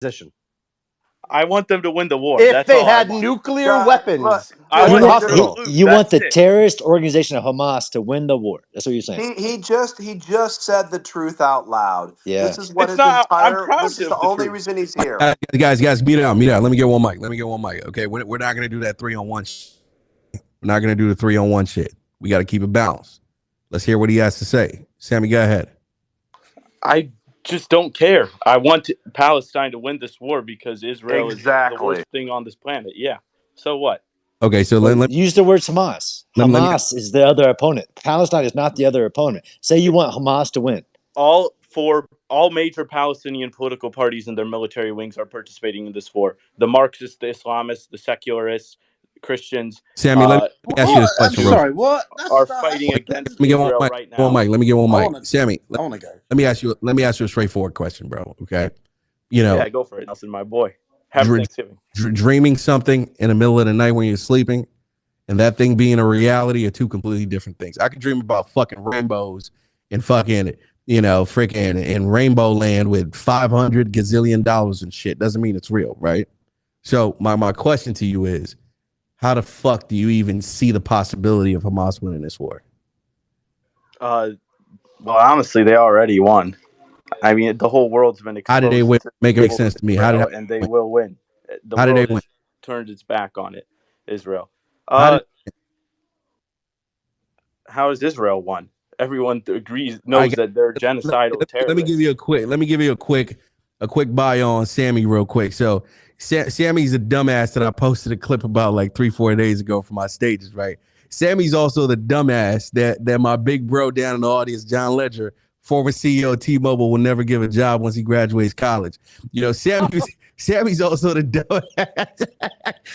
position. I want them to win the war. If That's they all I had want. nuclear weapons, I in want the Israel hospital. to lose. You want That's the it. terrorist organization of Hamas to win the war. That's what you're saying. He just said the truth out loud. Yeah. This is what It's his not. I'm entire. proud This is of the the only truth. reason he's here. Guys, mute out. Let me get one mic. Okay, we're not gonna do that 3-on-1. We're not gonna do the 3-on-1 shit. We got to keep it balanced. Let's hear what he has to say. Sammy, go ahead. I just don't care. I want Palestine to win this war because Israel is the worst thing on this planet. Yeah. So what? Okay, so let use the words Hamas. Hamas is the other opponent. Palestine is not the other opponent. Say you want Hamas to win. All major Palestinian political parties and their military wings are participating in this war. The Marxists, the Islamists, the secularists, Christians. Sammy, let me ask you this question. I'm sorry, what? Are fighting against Israel right now. Let me get one mic. Sammy, I want to go. Let me ask you a straightforward question, bro. Okay, yeah, go for it, Nelson, my boy. Happy Thanksgiving. Dreaming something in the middle of the night when you're sleeping, and that thing being a reality are two completely different things. I could dream about fucking rainbows and fucking, freaking in Rainbow Land with $500 gazillion and shit. Doesn't mean it's real, right? So my question to you is, how the fuck do you even see the possibility of Hamas winning this war? Well, honestly, they already won. I mean, the whole world's been exposed. How did they win? Make it make sense to me. And they will win. How did they win? Turned its back on it, Israel. How has Israel won? Everyone knows that they're genocidal terrorists. Let me give you a quick bio on Sammy real quick. So Sammy's a dumbass that I posted a clip about like 3-4 days ago from my stages, right? Sammy's also the dumbass that my big bro down in the audience, John Ledger, former CEO of T-Mobile, will never give a job once he graduates college. Sammy's also the dumbass.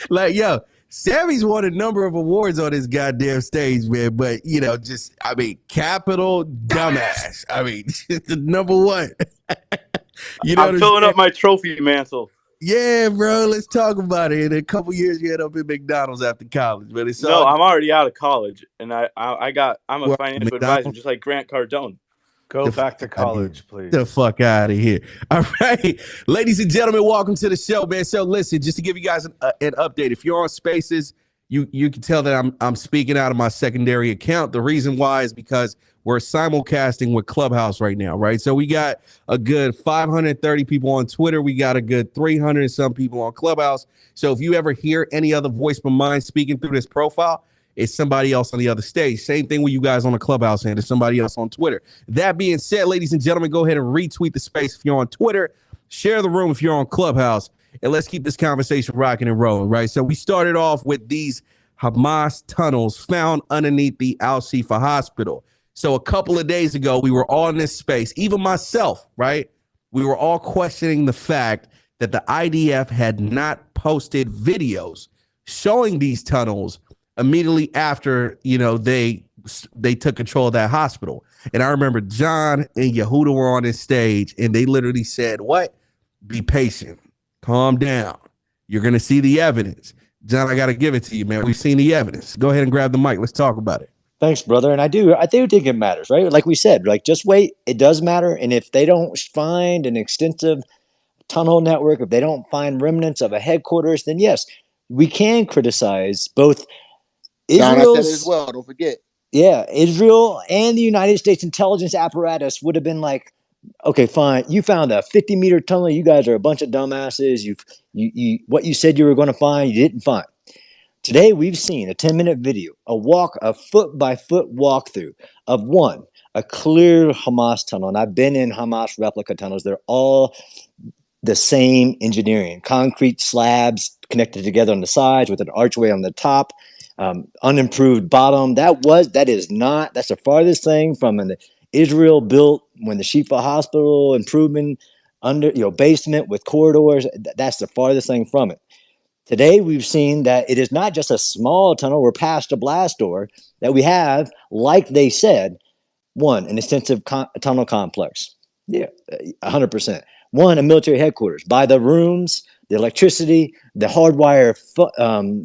Like, yo, Sammy's won a number of awards on this goddamn stage, man. But, capital dumbass. I mean, the number one. I'm filling up my trophy mantle. Yeah, bro, let's talk about it. In a couple years, you end up in McDonald's after college. But I'm already out of college, and I'm a financial advisor, just like Grant Cardone. Go back to college, please. Get the fuck out of here. All right. Ladies and gentlemen, welcome to the show, man. So listen, just to give you guys an update, if you're on Spaces, you can tell that I'm speaking out of my secondary account. The reason why is because we're simulcasting with Clubhouse right now, right? So we got a good 530 people on Twitter. We got a good 300 and some people on Clubhouse. So if you ever hear any other voice but mine speaking through this profile, it's somebody else on the other stage. Same thing with you guys on the Clubhouse and it's somebody else on Twitter. That being said, ladies and gentlemen, go ahead and retweet the space if you're on Twitter. Share the room if you're on Clubhouse. And let's keep this conversation rocking and rolling, right? So we started off with these Hamas tunnels found underneath the Al-Shifa hospital. So a couple of days ago, we were all in this space, even myself, right? We were all questioning the fact that the IDF had not posted videos showing these tunnels immediately after, they took control of that hospital. And I remember John and Yehuda were on this stage and they literally said, what? Be patient. Calm down. You're going to see the evidence. John, I got to give it to you, man. We've seen the evidence. Go ahead and grab the mic. Let's talk about it. Thanks, brother. And I do think it matters, right? Like we said, just wait. It does matter. And if they don't find an extensive tunnel network, if they don't find remnants of a headquarters, then yes, we can criticize both Israel as well. Don't forget. Yeah, Israel and the United States intelligence apparatus would have been like, okay, fine. You found a 50-meter tunnel. You guys are a bunch of dumbasses. You what you said you were going to find, you didn't find. Today, we've seen a 10-minute video, a foot-by-foot walkthrough of a clear Hamas tunnel. And I've been in Hamas replica tunnels. They're all the same engineering, concrete slabs connected together on the sides with an archway on the top, unimproved bottom. That's the farthest thing from an Israel built when the SHIFA hospital improvement basement with corridors. That's the farthest thing from it. Today, we've seen that it is not just a small tunnel. We're past a blast door that we have, like they said, an extensive tunnel complex. Yeah, 100%. A military headquarters by the rooms, the electricity, the hardwire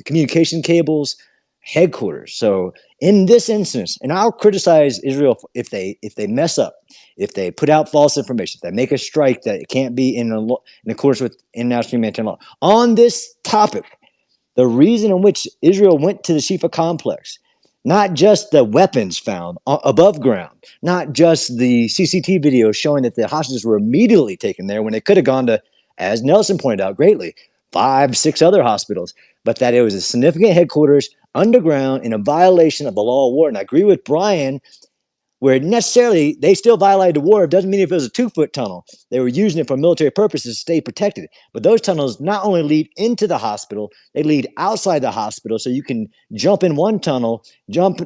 communication cables, headquarters. So in this instance, and I'll criticize Israel if they mess up, if they put out false information, if they make a strike that it can't be in accordance with international humanitarian law. On this topic, the reason in which Israel went to the SHIFA complex, not just the weapons found above ground, not just the CCTV video showing that the hostages were immediately taken there when they could have gone to, as Nelson pointed out greatly, 5, 6 other hospitals, but that it was a significant headquarters underground in a violation of the law of war. And I agree with Brian, where necessarily they still violated the war. It doesn't mean if it was a 2-foot tunnel, they were using it for military purposes to stay protected. But those tunnels not only lead into the hospital, they lead outside the hospital. So you can jump in one tunnel, jump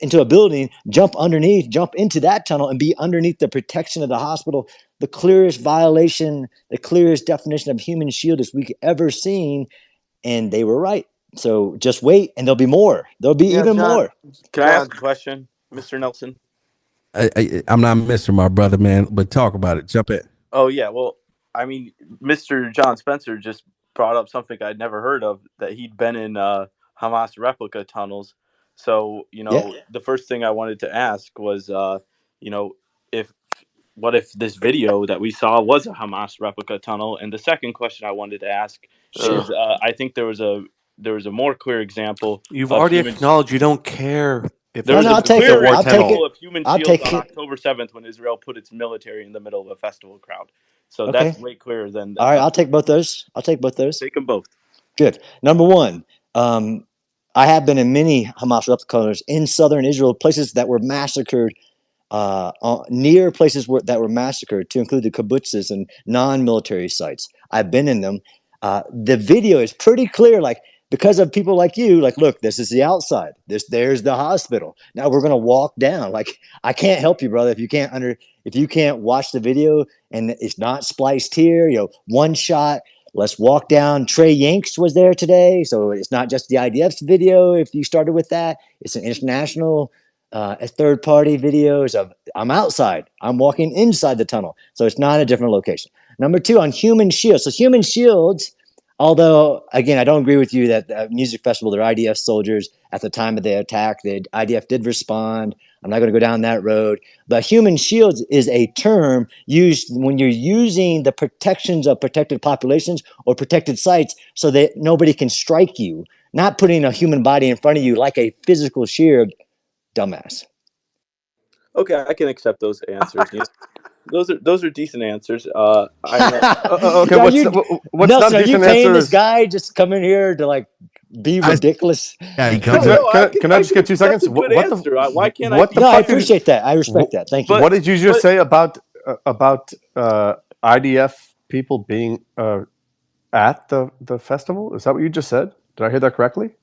into a building, jump underneath, jump into that tunnel and be underneath the protection of the hospital. The clearest violation, the clearest definition of human shield as we've ever seen. And they were right. So just wait and there'll be more. There'll be even more. Can I ask a question, Mr. Nelson? I'm not Mr. My brother, man, but talk about it. Jump in. Oh, yeah. Well, I mean, Mr. John Spencer just brought up something I'd never heard of, that he'd been in Hamas replica tunnels. So, the first thing I wanted to ask was, what if this video that we saw was a Hamas replica tunnel? And the second question I wanted to ask is, I think there was a more clear example. You've already acknowledged you don't care if there was I'll a take clear it. I'll take example it. of human I'll shields take on it. October 7th when Israel put its military in the middle of a festival crowd. So that's way clearer than. All right, I'll take both those. Take them both. Good. Number one, I have been in many Hamas replicas in southern Israel, places that were massacred, near places that were massacred, to include the kibbutzes and non-military sites. I've been in them. The video is pretty clear, because of people like you, look, this is the outside. There's the hospital. Now we're gonna walk down. I can't help you, brother, if you can't watch the video and it's not spliced here. One shot. Let's walk down. Trey Yanks was there today, so it's not just the IDF's video. If you started with that, it's an international, third-party videos of I'm outside. I'm walking inside the tunnel, so it's not a different location. Number two, on human shields. So human shields, although again, I don't agree with you that the music festival, they're IDF soldiers. At the time of the attack, the IDF did respond. I'm not going to go down that road. But human shields is a term used when you're using the protections of protected populations or protected sites so that nobody can strike you, not putting a human body in front of you like a physical shield, dumbass. Okay, I can accept those answers. Those are decent answers. Okay, what's Nelson, not are you decent paying answer this is, guy just come in here to be ridiculous? Yeah, he comes Can up. I just get 2 seconds? Why can't what I? the I fuck appreciate that. I respect that. Thank you. What did you just say about IDF people being at the festival? Is that what you just said? Did I hear that correctly?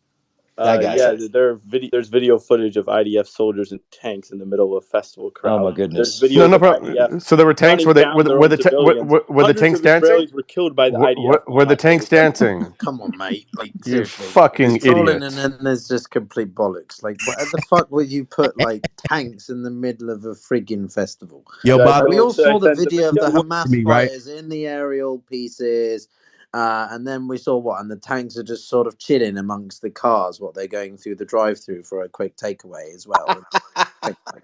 There's video footage of IDF soldiers and tanks in the middle of a festival crowd. Oh my goodness! There's No videos of problem. IDF So there were tanks. Were the Hundreds tanks of dancing? Israelis were killed by the IDF. Were the tanks dancing? Come on, mate. You Seriously. fucking There's trolling idiot. and then there's just complete bollocks. What the fuck would you put tanks in the middle of a frigging festival? Yo, Bob, We all saw the video of the Hamas right? fighters in the aerial pieces. And then we saw and the tanks are just sort of chilling amongst the cars, they're going through the drive-through for a quick takeaway as well.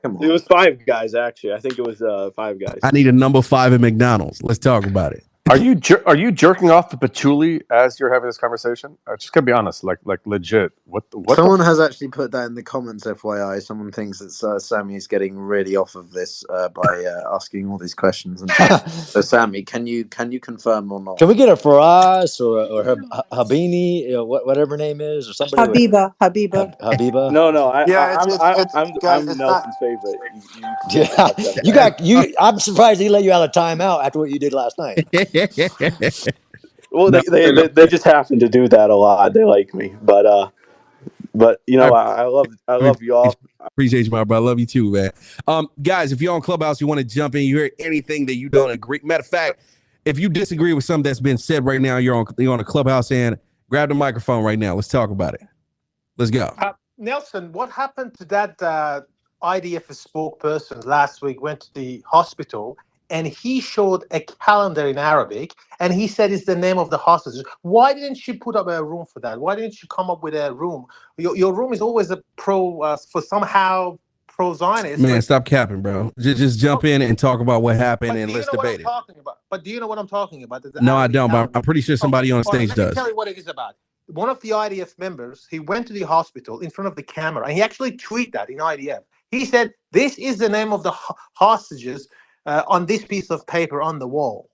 Come on. It was 5 Guys, actually. I think it was 5 Guys. I need a number 5 at McDonald's. Let's talk about it. Are you jerking off to patchouli as you're having this conversation? Just gotta be honest, like legit. What? Someone has actually put that in the comments. FYI, someone thinks that Sammy is getting really off of this by asking all these questions. And so, Sammy, can you confirm or not? Can we get a Faraz or Habini, whatever her name is, or somebody? Habiba. No. I'm it's Nelson's favorite. I'm surprised he let you out of timeout after what you did last night. Well, they just happen to do that a lot. They like me, but I love you all. Appreciate you, my brother. I love you too, man. Guys, if you're on Clubhouse, you want to jump in, you hear anything that you don't agree. Matter of fact, if you disagree with something that's been said right now, you're on a Clubhouse and grab the microphone right now. Let's talk about it. Let's go. Nelson, what happened to that IDF spokesperson last week? Went to the hospital and he showed a calendar in Arabic and he said it's the name of the hostages. Why didn't you put up a room for that? Why didn't you come up with a room? Your room is always a for somehow pro-Zionist. Man, stop capping, bro. Just jump in and talk about what happened and let's debate it. But do you know what I'm talking about? No, I don't, but I'm pretty sure somebody on stage let does. me tell you what it is about. One of the IDF members, he went to the hospital in front of the camera, and he actually tweeted that in IDF. He said, this is the name of the hostages on this piece of paper on the wall.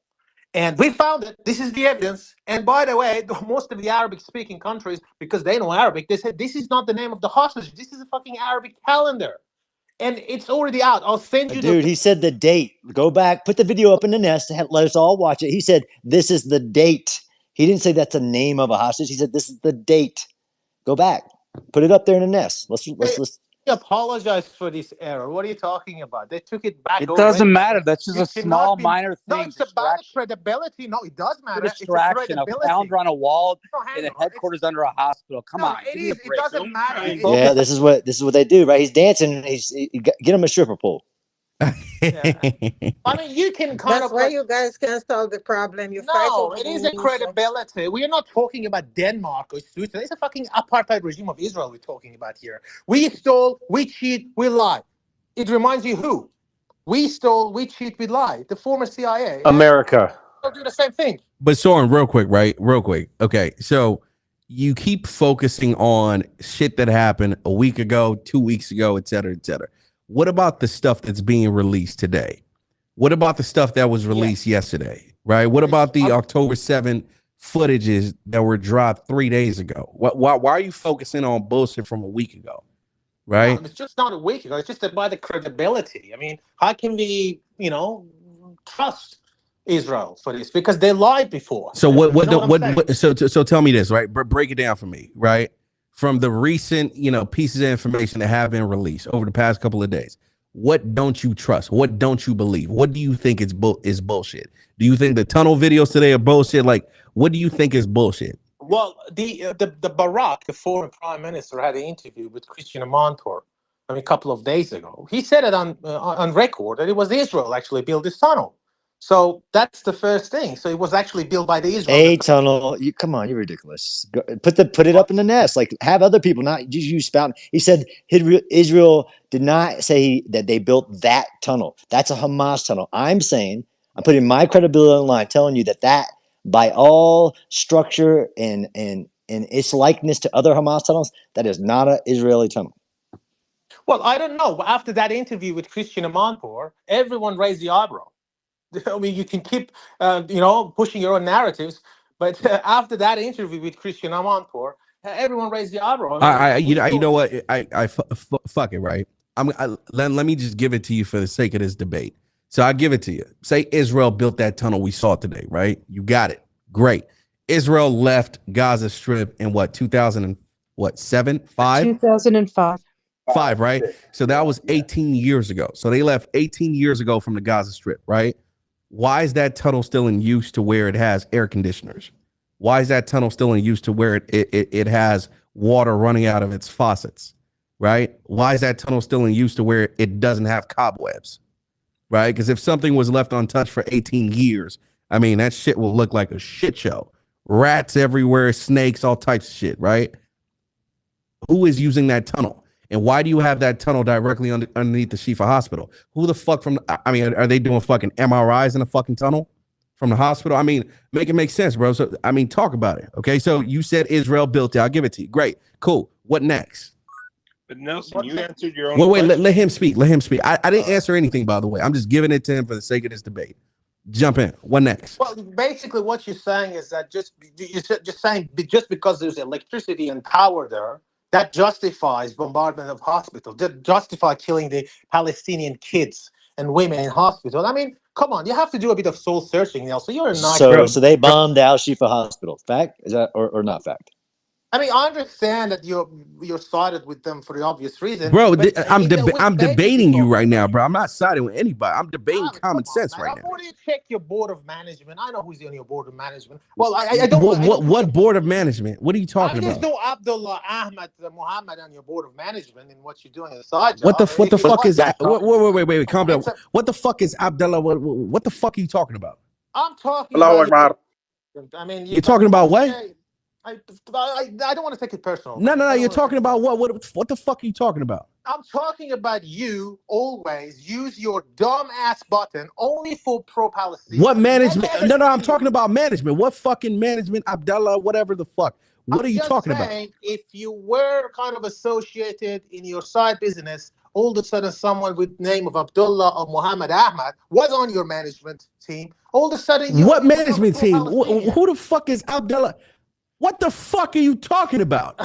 And we found it. This is the evidence. And by the way, most of the Arabic-speaking countries, because they know Arabic, they said, this is not the name of the hostage. This is a fucking Arabic calendar. And it's already out. I'll send you Dude, he said the date. Go back, put the video up in the nest, let us all watch it. He said, this is the date. He didn't say that's the name of a hostage. He said, this is the date. Go back. Put it up there in the nest. Let's apologize for this error. What are you talking about? They took it back. It doesn't matter. That's just a small, minor thing. No, it's about credibility. No, it does matter. It's a distraction. A calendar on a wall in the headquarters under a hospital. Come on. It doesn't matter. Yeah, this is what they do, right? He's dancing. Get him a stripper pole. Yeah. I mean, you can kind That's why you guys can't solve the problem. You it is a credibility. We are not talking about Denmark or Switzerland. It's a fucking apartheid regime of Israel we're talking about here. We stole, we cheat, we lie. It reminds you who? We stole, we cheat, we lie. The former CIA. America. They'll do the same thing. But Soren, real quick, right? Real quick. Okay, so you keep focusing on shit that happened a week ago, 2 weeks ago, et cetera, et cetera. What about the stuff that's being released today? What about the stuff that was released yesterday, right? What about the October 7th footages that were dropped 3 days ago? Why are you focusing on bullshit from a week ago, right? No, it's just not a week ago. It's just about the credibility. I mean, how can we, trust Israel for this? Because they lied before. So so tell me this, right? Break it down for me, right? From the recent, pieces of information that have been released over the past couple of days, what don't you trust? What don't you believe? What do you think is bullshit? Do you think the tunnel videos today are bullshit? Like, what do you think is bullshit? Well, the Barak, the former prime minister, had an interview with Christian Amanpour, a couple of days ago. He said it on record that it was Israel actually built this tunnel. So that's the first thing. So it was actually built by the Israel. Tunnel. Come on, you're ridiculous. Put it up in the nest. Like, have other people, not just you spout. He said Israel did not say that they built that tunnel. That's a Hamas tunnel. I'm saying, I'm putting my credibility on the line, telling you that by all structure and its likeness to other Hamas tunnels, that is not an Israeli tunnel. Well, I don't know. After that interview with Christian Amanpour, everyone raised the eyebrow. I mean, you can keep, pushing your own narratives, but after that interview with Christian Amanpour, everyone raised the eyebrow. You know what? Fuck it, right? Let me just give it to you for the sake of this debate. So I give it to you. Say Israel built that tunnel we saw today, right? You got it. Great. Israel left Gaza Strip in 2007, 5? 2005. 5, right? So that was 18 years ago. So they left 18 years ago from the Gaza Strip, right? Why is that tunnel still in use to where it has air conditioners? Why is that tunnel still in use to where it has water running out of its faucets, right? Why is that tunnel still in use to where it doesn't have cobwebs, right? Because if something was left untouched for 18 years, I mean, that shit will look like a shit show. Rats everywhere, snakes, all types of shit, right? Who is using that tunnel? And why do you have that tunnel directly underneath the SHIFA hospital? Who the fuck are they doing fucking MRIs in a fucking tunnel from the hospital? I mean, make it make sense, bro. So, I mean, talk about it. Okay. So you said Israel built it. I'll give it to you. Great. Cool. What next? But Nelson, you answered your own question. Let him speak. Let him speak. I didn't answer anything, by the way. I'm just giving it to him for the sake of this debate. Jump in. What next? Well, basically what you're saying is that just because there's electricity and power there, that justifies bombardment of hospitals, that justify killing the Palestinian kids and women in hospital. I mean, come on, you have to do a bit of soul searching, Nelson. You're a nice So they bombed Al Shifa Hospital. Fact? Is that or not fact? I mean, I understand that you're sided with them for the obvious reason. Bro, I'm debating you right now, bro. I'm not siding with anybody. I'm debating common sense right now. I've already checked your board of management. I know who's on your board of management. Well, I don't. What board of management? What are you talking about? There's no Abdullah Ahmed Muhammad on your board of management and what you're doing aside. What the fuck is that? Wait, calm down. What the fuck is Abdullah? What the fuck are you talking about? I'm talking about. I mean, you're talking about what? I don't want to take it personal. No. You're talking about what? What the fuck are you talking about? I'm talking about you always use your dumb ass button only for pro-Palestinian. What management? No, I'm talking about management. What fucking management, Abdullah, whatever the fuck. What are you talking about? If you were kind of associated in your side business, all of a sudden someone with the name of Abdullah or Muhammad Ahmad was on your management team, all of a sudden what management team? Who the fuck is Abdullah? What the fuck are you talking about?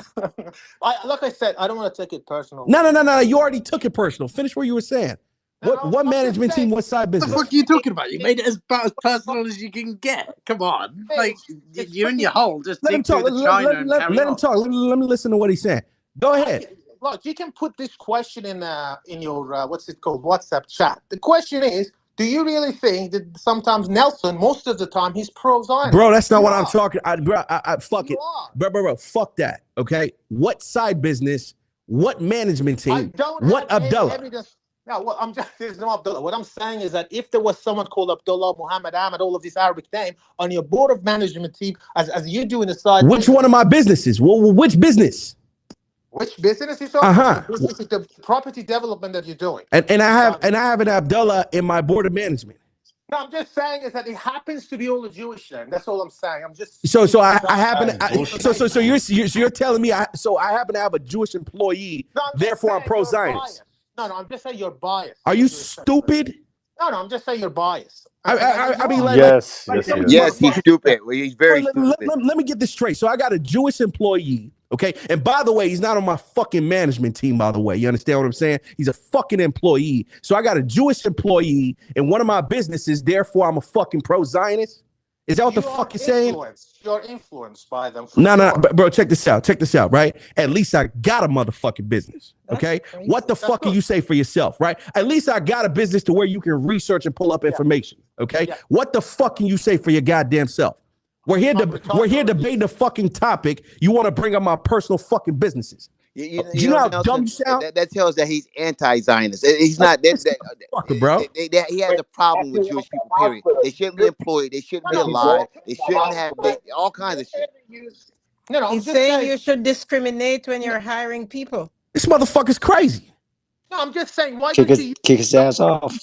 Like I said, I don't want to take it personal. No. You already took it personal. Finish what you were saying. What management team? What side business? What the fuck are you talking about? You made it as about as personal as you can get. Come on, like you're in your hole. Just let him talk. Let him talk. Let me listen to what he's saying. Go ahead. Look, you can put this question in your what's it called, WhatsApp chat. The question is, do you really think that sometimes Nelson, most of the time, he's pro-Zionist? Bro, that's not what I'm talking. Fuck it, bro. Fuck that. Okay, what side business? What management team? What Abdullah? No, well, there's no Abdullah. What I'm saying is that if there was someone called Abdullah, Muhammad Ahmad, all of these Arabic names on your board of management team, as you do in the side. Which one of my businesses? Well, which business? Which business is talking? This is the property development that you're doing. And I have an Abdullah in my board of management. No, I'm just saying is that it happens to be all a Jewish name. That's all I'm saying. I'm just so you're telling me I happen to have a Jewish employee, therefore I'm pro-Zionist. No, I'm just saying you're biased. Are you stupid? No, I'm just saying you're biased. I mean, yes, he's stupid. Well, he's very stupid. Let me get this straight. So I got a Jewish employee, okay? And by the way, he's not on my fucking management team, by the way. You understand what I'm saying? He's a fucking employee. So I got a Jewish employee in one of my businesses, therefore I'm a fucking pro-Zionist? Is that what the fuck you're saying? You're influenced by them. No, bro, check this out, right? At least I got a motherfucking business, okay? What the fuck can you say for yourself, right? At least I got a business to where you can research and pull up information, okay? What the fuck can you say for your goddamn self? We're here debating the fucking topic. You want to bring up my personal fucking businesses. You know how dumb you sound? That tells that he's anti-Zionist. He's not. Bro. He has a problem with Jewish people, period. They shouldn't be employed. They shouldn't be alive. They shouldn't have all kinds of shit. He's saying you should discriminate when you're hiring people. This motherfucker's crazy. No, I'm just saying, why kick his ass off.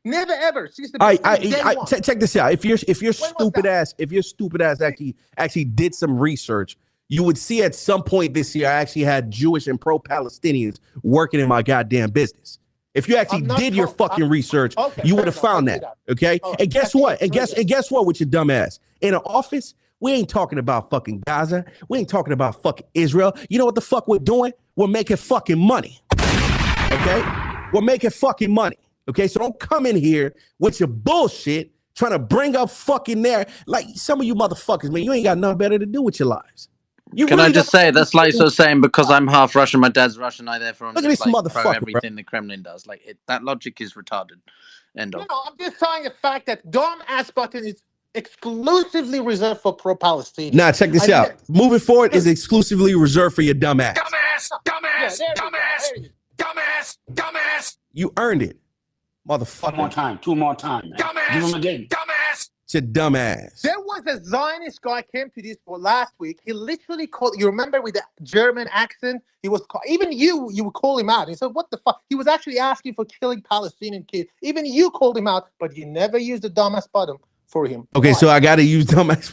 Never ever. Check this out. If your stupid ass actually did some research, you would see at some point this year I actually had Jewish and pro-Palestinians working in my goddamn business. If you actually did your fucking research, you would have found that. Okay? And guess what? And guess what with your dumb ass? In an office, we ain't talking about fucking Gaza. We ain't talking about fucking Israel. You know what the fuck we're doing? We're making fucking money. Okay? We're making fucking money. Okay? So don't come in here with your bullshit trying to bring up fucking there. Like some of you motherfuckers, man, you ain't got nothing better to do with your lives. Can I just say that's like so saying because I'm half Russian, my dad's Russian, I therefore I'm just like pro everything the Kremlin does. Like that logic is retarded. End of. I'm just saying the fact that dumb ass button is exclusively reserved for pro-Palestinian. Nah, check this out. Moving forward is exclusively reserved for your dumb ass. Dumbass. You earned it, motherfucker. One more time. Two more times. Dumbass. Give him again. Dumbass. It's a dumbass. There was a Zionist guy came to this for last week. He literally called. You remember with the German accent? He was even you would call him out. He said, "What the fuck?" He was actually asking for killing Palestinian kids. Even you called him out, but you never used the dumbass button for him. Okay, why? So I got to use dumbass.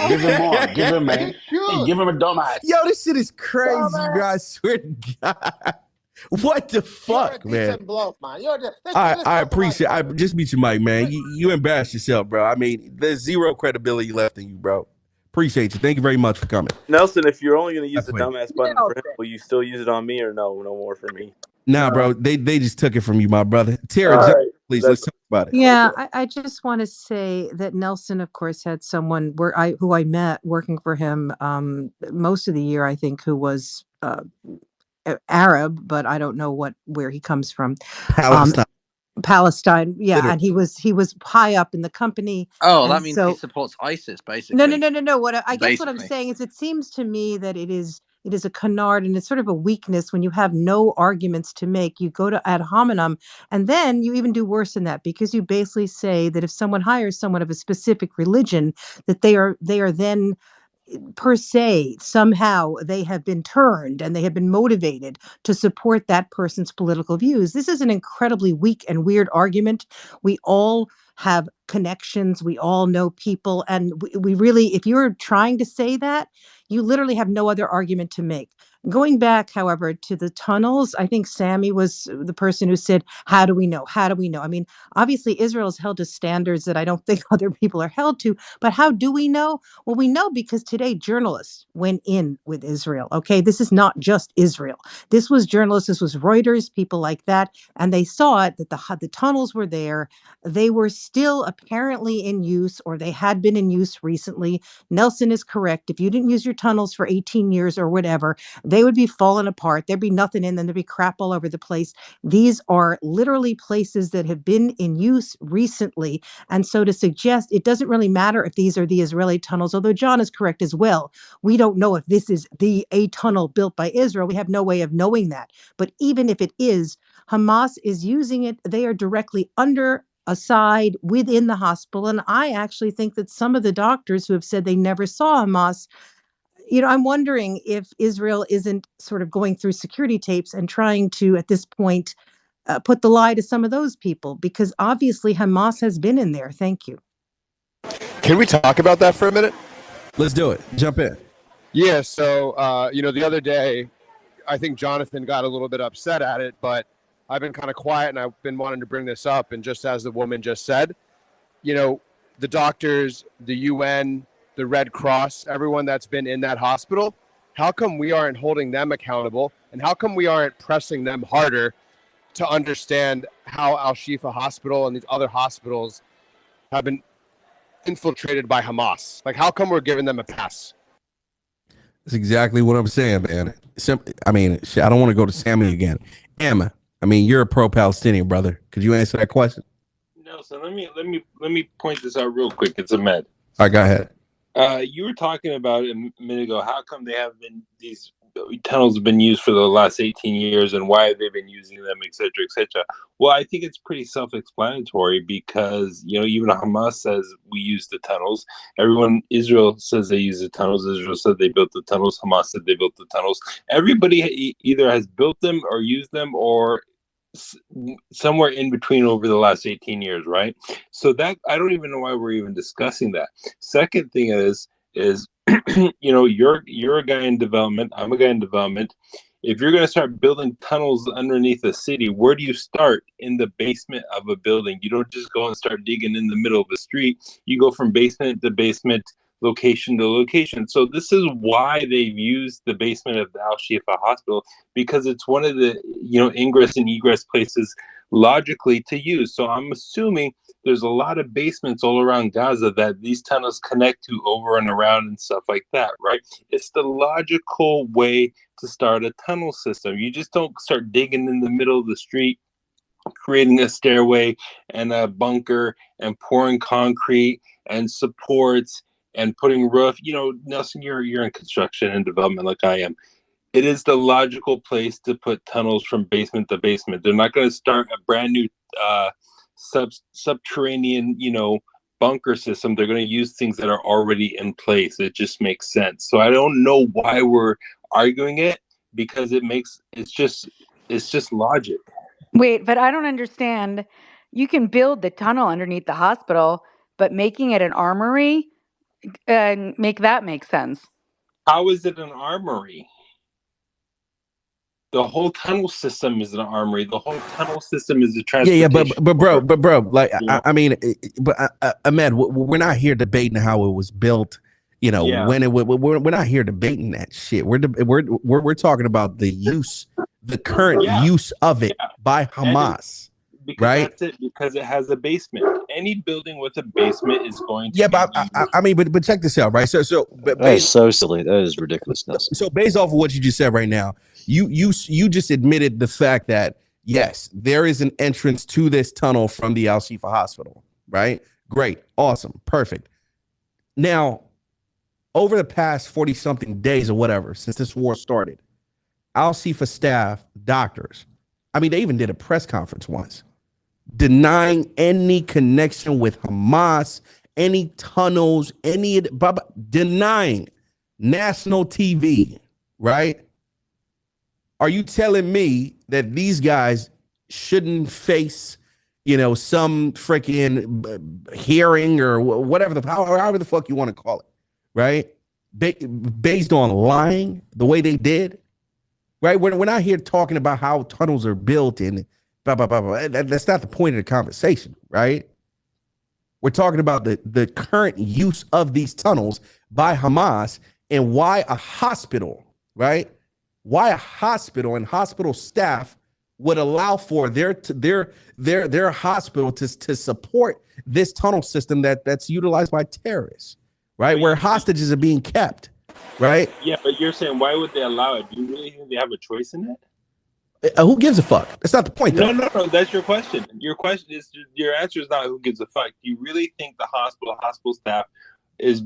Give him more. Give him, man. Hey, give him a dumbass. Yo, this shit is crazy, bro. I swear to God. What the fuck, man? Bloke, man. I appreciate. I just meet you, Mike, man. You embarrassed yourself, bro. I mean, there's zero credibility left in you, bro. Appreciate you. Thank you very much for coming, Nelson. If you're only going to use the dumbass button for him, will you still use it on me or no more for me? Nah, bro. They just took it from you, my brother. Tara, please let's talk about it. Yeah, I just want to say that Nelson, of course, had someone who I met working for him most of the year, I think, who was Arab, but I don't know where he comes from. Palestine, yeah. Literally. And he was high up in the company. Oh, that means he supports ISIS, basically. No. What I'm saying is, it seems to me that it is a canard, and it's sort of a weakness when you have no arguments to make. You go to ad hominem, and then you even do worse than that, because you basically say that if someone hires someone of a specific religion, that they are then per se, somehow they have been turned and they have been motivated to support that person's political views. This is an incredibly weak and weird argument. We all have connections. We all know people. And we really, if you're trying to say that, you literally have no other argument to make. Going back, however, to the tunnels, I think Sammy was the person who said, how do we know? How do we know? I mean, obviously, Israel is held to standards that I don't think other people are held to. But how do we know? Well, we know because today journalists went in with Israel. Okay, this is not just Israel. This was journalists, this was Reuters, people like that. And they saw it that the tunnels were there. They were still apparently in use, or they had been in use recently. Nelson is correct. If you didn't use your tunnels for 18 years or whatever, they would be falling apart. There'd be nothing in them. There'd be crap all over the place. These are literally places that have been in use recently. And so to suggest it doesn't really matter if these are the Israeli tunnels, although John is correct as well. We don't know if this is a tunnel built by Israel. We have no way of knowing that. But even if it is, Hamas is using it. They are directly under, aside, within the hospital. And I actually think that some of the doctors who have said they never saw Hamas, I'm wondering if Israel isn't sort of going through security tapes and trying to, at this point, put the lie to some of those people, because obviously Hamas has been in there. Thank you. Can we talk about that for a minute? Let's do it. Jump in. Yeah, so, the other day, I think Jonathan got a little bit upset at it, but I've been kind of quiet and I've been wanting to bring this up. And just as the woman just said, the doctors, the UN, the Red Cross, everyone that's been in that hospital, how come we aren't holding them accountable? And how come we aren't pressing them harder to understand how Al-Shifa Hospital and these other hospitals have been infiltrated by Hamas? Like, how come we're giving them a pass? That's exactly what I'm saying, man. I don't want to go to Sammy again. Emma, you're a pro-Palestinian, brother. Could you answer that question? Nelson, let me point this out real quick. It's Ahmed. All right, go ahead. You were talking about a minute ago, how come these tunnels have been used for the last 18 years and why have they been using them, et cetera, et cetera. Well, I think it's pretty self-explanatory because, even Hamas says we use the tunnels. Israel says they use the tunnels. Israel said they built the tunnels. Hamas said they built the tunnels. Everybody either has built them or used them or somewhere in between over the last 18 years, right? So that I don't even know why we're even discussing that. Second thing is you're a guy in development, I'm a guy in development. If you're going to start building tunnels underneath a city, where do you start? In the basement of a building. You don't just go and start digging in the middle of the street. You go from basement to basement, location to location. So this is why they've used the basement of the Al-Shifa hospital, because it's one of the ingress and egress places logically to use. So I'm assuming there's a lot of basements all around Gaza that these tunnels connect to over and around and stuff like that, right? It's the logical way to start a tunnel system. You just don't start digging in the middle of the street, creating a stairway and a bunker and pouring concrete and supports and putting roof. Nelson, you're in construction and development like I am. It is the logical place to put tunnels from basement to basement. They're not going to start a brand new subterranean, bunker system. They're going to use things that are already in place. It just makes sense. So I don't know why we're arguing it, because it's just logic. Wait, but I don't understand. You can build the tunnel underneath the hospital, but making it an armory and make that make sense. How is it an armory? The whole tunnel system is an armory. The whole tunnel system is a transportation. Yeah, but bro, like Ahmed, we're not here debating how it was built. When we're not here debating that shit. We're talking about the use, the current use of it by Hamas. Right? That's it, because it has a basement. Any building with a basement is going to. Yeah, but but check this out, right? So that is so silly. That is ridiculousness. So based off of what you just said right now, you just admitted the fact that yes, there is an entrance to this tunnel from the Al-Shifa hospital, right? Great, awesome, perfect. Now, over the past 40-something days or whatever, since this war started, Al-Shifa staff, doctors, they even did a press conference once, denying any connection with Hamas, any tunnels, denying. national TV, right? Are you telling me that these guys shouldn't face, some freaking hearing or whatever however the fuck you want to call it, right? Based on lying the way they did, right? We're not here talking about how tunnels are built and blah, blah, blah, blah. That's not the point of the conversation, right? We're talking about the current use of these tunnels by Hamas and why a hospital, right? Why a hospital and hospital staff would allow for their hospital to support this tunnel system that's utilized by terrorists, right? Where hostages are being kept, right? Yeah, but you're saying why would they allow it? Do you really think they have a choice in that? Who gives a fuck? That's not the point, though. No. That's your question. Your answer is not who gives a fuck. Do you really think the hospital staff is,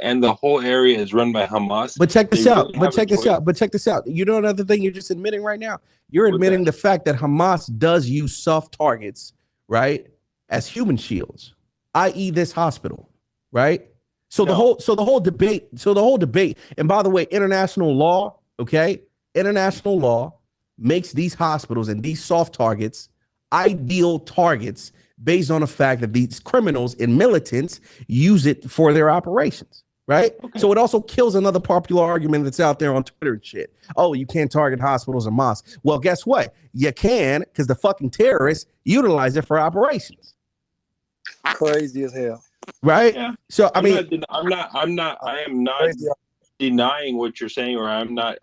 and the whole area is run by Hamas? But check this out. But check this out. You know another thing you're just admitting right now? You're admitting the fact that Hamas does use soft targets, right, as human shields, i.e., this hospital, right? So the whole debate. And by the way, international law, okay, international law makes these hospitals and these soft targets ideal targets based on the fact that these criminals and militants use it for their operations, right? Okay. So it also kills another popular argument that's out there on Twitter and shit. Oh, you can't target hospitals and mosques. Well, guess what? You can, because the fucking terrorists utilize it for operations. Crazy as hell. Right? Yeah. So I am not denying what you're saying, or I'm not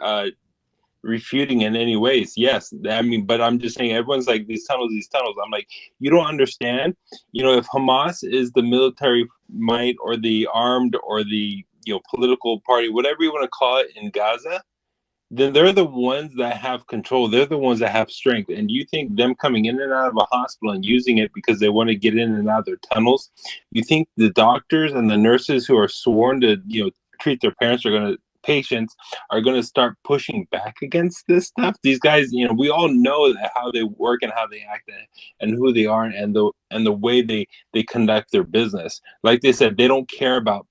refuting in any ways. Yes, but I'm just saying everyone's like these tunnels. I'm like, you don't understand. If Hamas is the military might or the armed or the political party, whatever you want to call it in Gaza, then they're the ones that have control. They're the ones that have strength. And you think them coming in and out of a hospital and using it because they want to get in and out of their tunnels, you think the doctors and the nurses who are sworn to treat their patients are going to start pushing back against this stuff? These guys, we all know how they work and how they act and who they are and the way they conduct their business. Like they said, they don't care about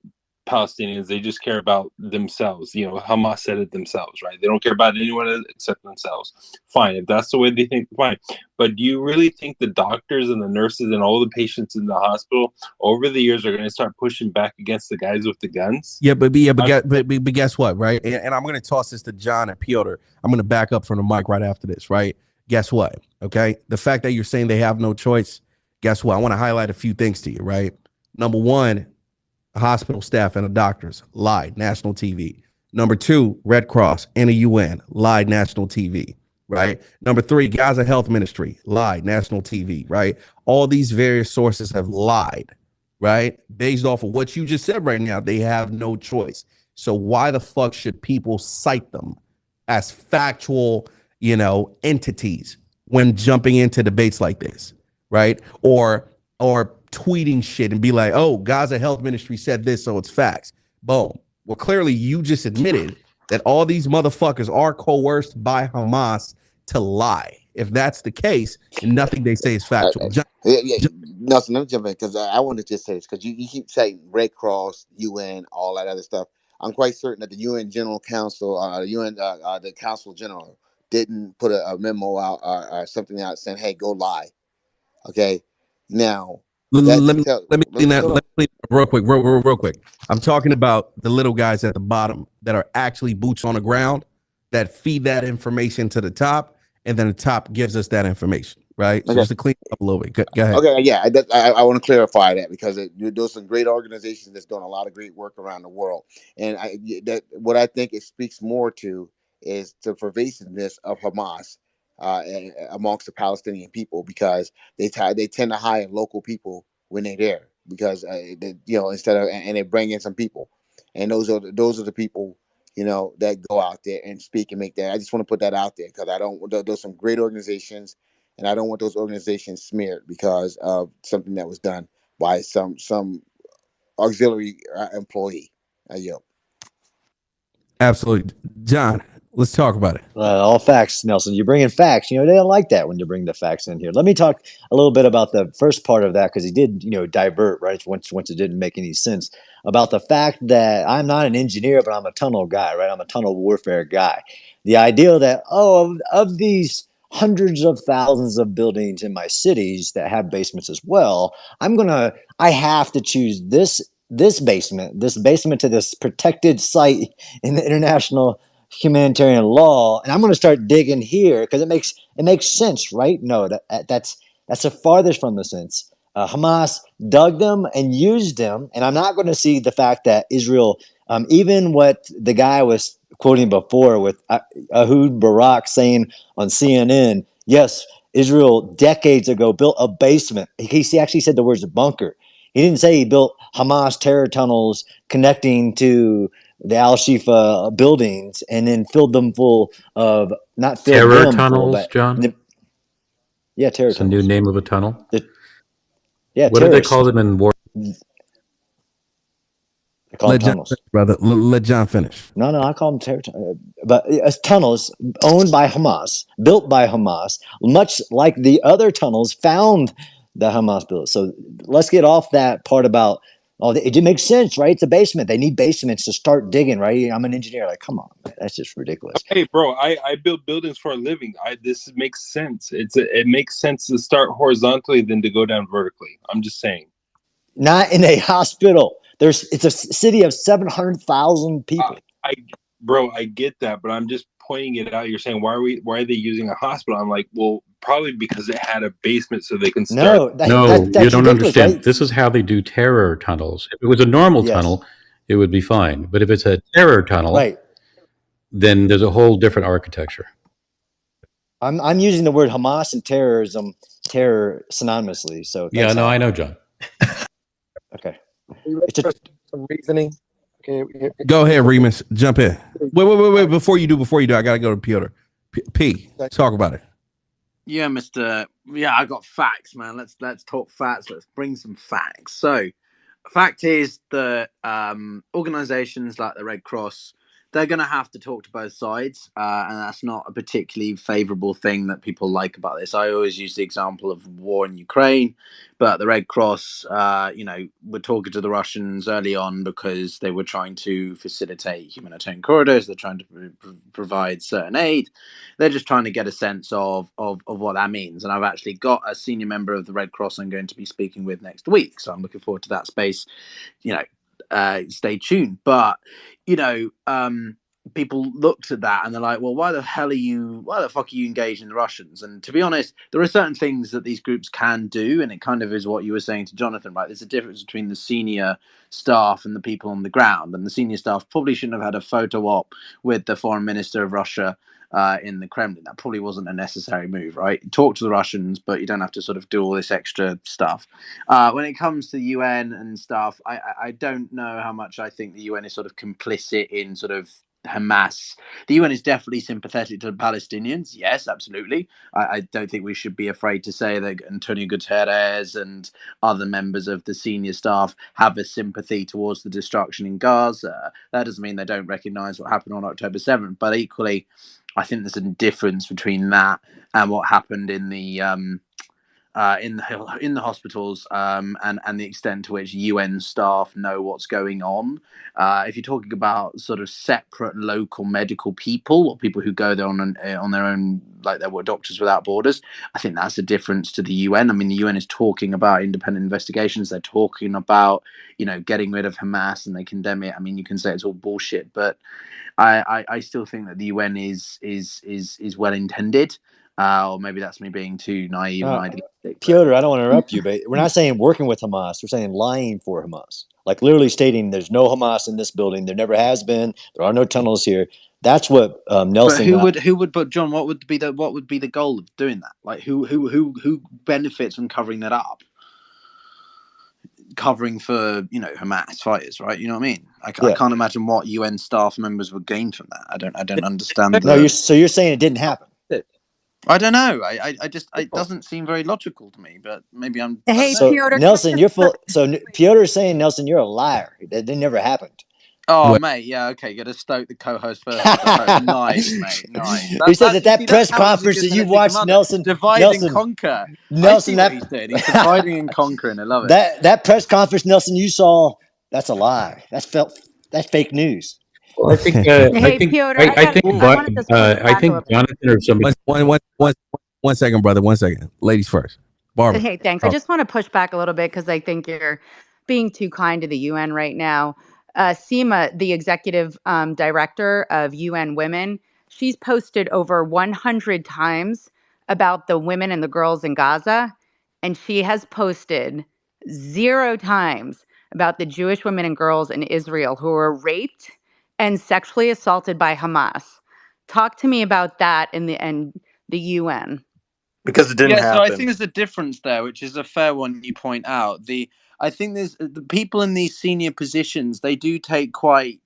Palestinians, they just care about themselves. Hamas said it themselves, right? They don't care about anyone except themselves. Fine, if that's the way they think, fine. But do you really think the doctors and the nurses and all the patients in the hospital over the years are going to start pushing back against the guys with the guns? But guess what, right? And I'm going to toss this to John and Piotr. I'm going to back up from the mic right after this, right? Guess what? Okay, the fact that you're saying they have no choice. Guess what? I want to highlight a few things to you, right? Number one, hospital staff and the doctors lied, national TV. Number two, Red Cross and the UN lied, national TV, right? Number three, Gaza Health Ministry lied, national TV, right? All these various sources have lied, right? Based off of what you just said right now, they have no choice. So why the fuck should people cite them as factual, entities when jumping into debates like this, right? Or tweeting shit and be like, oh, Gaza Health Ministry said this, so it's facts. Boom. Well, clearly you just admitted that all these motherfuckers are coerced by Hamas to lie. If that's the case, nothing they say is factual. Nelson, let me jump in because I want to just say this because you keep saying Red Cross, UN, all that other stuff. I'm quite certain that the UN General Council, the Council General, didn't put a memo out or something out saying, "Hey, go lie." Okay, now. Let me real quick. I'm talking about the little guys at the bottom that are actually boots on the ground that feed that information to the top, and then the top gives us that information, right? So just to clean up a little bit. Go ahead. Okay, yeah, I want to clarify that because there's some great organizations that's doing a lot of great work around the world, and what I think it speaks more to is the pervasiveness of Hamas amongst the Palestinian people because they tend to hire local people when they're there because instead of and they bring in some people, and those are the people that go out there and speak and make that. I just want to put that out there because I don't. There's some great organizations, and I don't want those organizations smeared because of something that was done by some auxiliary employee. Absolutely, John. Let's talk about it. All facts, Nelson. You're bringing facts. They don't like that when you bring the facts in here. Let me talk a little bit about the first part of that because he did, divert right once it didn't make any sense about the fact that I'm not an engineer, but I'm a tunnel guy, right? I'm a tunnel warfare guy. The idea that of these hundreds of thousands of buildings in my cities that have basements as well, I have to choose this basement to this protected site in the international humanitarian law, and I'm going to start digging here because it makes sense, right? No, that's the farthest from the sense. Hamas dug them and used them, and I'm not going to see the fact that Israel, even what the guy was quoting before with Ehud Barak saying on CNN, yes, Israel decades ago built a basement. He actually said the words bunker. He didn't say he built Hamas terror tunnels connecting to the Al-Shifa buildings and then filled them full of, not filled terror them tunnels, full, but John? Yeah, terror It's tunnels. a new name of a tunnel? Yeah, what do they call them in war? They call them tunnels. Brother, let John finish. No, I call them terror tunnels. But tunnels owned by Hamas, built by Hamas, much like the other tunnels found the Hamas built. So let's get off that part about, it makes sense, right? It's a basement. They need basements to start digging, right? I'm an engineer. Like, come on, man. That's just ridiculous. Hey, bro, I build buildings for a living. This makes sense. It makes sense to start horizontally than to go down vertically. I'm just saying. Not in a hospital. It's a city of 700,000 people. I get that, but I'm just pointing it out. You're saying why are they using a hospital? I'm like, well, probably because it had a basement so they can start. No, you don't understand. Right? This is how they do terror tunnels. If it was a normal tunnel, it would be fine. But if it's a terror tunnel, then there's a whole different architecture. I'm using the word Hamas and terror synonymously. So yeah, no, I know, John. Okay. Some reasoning. Okay. Go ahead, Remus. Jump in. Wait. Before you do, I gotta go to Piotr. P. Talk about it. Yeah, Mr. Yeah, I got facts, man. Let's talk facts. Let's bring some facts. So, fact is that organizations like the Red Cross, they're going to have to talk to both sides, and that's not a particularly favorable thing that people like about this. I always use the example of war in Ukraine, but the Red Cross, were talking to the Russians early on because they were trying to facilitate humanitarian corridors. They're trying to provide certain aid. They're just trying to get a sense of what that means. And I've actually got a senior member of the Red Cross I'm going to be speaking with next week, so I'm looking forward to that space. Stay tuned. But people looked at that and they're like, well, why the fuck are you engaging the Russians? And to be honest, there are certain things that these groups can do, and it kind of is what you were saying to Jonathan, right? There's a difference between the senior staff and the people on the ground, and the senior staff probably shouldn't have had a photo op with the foreign minister of Russia in the Kremlin. That probably wasn't a necessary move, right? Talk to the Russians, but you don't have to sort of do all this extra stuff. When it comes to the UN and stuff, I don't know how much I think the UN is sort of complicit in sort of Hamas. The UN is definitely sympathetic to the Palestinians. Yes, absolutely. I don't think we should be afraid to say that Antonio Guterres and other members of the senior staff have a sympathy towards the destruction in Gaza. That doesn't mean they don't recognize what happened on October 7th, but equally, I think there's a difference between that and what happened in the hospitals, and the extent to which UN staff know what's going on. If you're talking about sort of separate local medical people or people who go there on their own, like there were Doctors Without Borders, I think that's a difference to the UN. I mean, the UN is talking about independent investigations. They're talking about getting rid of Hamas, and they condemn it. I mean, you can say it's all bullshit, but I still think that the UN is well intended. Or maybe that's me being too naive and idealistic. Piotr, I don't want to interrupt you, but we're not saying working with Hamas. We're saying lying for Hamas. Like literally stating there's no Hamas in this building. There never has been. There are no tunnels here. That's what Nelson. But who would? But John, what would be the goal of doing that? Like who benefits from covering that up? Covering for Hamas fighters, right? You know what I mean? I can't imagine what UN staff members would gain from that. I don't understand. No, you're saying it didn't happen. I don't know. I just it doesn't seem very logical to me. But maybe I'm. Hey, so Piotr, Nelson, you're full. So Piotr is saying, Nelson, you're a liar. That never happened. Oh, What? mate, yeah, okay, got to stoke the co-host versus the host. Nice, mate, nice. He said You that see, press that's how he's a conference good that you military watched, commander. Divide and Nelson, conquer. I see what he's doing. He's dividing and conquering. I love it. that press conference, Nelson, you saw, that's a lie. That's fake news. Well, Hey, Piotr, I think Jonathan or somebody. One second, brother. 1 second. Ladies first. Barbara. Hey, thanks. I just want to push back a little bit because I think you're being too kind to the UN right now. Seema, the executive director of UN Women, she's posted over 100 times about the women and the girls in Gaza, and she has posted 0 times about the Jewish women and girls in Israel who were raped and sexually assaulted by Hamas. Talk to me about that in the UN. Because it didn't happen. So I think there's a difference there, which is a fair one you point out. I think there's the people in these senior positions, they do take quite,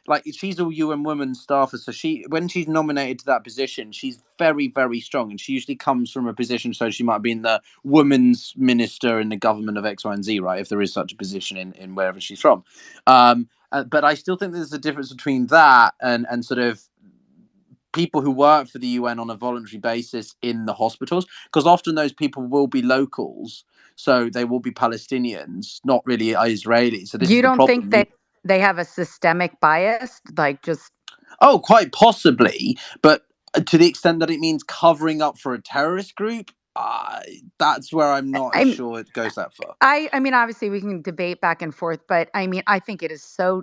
like, she's a UN woman staffer, so when she's nominated to that position, she's very, very strong, and she usually comes from a position, so she might be in the women's minister in the government of X, Y, and Z, right, if there is such a position in wherever she's from. But I still think there's a difference between that and sort of people who work for the UN on a voluntary basis in the hospitals, because often those people will be locals, so they will be Palestinians, not really Israelis. So this You is the don't problem. think they have a systemic bias, like just? Oh, quite possibly, but to the extent that it means covering up for a terrorist group, that's where I'm not sure it goes that far. I mean, obviously we can debate back and forth, but I mean, I think it is so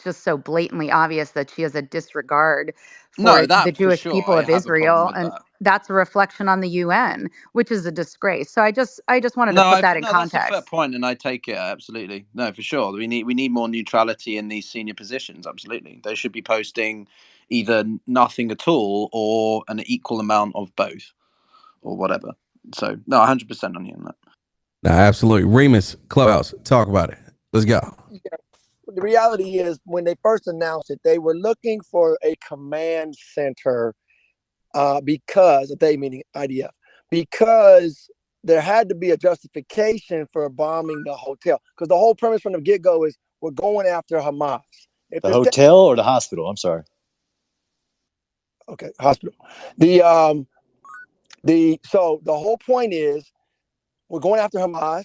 just so blatantly obvious that she has a disregard for the Jewish people of Israel, and that's a reflection on the UN, which is a disgrace. So I just wanted to put that in context. That's a fair point, and I take it absolutely. No, for sure, we need more neutrality in these senior positions. Absolutely, they should be posting either nothing at all or an equal amount of both, or whatever. So no, 100% on you on that. No, absolutely. Remus, Clubhouse, talk about it. Let's go. Yeah. The reality is, when they first announced it, they were looking for a command center because they, meaning IDF, because there had to be a justification for bombing the hotel. Because the whole premise from the get-go is we're going after Hamas. The hotel or the hospital? I'm sorry. Okay, hospital. So the whole point is we're going after Hamas.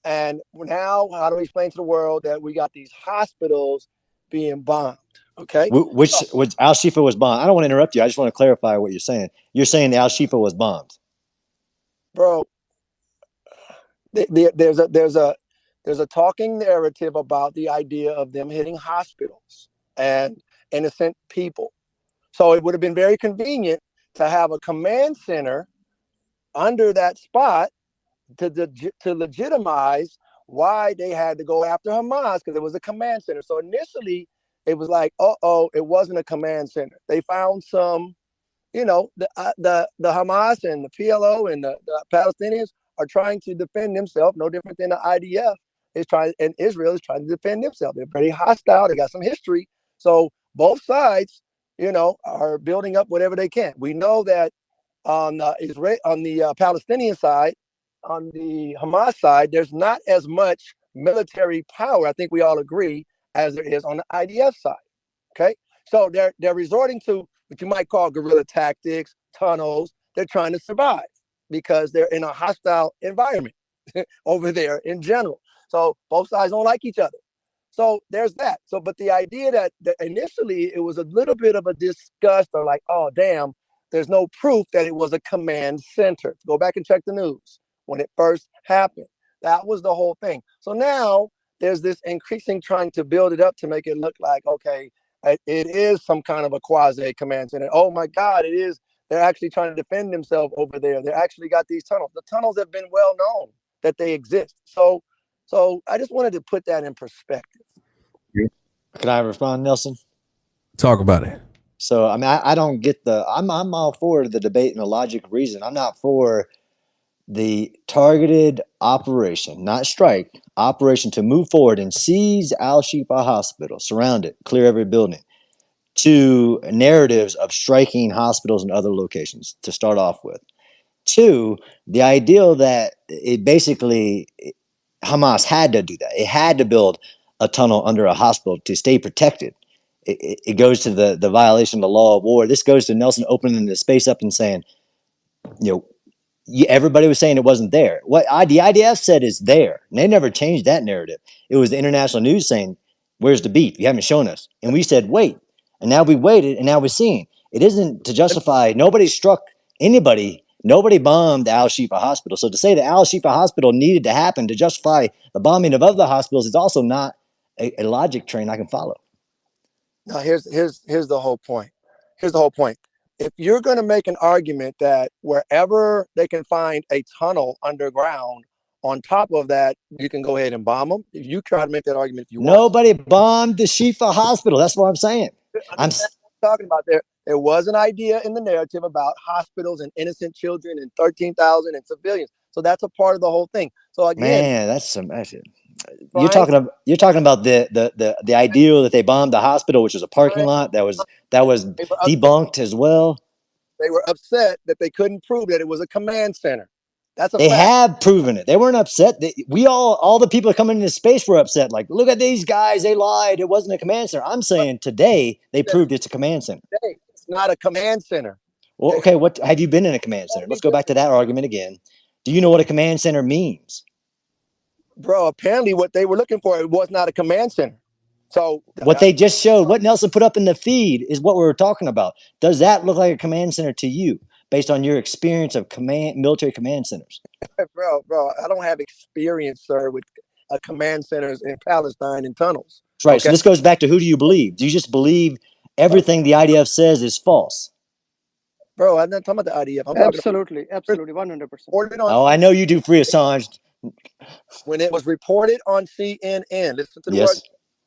And now, how do we explain to the world that we got these hospitals being bombed? Okay. Which Al Shifa was bombed. I don't want to interrupt you. I just want to clarify what you're saying. You're saying Al Shifa was bombed. Bro, there's a talking narrative about the idea of them hitting hospitals and innocent people. So it would have been very convenient to have a command center under that spot to legitimize why they had to go after Hamas, because it was a command center. So initially it was like, it wasn't a command center. They found some, the Hamas and the PLO and the Palestinians are trying to defend themselves, no different than the IDF is trying, and Israel is trying to defend themselves. They're very hostile. They got some history. So both sides, are building up whatever they can. We know that on the Palestinian side, on the Hamas side, there's not as much military power, I think we all agree, as there is on the IDF side. Okay, so they're resorting to what you might call guerrilla tactics, tunnels. They're trying to survive because they're in a hostile environment over there in general. So both sides don't like each other. So there's that. So, but the idea that initially it was a little bit of a disgust, or like, oh damn, there's no proof that it was a command center. Go back and check the news when it first happened. That was the whole thing. So now there's this increasing trying to build it up to make it look like, okay, it is some kind of a quasi command center. Oh my God, it is. They're actually trying to defend themselves over there. They actually got these tunnels. The tunnels have been well known that they exist. So I just wanted to put that in perspective. Can I respond, Nelson? Talk about it. So, I mean, I don't get I'm all for the debate and the logic reason. I'm not for the targeted operation, not strike, operation to move forward and seize Al Shifa Hospital, surround it, clear every building, to narratives of striking hospitals and other locations to start off with. Two, the ideal that it basically, Hamas had to do that. It had to build a tunnel under a hospital to stay protected. It goes to the violation of the law of war. This goes to Nelson opening the space up and saying, everybody was saying it wasn't there. What the IDF said is there. And they never changed that narrative. It was the international news saying, where's the beef? You haven't shown us. And we said, wait. And now we waited, and now we're seeing. It isn't to justify, nobody struck anybody. Nobody bombed Al Shifa Hospital. So to say that Al Shifa Hospital needed to happen to justify the bombing of other hospitals is also not a logic train I can follow. Now, here's the whole point. Here's the whole point. If you're going to make an argument that wherever they can find a tunnel underground, on top of that, you can go ahead and bomb them. If you try to make that argument, if you want. Nobody bombed the Shifa Hospital. That's what I'm saying. I'm talking about there was an idea in the narrative about hospitals and innocent children and 13,000 and civilians. So that's a part of the whole thing. So again, man, that's some. You're talking about the ideal that they bombed the hospital, which was a parking lot that was debunked as well. They were upset that they couldn't prove that it was a command center. That's they have proven it. They weren't upset. All the people coming into space were upset. Like, look at these guys. They lied. It wasn't a command center. I'm saying today they proved it's a command center. It's not a command center. Well, okay. What have you been in a command center? Let's go back to that argument again. Do you know what a command center means? Bro, apparently what they were looking for, it was not a command center. So what they just showed, what Nelson put up in the feed is what we were talking about. Does that look like a command center to you based on your experience of military command centers? Bro, I don't have experience, sir, with command centers in Palestine and tunnels. Right. Okay? So this goes back to, who do you believe? Do you just believe everything the IDF says is false? Bro, I'm not talking about the IDF. Absolutely, 100%. Oh, I know you do, Free Assange. When it was reported on CNN, listen to the word.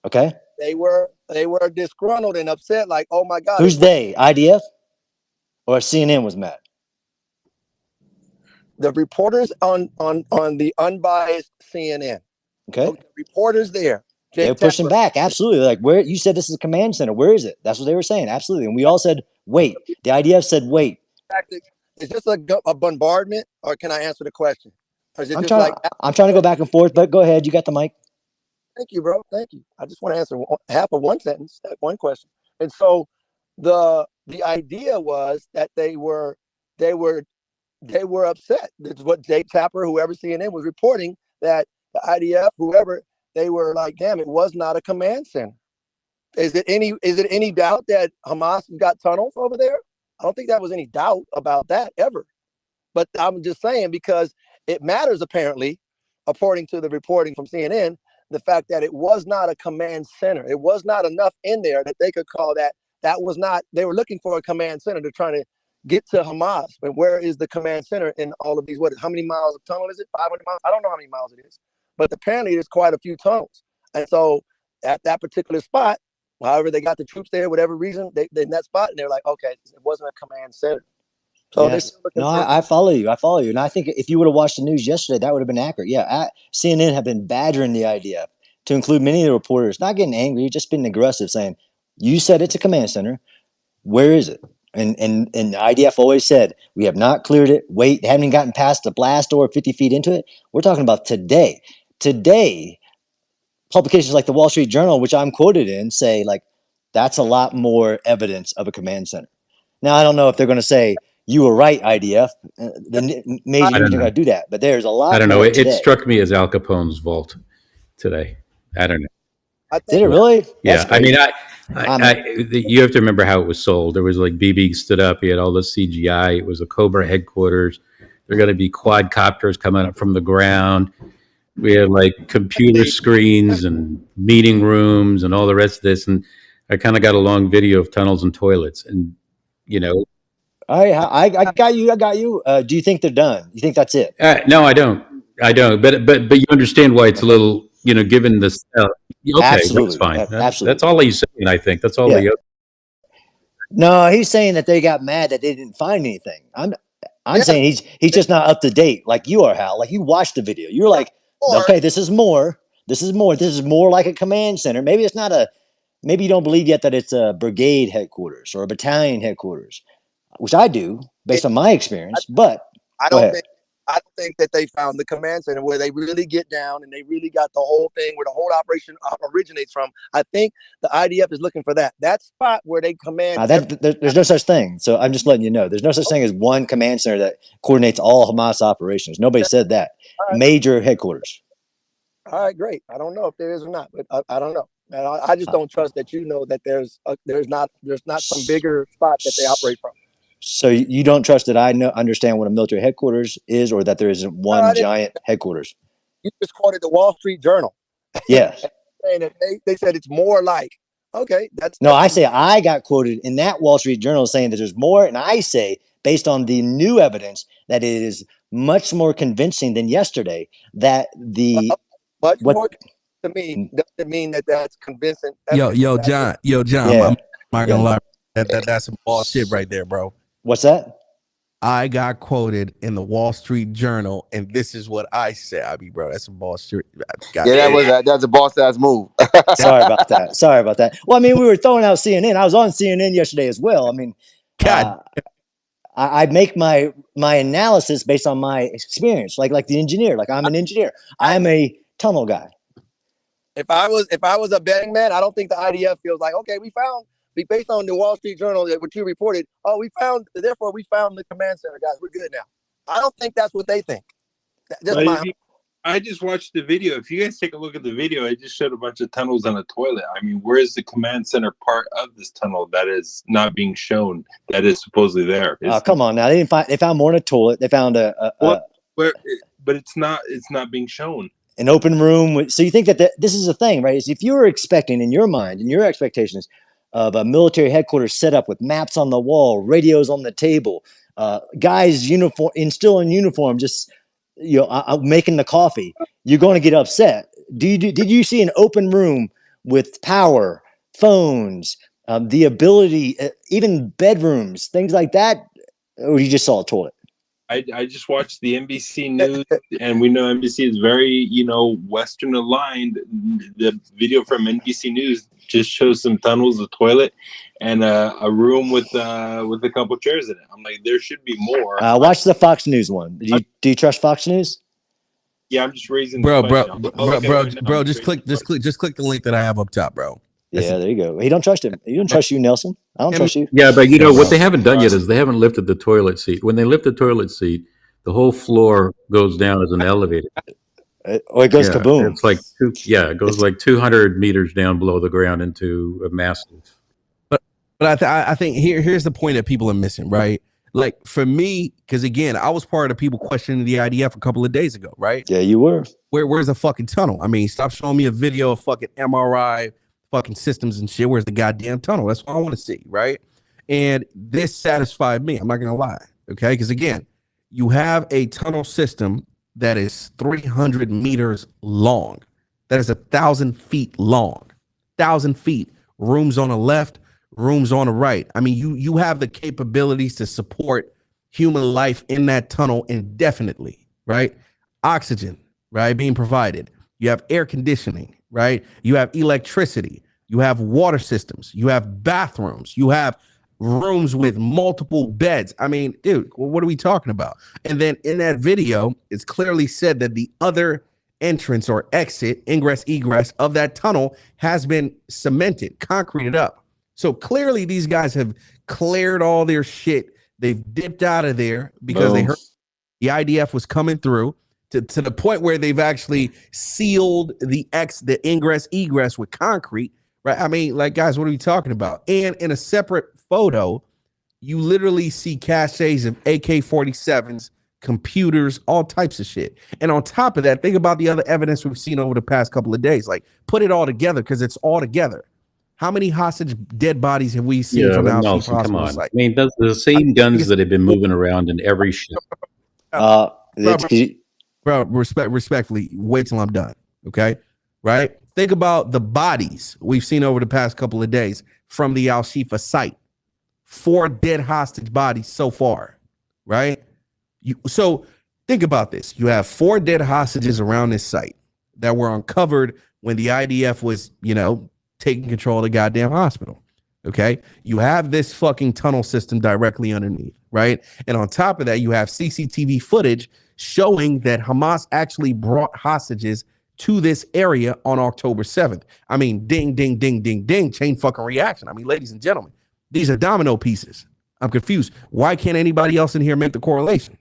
Okay. They were disgruntled and upset, like, oh my God. Who's they? IDF? Or CNN was mad? The reporters on the unbiased CNN. Okay. So the reporters there. They're pushing back. Absolutely. Like, where you said this is a command center. Where is it? That's what they were saying. Absolutely. And we all said, wait. The IDF said, wait. Is this a bombardment, or can I answer the question? Or is it I'm trying to go back and forth, but go ahead. You got the mic. Thank you, bro. Thank you. I just want to answer half of one sentence, one question. And so the idea was that they were upset. That's what Jake Tapper, whoever CNN was reporting, that the IDF, whoever, they were like, damn, it was not a command center. Is it any doubt that Hamas got tunnels over there? I don't think that was any doubt about that ever. But I'm just saying, because it matters, apparently, according to the reporting from CNN, the fact that it was not a command center. It was not enough in there that they could call that. That was not, they were looking for a command center to try to get to Hamas. And where is the command center in all of these? How many miles of tunnel is it? 500 miles? I don't know how many miles it is. But apparently there's quite a few tunnels. And so at that particular spot, however they got the troops there, whatever reason, they in that spot, and they're like, okay, it wasn't a command center. So yes. No, I follow you. And I think if you would have watched the news yesterday, that would have been accurate. Yeah, CNN have been badgering the IDF to include many of the reporters, not getting angry, just being aggressive, saying, you said it's a command center. Where is it? And the IDF always said, we have not cleared it. Wait, they haven't gotten past the blast door 50 feet into it. We're talking about today. Today, publications like the Wall Street Journal, which I'm quoted in, say, like, that's a lot more evidence of a command center. Now, I don't know if they're going to say, you were right, IDF. The major news are going to do that, but there's a lot. I don't know. It struck me as Al Capone's vault today. I don't know. Did it really? Yeah. I mean, you have to remember how it was sold. There was like BB stood up. He had all this CGI. It was a Cobra headquarters. There are going to be quadcopters coming up from the ground. We had like computer screens and meeting rooms and all the rest of this. And I kind of got a long video of tunnels and toilets. And, you know. I got you. Do you think they're done? You think that's it? No, I don't. But you understand why it's a little, you know, given this. Okay, absolutely. That's fine. Absolutely. That's all he's saying, I think. That's all No, he's saying that they got mad that they didn't find anything. I'm saying he's just not up to date like you are, Hal. Like, you watched the video. You're like, okay, this is more. This is more like a command center. Maybe it's not maybe you don't believe yet that it's a brigade headquarters or a battalion headquarters, which I do based on my experience. But I don't think I don't think that they found the command center where they really get down and they really got the whole thing where the whole operation originates from. I think the IDF is looking for that spot where they command. There's no such thing. So I'm just letting you know, there's no such thing as one command center that coordinates all Hamas operations. Nobody said that. Right. Major headquarters. All right, great. I don't know if there is or not, but I don't know. And I just don't trust that that there's not some bigger spot that they operate from. So you don't trust that I understand what a military headquarters is, or that there isn't one giant headquarters? You just quoted the Wall Street Journal. Yes. Saying that they said it's more like, okay, no, I say I got quoted in that Wall Street Journal saying that there's more, and I say, based on the new evidence, that it is much more convincing than yesterday that more to me doesn't mean that that's convincing. Yo, John, yeah. I'm not gonna lie. That's some bullshit right there, bro. What's that? I got quoted in the Wall Street Journal, and this is what I said. I mean, bro, that's some bullshit. That's a boss ass move. Sorry about that. Well, I mean, we were throwing out CNN. I was on CNN yesterday as well. I mean, I make my analysis based on my experience, like the engineer. Like I'm an engineer. I'm a tunnel guy. If I was a betting man, I don't think the IDF feels like, okay, based on the Wall Street Journal that what you reported, we found the command center, guys. We're good now. I don't think that's what they think. I just watched the video. If you guys take a look at the video, I just showed a bunch of tunnels on a toilet. I mean, where's the command center part of this tunnel that is not being shown? That is supposedly there. Oh, come on now! They found more in a toilet. They found but it's not being shown. An open room. So you think that this is a thing, right? Is if you were expecting in your mind, in your expectations, of a military headquarters set up with maps on the wall, radios on the table, guys still in uniform, just making the coffee, you're going to get upset. Did you see an open room with power, phones, the ability, even bedrooms, things like that, or you just saw a toilet? I just watched the NBC News, and we know NBC is very, Western aligned. The video from NBC News just shows some tunnels, a toilet, and a room with a couple chairs in it. I'm like, there should be more. Watch the Fox News one. Do you trust Fox News? Yeah, I'm just raising. Bro. Just click the link that I have up top, bro. Yeah, there you go. He don't trust him. He don't trust you, Nelson. I don't trust you. Yeah, but what they haven't done yet is they haven't lifted the toilet seat. When they lift the toilet seat, the whole floor goes down as an elevator. It goes kaboom. It's like it goes like 200 meters down below the ground into a massive. But I think here's the point that people are missing, right? Like for me, because again, I was part of people questioning the IDF a couple of days ago, right? Yeah, you were. Where's the fucking tunnel? I mean, stop showing me a video of fucking MRI fucking systems and shit. Where's the goddamn tunnel? That's what I want to see, right? And this satisfied me. I'm not gonna lie, okay? Because again, you have a tunnel system that is 300 meters long. That is 1,000 feet long. 1,000 feet. Rooms on the left, rooms on the right. I mean, you have the capabilities to support human life in that tunnel indefinitely, right? Oxygen, right, being provided. You have air conditioning, right? You have electricity. You have water systems. You have bathrooms. You have rooms with multiple beds. I mean, dude, what are we talking about? And then in that video, it's clearly said that the other entrance or exit, ingress, egress of that tunnel has been cemented, concreted up. So clearly these guys have cleared all their shit. They've dipped out of there because they heard the IDF was coming through to the point where they've actually sealed the ingress, egress with concrete, right? I mean, like, guys, what are we talking about? And in a separate photo, you literally see caches of AK-47s, computers, all types of shit. And on top of that, think about the other evidence we've seen over the past couple of days. Like, put it all together because it's all together. How many hostage dead bodies have we seen from the Nelson, come on. I mean, those are the same guns that have been moving around in every ship. Bro, respectfully, wait till I'm done, okay? Right? Think about the bodies we've seen over the past couple of days from the SHIFA site. 4 dead hostage bodies so far, right? So think about this. You have 4 dead hostages around this site that were uncovered when the IDF was, taking control of the goddamn hospital, okay? You have this fucking tunnel system directly underneath, right? And on top of that, you have CCTV footage showing that Hamas actually brought hostages to this area on October 7th. I mean, ding, ding, ding, ding, ding, chain fucking reaction. I mean, ladies and gentlemen, these are domino pieces. I'm confused. Why can't anybody else in here make the correlation?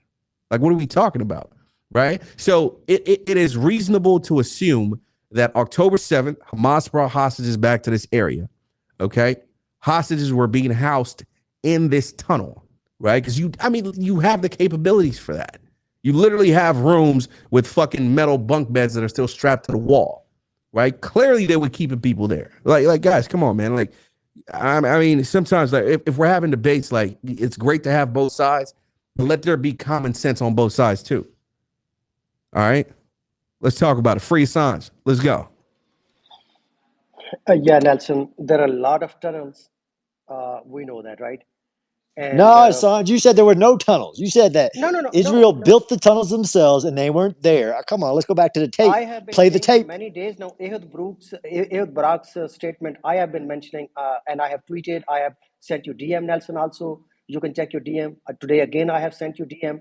Like, what are we talking about? Right? So it is reasonable to assume that October 7th, Hamas brought hostages back to this area. Okay. Hostages were being housed in this tunnel, right? Because you have the capabilities for that. You literally have rooms with fucking metal bunk beds that are still strapped to the wall, right? Clearly they were keeping people there. Like guys, come on, man. Like, I mean, sometimes like if we're having debates, like it's great to have both sides, but let there be common sense on both sides too. All right, let's talk about it. Free Assange. Let's go. Yeah, Nelson, there are a lot of tunnels. We know that, right? And No, Assange, you said there were no tunnels. You said that Israel built the tunnels themselves and they weren't there. Come on, let's go back to the tape. I have been Play the saying for tape. many days now, Ehud Barak's statement, I have been mentioning, and I have tweeted, I have sent you DM, Nelson, also. You can check your DM. Today, again, I have sent you DM.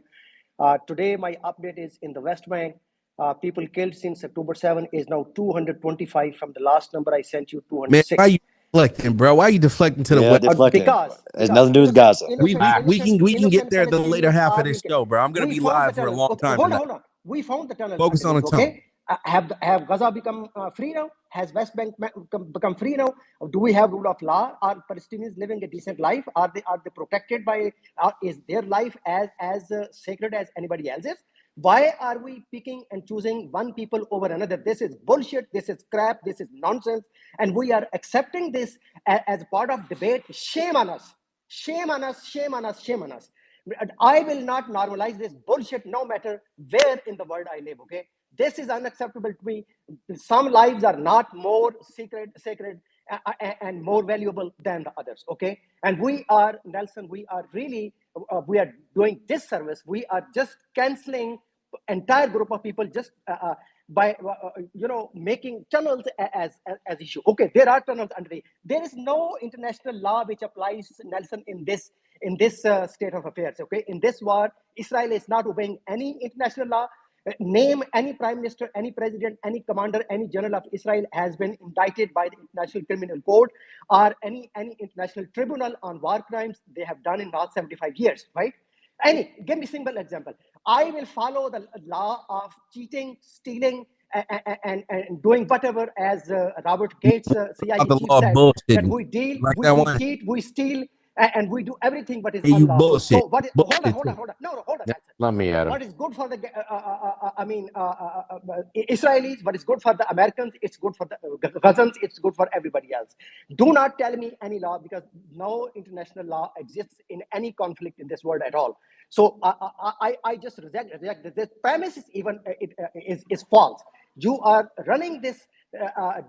Today, my update is in the West Bank. People killed since October 7 is now 225 from the last number I sent you, Man, 206. why you deflecting, bro? Why you deflecting to the west? Deflecting. Because It has nothing to do with Gaza. We can get there the later half of this show, bro. I'm gonna be live for a long time tonight. Hold on. We found the tunnels. Focus on the tunnel. Okay. Have Gaza become free now? Has West Bank become free now? Do we have rule of law? Are Palestinians living a decent life? Are they protected by? Is their life as sacred as anybody else's? Why are we picking and choosing one people over another? This is bullshit. This is crap. This is nonsense. And we are accepting this as part of debate. Shame on us. Shame on us. Shame on us. Shame on us. I will not normalize this bullshit no matter where in the world I live, okay? This is unacceptable to me. Some lives are not more sacred and more valuable than the others, okay? And we are, Nelson, we are really, we are doing disservice. We are just canceling entire group of people just by making tunnels as issue. Okay, there are tunnels underneath. There is no international law which applies, Nelson, in this state of affairs. Okay, in this war, Israel is not obeying any international law. Name any prime minister, any president, any commander, any general of Israel has been indicted by the International Criminal Court or any international tribunal on war crimes they have done in the last 75 years, right? Give me a simple example. I will follow the law of cheating, stealing, and doing whatever, as Robert Gates, CIA The chief, law said, bullshit. that we deal, Like we that one. cheat, we steal, and we do everything what is Hey, you unlawful. bullshit. So what? Hold on. No, hold on. Let me at him. What is good for the Israelis? What is good for the Americans? It's good for the Gazans. It's good for everybody else. Do not tell me any law, because no international law exists in any conflict in this world at all. So I just reject this premise. Is even is false. You are running this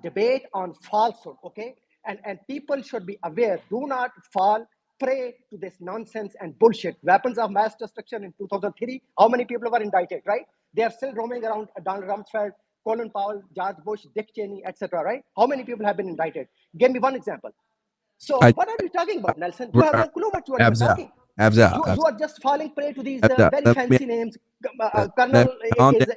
debate on falsehood, okay? And people should be aware. Do not fall prey to this nonsense and bullshit. Weapons of mass destruction in 2003. How many people were indicted, right? They are still roaming around. Donald Rumsfeld, Colin Powell, George Bush, Dick Cheney, etc. Right? How many people have been indicted? Give me one example. So what are you talking about, Nelson? You have no clue what you are even talking. You are just falling prey to these very fancy names. Colonel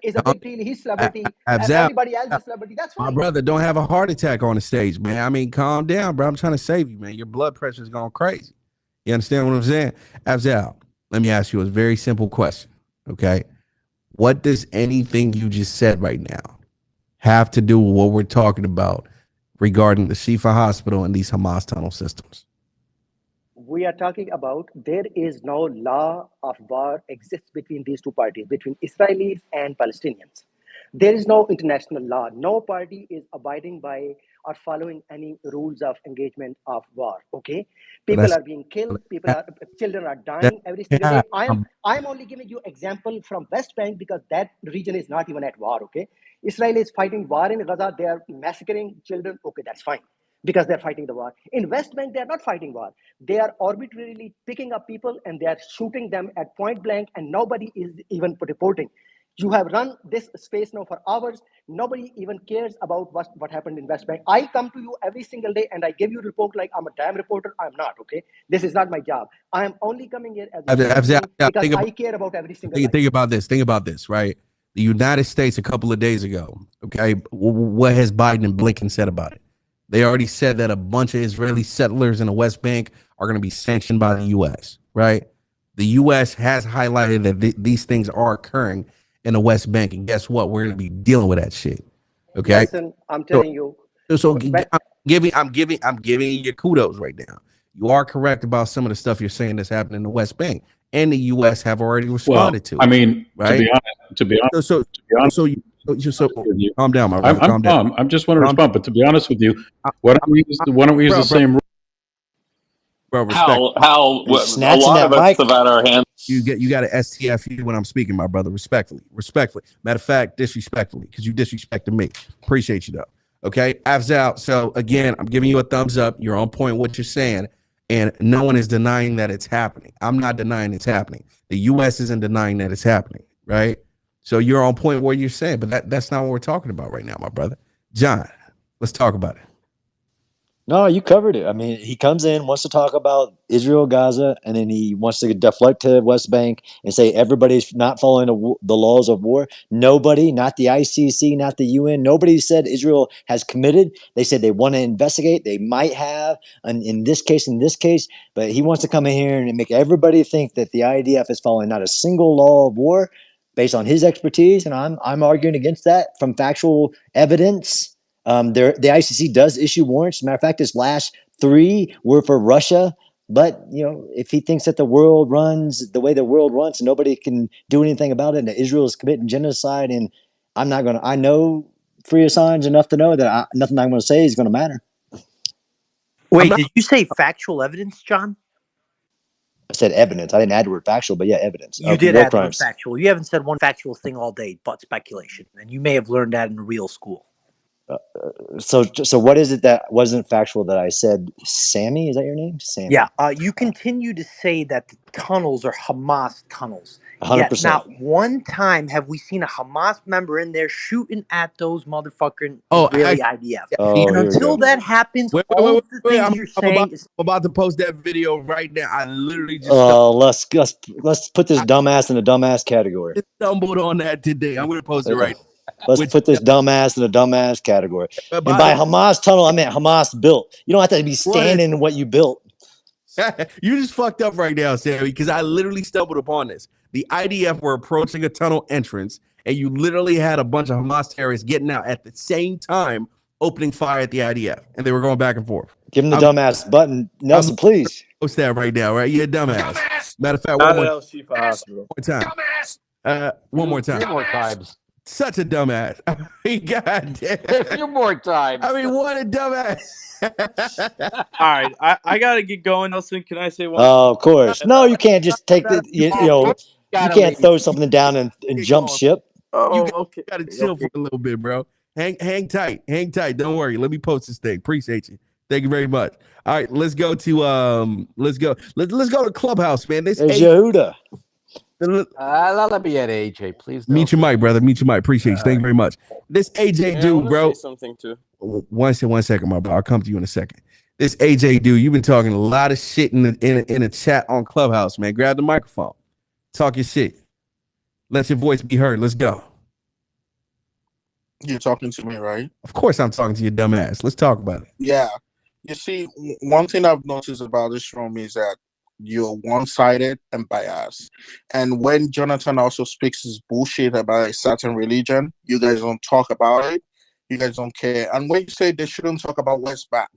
is a big deal. He's celebrity. Everybody else is celebrity. That's fine. My brother, don't have a heart attack on the stage, man. I mean, calm down, bro. I'm trying to save you, man. Your blood pressure is going crazy. You understand what I'm saying? Abzal, let me ask you a very simple question, okay? What does anything you just said right now have to do with what we're talking about regarding the SHIFA hospital and these Hamas tunnel systems? We are talking about there is no law of war exists between these two parties, between Israelis and Palestinians. There is no international law. No party is abiding by or following any rules of engagement of war. Okay, people are being killed. Children are dying every single day. I'm only giving you example from West Bank because that region is not even at war. Okay, Israel is fighting war in Gaza. They are massacring children. Okay, that's fine, because they're fighting the war. In West Bank, they're not fighting war. They are arbitrarily picking up people and they are shooting them at point blank, and nobody is even reporting. You have run this space now for hours. Nobody even cares about what happened in West Bank. I come to you every single day and I give you report like I'm a damn reporter. I'm not, okay? This is not my job. I am only coming here as a human being because I care about every single life. Think about this. Think about this, right? The United States a couple of days ago, okay, what has Biden and Blinken said about it? They already said that a bunch of Israeli settlers in the West Bank are going to be sanctioned by the U.S., right? The U.S. has highlighted that these things are occurring in the West Bank, and guess what? We're going to be dealing with that shit. Okay. Listen, I'm telling you. So I'm giving you kudos right now. You are correct about some of the stuff you're saying that's happening in the West Bank, and the U.S. have already responded to. I mean, right? to be honest, Calm down, my brother. I'm calm. I just want to respond, but to be honest with you, why don't we use the same rule? Bro, respect. A lot of us have had our hands. You got to STF when I'm speaking, my brother. Respectfully. Matter of fact, disrespectfully, because you disrespected me. Appreciate you though. Okay, Afzal. So again, I'm giving you a thumbs up. You're on point with what you're saying, and no one is denying that it's happening. I'm not denying it's happening. The U.S. isn't denying that it's happening, right? So you're on point what you're saying, but that's not what we're talking about right now, my brother. John, let's talk about it. No, you covered it. I mean, he comes in, wants to talk about Israel, Gaza, and then he wants to deflect to West Bank and say everybody's not following the laws of war. Nobody, not the ICC, not the UN, nobody said Israel has committed. They said they want to investigate. They might have, and in this case, but he wants to come in here and make everybody think that the IDF is following not a single law of war based on his expertise. And I'm arguing against that from factual evidence. The ICC does issue warrants. As a matter of fact, his last 3 were for Russia. But if he thinks that the world runs the way the world runs and nobody can do anything about it, and that Israel is committing genocide, and I know free Assange enough to know that nothing I'm going to say is going to matter. Wait, did you say factual evidence, John? I said evidence. I didn't add the word factual, but yeah, evidence. You did add the word factual. You haven't said one factual thing all day but speculation, and you may have learned that in real school. So what is it that wasn't factual that I said? Sammy, is that your name? Sammy. Yeah. You continue to say that the tunnels are Hamas tunnels. 100%. Yet not one time have we seen a Hamas member in there shooting at those motherfucking Israeli IDF. And until that happens, all of the things you're saying is... I'm about to post that video right now. I literally just... let's put this dumbass in the dumbass category. I stumbled on that today. I'm going to post it right now. Let's put this dumbass in the dumbass category. And by Hamas tunnel, I meant Hamas built. You don't have to be standing in what you built. You just fucked up right now, Sammy, because I literally stumbled upon this. The IDF were approaching a tunnel entrance, and you literally had a bunch of Hamas terrorists getting out at the same time, opening fire at the IDF, and they were going back and forth. Give him the dumbass button, Nelson, please. Post that right now, right? You're a dumbass. Matter of fact, one more time. One more time. 3 more times. Such a dumbass. I mean, God damn. A few more times. I mean, what a dumbass. All right, I gotta get going, Nelson. Can I say one? Oh, of course. No, you can't just take the. You can't throw something down and jump ship. You gotta chill for a little bit, bro. Hang tight. Don't worry. Let me post this thing. Appreciate you. Thank you very much. All right, let's go to let's go to Clubhouse, man. This Yehuda. Let me at AJ, please. Meet your mic, brother. Meet your mic. Appreciate you. Thank you very much. This AJ dude, bro. Say something too. One second, my bro. I'll come to you in a second. This AJ dude, you've been talking a lot of shit in a chat on Clubhouse, man. Grab the microphone. Talk your shit. Let your voice be heard. Let's go. You're talking to me, right? Of course I'm talking to your dumb ass. Let's talk about it. Yeah. You see, one thing I've noticed about this room is that you're one-sided and biased. And when Jonathan also speaks his bullshit about a certain religion, you guys don't talk about it. You guys don't care. And when you say they shouldn't talk about West Bank,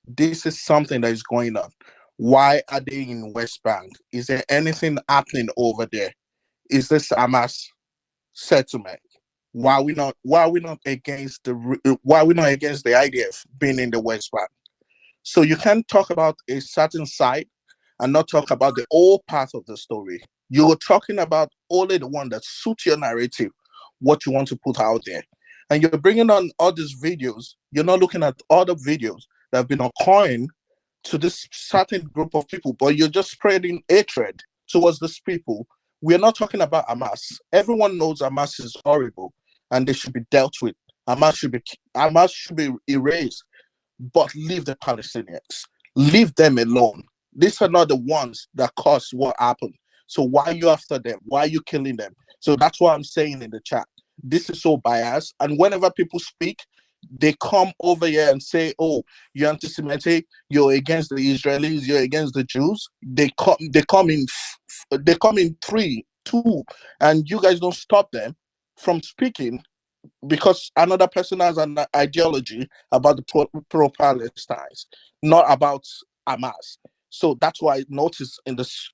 this is something that is going on. Why are they in West Bank? Is there anything happening over there? Is this Hamas settlement? Why are we not against the IDF being in the West Bank? So you can't talk about a certain side and not talk about the whole part of the story. You're talking about only the one that suits your narrative, what you want to put out there. And you're bringing on all these videos. You're not looking at other videos that have been occurring to this certain group of people, but you're just spreading hatred towards these people We're not talking about Hamas. Everyone knows Hamas is horrible and they should be dealt with. Hamas should be erased. But leave the Palestinians. Leave them alone. These are not the ones that caused what happened. So why are you after them? Why are you killing them? So that's what I'm saying in the chat. This is so biased. And whenever people speak, they come over here and say, "Oh, you're anti-Semitic. You're against the Israelis. You're against the Jews." They come in 3, 2, and you guys don't stop them from speaking because another person has an ideology about the pro-Palestines, not about Hamas. So that's why I noticed in this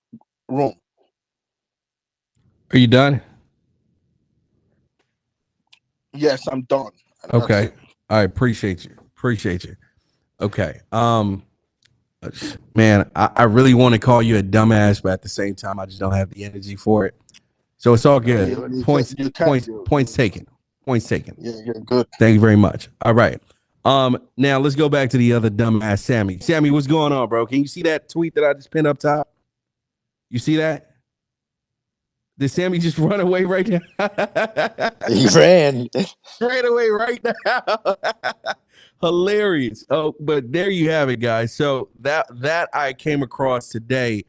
room. Are you done? Yes, I'm done. Okay. I appreciate you. Appreciate you. Okay. Man, I really want to call you a dumbass, but at the same time, I just don't have the energy for it. So it's all good. Points taken. Points taken. Yeah, you're good. Thank you very much. All right. Now let's go back to the other dumbass Sammy. Sammy, what's going on, bro? Can you see that tweet that I just pinned up top? You see that? Did Sammy just run away right now? He ran straight away right now. Hilarious. Oh, but there you have it, guys. So that I came across today,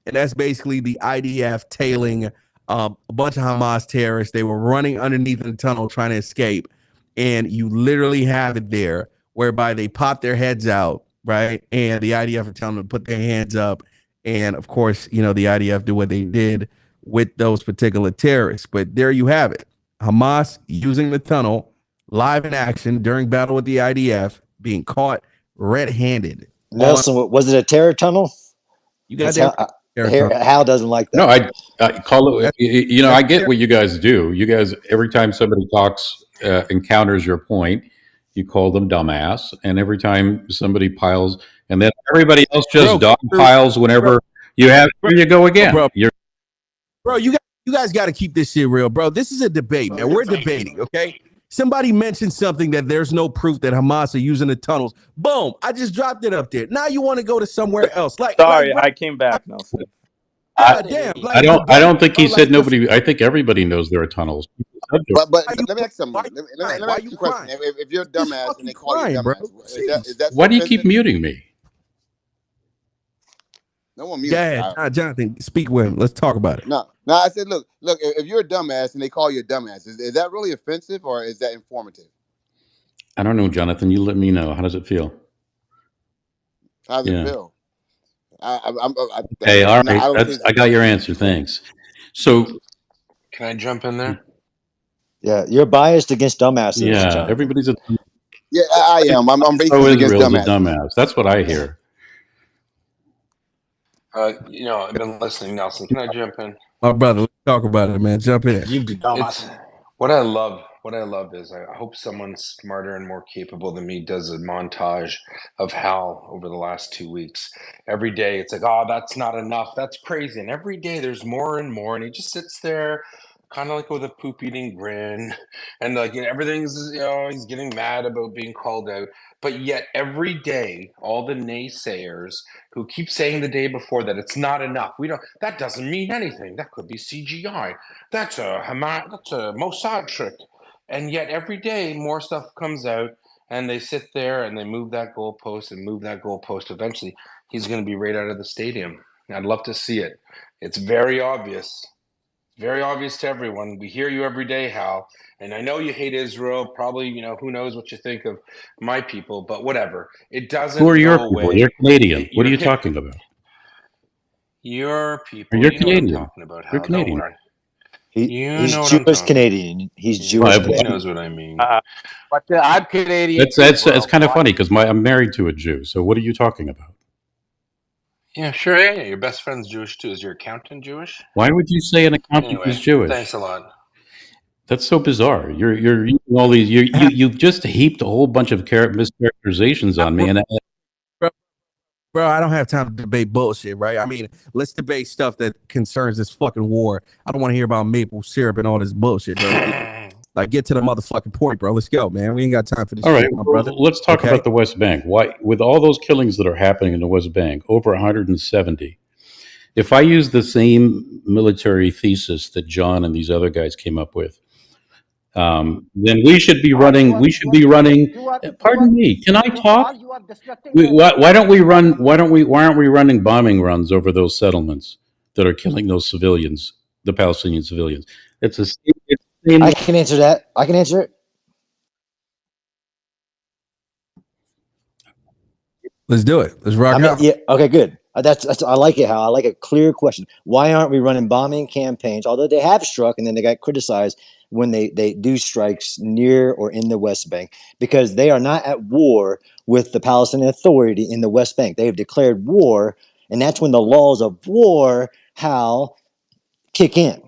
and that's basically the IDF tailing a bunch of Hamas terrorists. They were running underneath the tunnel trying to escape, and you literally have it there, whereby they pop their heads out, right? And the IDF are telling them to put their hands up, and of course, the IDF did what they did with those particular terrorists. But there you have it. Hamas using the tunnel live in action during battle with the IDF, being caught red-handed. Nelson, was it a terror tunnel? You got Hal doesn't like that. No, I call it. I get what you guys do. You guys, every time somebody talks, encounters your point, you call them dumbass, and every time somebody piles, and then everybody else just dog piles whenever you have. Here you go again. Bro, you guys got to keep this shit real, bro. This is a debate, man. We're debating, okay? Somebody mentioned something that there's no proof that Hamas are using the tunnels. Boom! I just dropped it up there. Now you want to go to somewhere else? Sorry, I came back, Nelson. Damn! I don't think he said nobody. I think everybody knows there are tunnels. But let me ask something. Let me ask you a question. If you're a dumbass and they call you a dumbass, is that why do you keep muting me? No one mutes. Yeah, Jonathan, speak with him. Let's talk about it. No. I said, look. If you're a dumbass and they call you a dumbass, is that really offensive or is that informative? I don't know, Jonathan. You let me know. How does it feel? How does it feel? Okay, all right. I got your answer. Thanks. So, can I jump in there? Yeah, you're biased against dumbasses. Yeah, Jonathan. everybody's a. Yeah, I am. I'm racist against dumbass. That's what I hear. I've been listening, Nelson. Can I jump in? My brother, let's talk about it, man. Jump in. You dumbass. What I love is I hope someone smarter and more capable than me does a montage of Hal over the last 2 weeks. Every day it's like, oh, that's not enough. That's crazy. And every day there's more and more. And he just sits there kind of like with a poop-eating grin. And everything's, he's getting mad about being called out. But yet every day, all the naysayers who keep saying the day before that it's not enough. That doesn't mean anything. That could be CGI. That's a Mossad trick. And yet every day more stuff comes out and they sit there and they move that goalpost and move that goalpost. Eventually he's going to be right out of the stadium. I'd love to see it. It's very obvious. Very obvious to everyone. We hear you every day, Hal. And I know you hate Israel. Probably, who knows what you think of my people, but whatever. It doesn't Who are your go people? away. You're Canadian. What are you talking about? Your people. You're you Canadian. Know what I'm talking about, Hal. You're Canadian. He's Jewish Canadian. He's Jewish. He knows what I mean. But I'm Canadian. It's kind of funny because I'm married to a Jew. So what are you talking about? Yeah, sure. Yeah, your best friend's Jewish too. Is your accountant Jewish? Why would you say an accountant is Jewish? Thanks a lot. That's so bizarre. You're using all these. You've just heaped a whole bunch of mischaracterizations on me, and bro, I don't have time to debate bullshit, right? I mean, let's debate stuff that concerns this fucking war. I don't want to hear about maple syrup and all this bullshit, bro. Like, get to the motherfucking point, bro. Let's go, man. We ain't got time for this. All right, shit, my brother. Let's talk about the West Bank. Why, with all those killings that are happening in the West Bank, over 170, If I use the same military thesis that John and these other guys came up with, then we should be running. We should be running. Pardon me. Can I talk? You are destructing the Why don't we run? Why aren't we running bombing runs over those settlements that are killing those civilians, the Palestinian civilians? It's the same. I can answer that. I can answer it. Let's do it. Let's rock out. Yeah. Okay. Good. That's. I like it. How I like a clear question. Why aren't we running bombing campaigns? Although they have struck, and then they got criticized when they do strikes near or in the West Bank, because they are not at war with the Palestinian Authority in the West Bank. They have declared war, and that's when the laws of war kick in.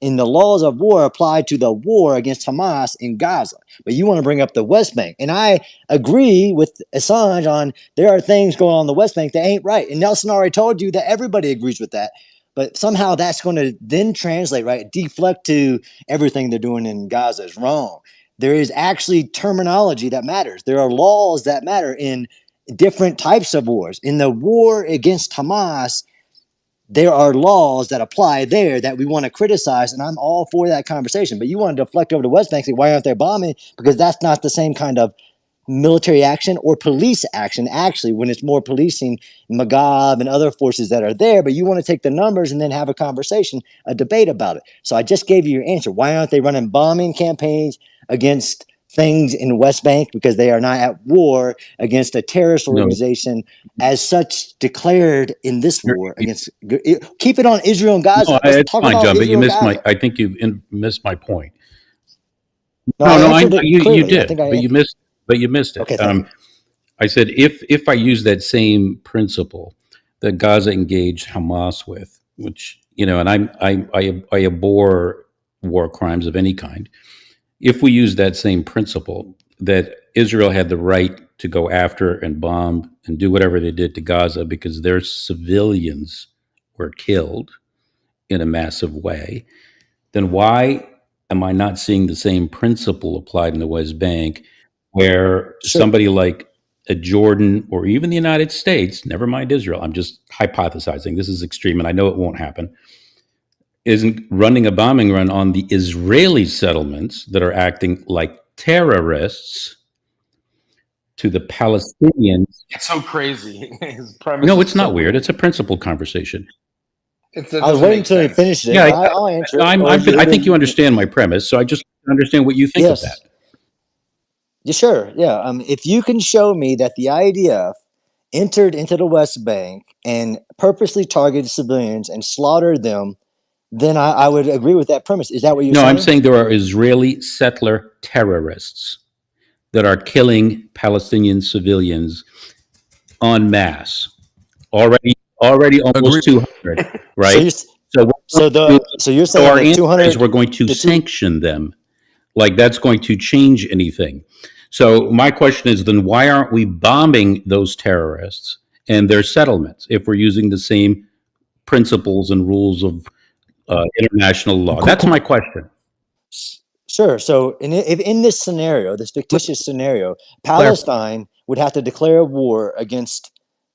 And the laws of war apply to the war against Hamas in Gaza. But you want to bring up the West Bank. And I agree with Assange on there are things going on in the West Bank that ain't right. And Nelson already told you that everybody agrees with that. But somehow that's going to then translate, right? Deflect to everything they're doing in Gaza is wrong. There is actually terminology that matters. There are laws that matter in different types of wars. In the war against Hamas, there are laws that apply there that we want to criticize, and I'm all for that conversation. But you want to deflect over the West Bank, say, why aren't they bombing? Because that's not the same kind of military action or police action, actually, when it's more policing Magab and other forces that are there. But you want to take the numbers and then have a conversation, a debate about it. So I just gave you your answer. Why aren't they running bombing campaigns against things in the West Bank? Because they are not at war against a terrorist organization as such declared in this war against. Keep it on Israel and Gaza. No, Let's it's talk fine, about John, but you Israel and missed Gaza. I think you missed my point. You did, but you missed it. Okay, thank you. I said if I use that same principle that Gaza engaged Hamas with, which and I abhor war crimes of any kind. If we use that same principle that Israel had the right to go after and bomb and do whatever they did to Gaza because their civilians were killed in a massive way, then why am I not seeing the same principle applied in the West Bank, where somebody like a Jordan or even the United States, never mind Israel, I'm just hypothesizing, this is extreme and I know it won't happen, isn't running a bombing run on the Israeli settlements that are acting like terrorists to the Palestinians? It's so crazy. His premise No, is it's not so weird. It's a principled conversation. I was waiting until you finished it. Yeah, I'll answer it. I think you understand my premise, so I just understand what you think of that. Yeah, sure. Yeah. If you can show me that the IDF entered into the West Bank and purposely targeted civilians and slaughtered them, then I would agree with that premise. Is that what you're saying? No, I'm saying there are Israeli settler terrorists that are killing Palestinian civilians en masse. Already almost 200, right? So you're saying our that answer 200 is we're going to sanction them. Like that's going to change anything. So my question is then why aren't we bombing those terrorists and their settlements if we're using the same principles and rules of international law? That's my question. Sure. So if in this scenario, this fictitious scenario, Palestine would have to declare war against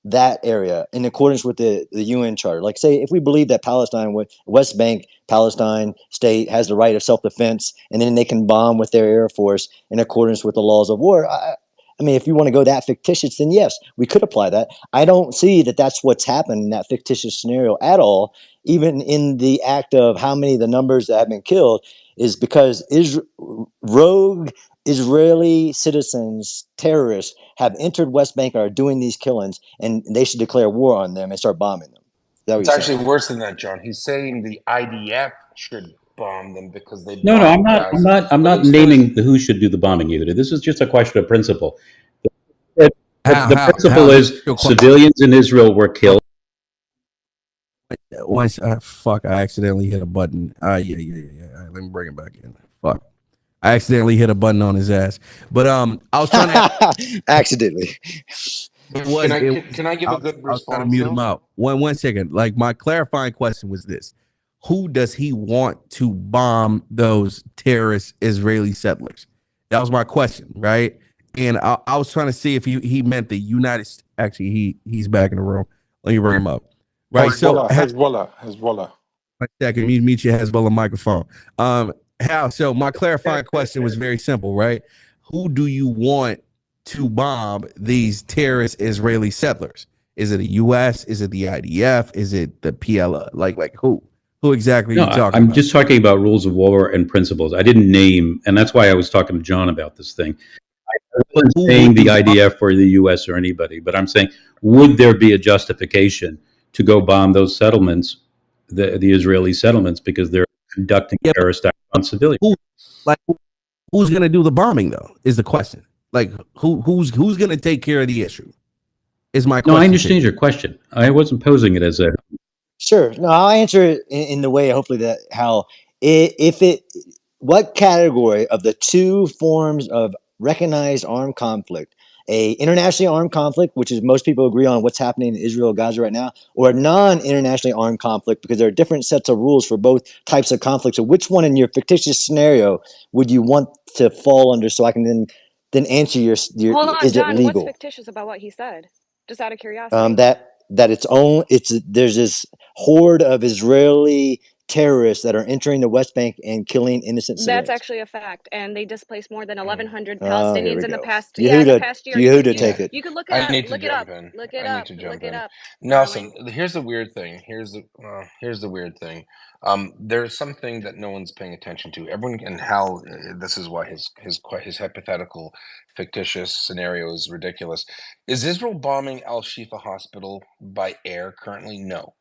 that area in accordance with the UN Charter. Like, say, if we believe that Palestine, West Bank, Palestine state has the right of self-defense, and then they can bomb with their air force in accordance with the laws of war. I mean, if you want to go that fictitious, then yes, we could apply that. I don't see that that's what's happened in that fictitious scenario at all. Even in the act of how many of the numbers that have been killed is because rogue Israeli citizens, terrorists, have entered West Bank and are doing these killings, and they should declare war on them and start bombing them. It's actually worse than that, John. He's saying the IDF should bomb them because they. No, I'm not naming who should do the bombing, Yehuda. This is just a question of principle. The principle is civilians in Israel were killed. Once, fuck, I accidentally hit a button. Yeah. Let me bring it back in. Fuck. I accidentally hit a button on his ass. But I was trying to accidentally. Can I give a good response? I was trying to mute him out. One second. Like, my clarifying question was this: who does he want to bomb those terrorist Israeli settlers? That was my question, right? And I was trying to see if he meant the United States. Actually, he's back in the room. Let me bring him up. right? So Hezbollah. one second, meet your Hezbollah microphone. Hal, so my clarifying question was very simple, right? Who do you want to bomb these terrorist Israeli settlers? Is it the U.S.? Is it the IDF? Is it the PLA? Like who? Who exactly are No, you talking I'm about? just talking about rules of war and principles. I didn't name, and that's why I was talking to John about this thing. I wasn't saying the IDF or the U.S. or anybody, but I'm saying, would there be a justification to go bomb those settlements, the Israeli settlements, because they're conducting terrorist acts on civilians? Who's going to do the bombing though? Is the question. Like who's going to take care of the issue? Is my question. No, I understand your question. I wasn't posing it as a. Sure. No, I'll answer it in the way, hopefully, that how what category of the two forms of recognized armed conflict, a internationally armed conflict, which is most people agree on what's happening in Israel, Gaza right now, or a non-internationally armed conflict, because there are different sets of rules for both types of conflict. So which one in your fictitious scenario would you want to fall under, so I can then answer your Hold on, is it John. What's legal? fictitious about what he said? Just out of curiosity. There's this horde of Israeli terrorists that are entering the West Bank and killing innocent That's civilians. actually a fact, and they displaced more than 1,100 Here Palestinians we in the go. past. Yeah, in the past year. Yehuda, take it. You could look it I up. need to Look it up. jump in. Look it I need up. to jump Look it in. up. Nelson, here's the weird thing. Here's the weird thing. There's something that no one's paying attention to. Everyone, and Hal, this is why his hypothetical fictitious scenario is ridiculous. Is Israel bombing Al Shifa Hospital by air currently? No,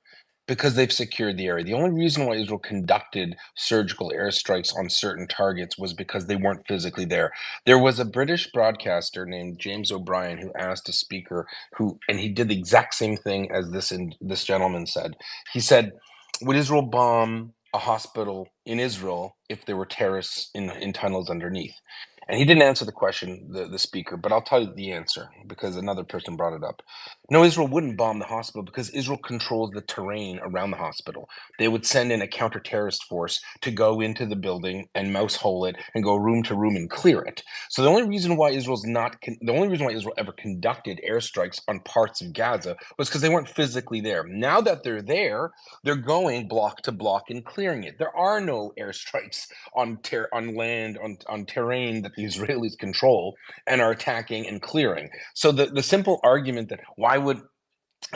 because they've secured the area. The only reason why Israel conducted surgical airstrikes on certain targets was because they weren't physically there. There was a British broadcaster named James O'Brien who asked a speaker and he did the exact same thing as this gentleman said. He said, would Israel bomb a hospital in Israel if there were terrorists in tunnels underneath? And he didn't answer the question, the speaker, but I'll tell you the answer because another person brought it up. No, Israel wouldn't bomb the hospital because Israel controls the terrain around the hospital. They would send in a counter-terrorist force to go into the building and mouse hole it and go room to room and clear it. So the only reason why Israel ever conducted airstrikes on parts of Gaza was because they weren't physically there. Now that they're there, they're going block to block and clearing it. There are no airstrikes on land, on terrain that the Israelis control and are attacking and clearing. So the simple argument that why would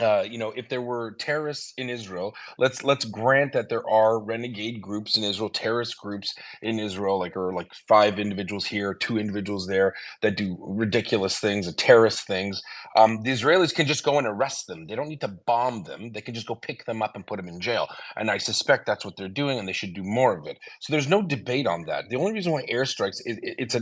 if there were terrorists in Israel, let's grant that there are renegade groups in Israel, terrorist groups in Israel, like 5 individuals here, 2 individuals there that do ridiculous things, terrorist things. The Israelis can just go and arrest them. They don't need to bomb them. They can just go pick them up and put them in jail. And I suspect that's what they're doing, and they should do more of it. So there's no debate on that. The only reason why airstrikes it's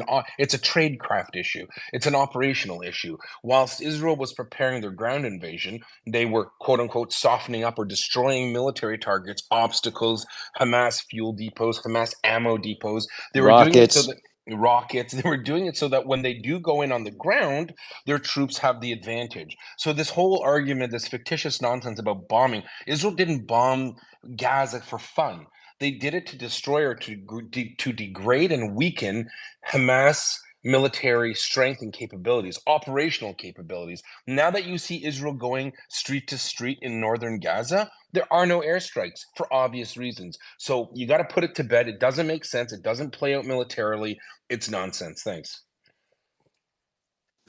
a tradecraft issue. It's an operational issue. Whilst Israel was preparing their ground invasion, they were quote unquote softening up or destroying military targets, obstacles, Hamas fuel depots, Hamas ammo depots. They were doing it so that rockets. They were doing it so that when they do go in on the ground, their troops have the advantage. So this whole argument, this fictitious nonsense about bombing, Israel didn't bomb Gaza for fun. They did it to destroy or to degrade and weaken Hamas military strength and capabilities, operational capabilities. Now that you see Israel going street to street in northern Gaza, there are no airstrikes for obvious reasons. So you got to put it to bed. It doesn't make sense. It doesn't play out militarily. It's nonsense. Thanks.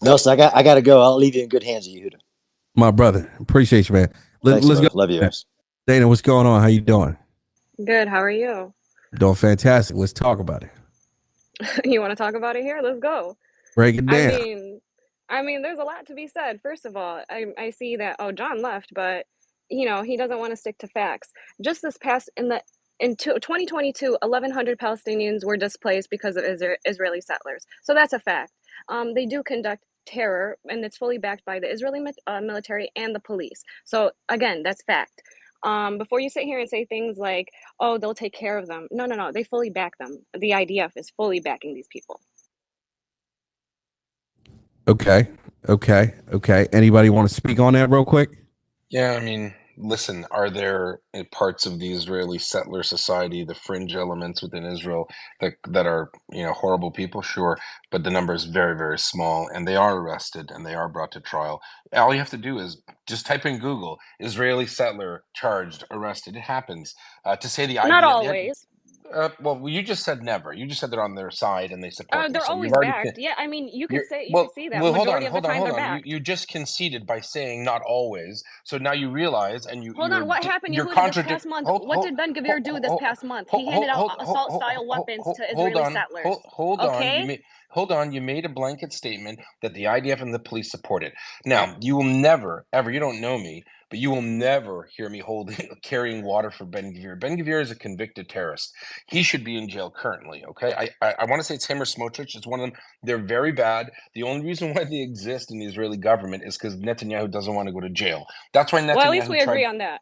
Nelson, I got to go. I'll leave you in good hands, Yehuda. My brother, appreciate you, man. Let's go. Love you guys. Dana, what's going on? How you doing? Good. How are you? Doing fantastic. Let's talk about it. You want to talk about it here? Let's go. Break it down. I mean, there's a lot to be said. First of all, I see that John left, but he doesn't want to stick to facts. Just this past in 2022, 1,100 Palestinians were displaced because of Israeli settlers. So that's a fact. They do conduct terror, and it's fully backed by the Israeli military and the police. So again, that's fact. Before you sit here and say things like, oh, they'll take care of them. No, they fully back them. The IDF is fully backing these people. Okay. Anybody want to speak on that real quick? Yeah, I mean, listen, are there parts of the Israeli settler society, the fringe elements within Israel that are, horrible people? Sure, but the number is very, very small, and they are arrested and they are brought to trial. All you have to do is just type in Google Israeli settler charged, arrested. It happens. To say the Not IDF. always. Well, you just said never. You just said they're on their side and they support them. They're So you've always already backed. Yeah, I mean, you could well, see that hold on, majority of the time hold they're on. backed. You just conceded by saying not always. So now you realize, and Hold on, what happened, you're Yehuda, this past contradicting. month? What did Ben Gvir do this past month? He handed out assault-style weapons to Israeli settlers. Hold on. Okay? Hold on. You made a blanket statement that the IDF and the police support it. Now, you will never, ever, you don't know me, but you will never hear me carrying water for Ben Gvir. Ben Gvir is a convicted terrorist. He should be in jail currently, okay? I want to say it's him or Smotrich. It's one of them. They're very bad. The only reason why they exist in the Israeli government is because Netanyahu doesn't want to go to jail. That's why Netanyahu well, at least we agree on that.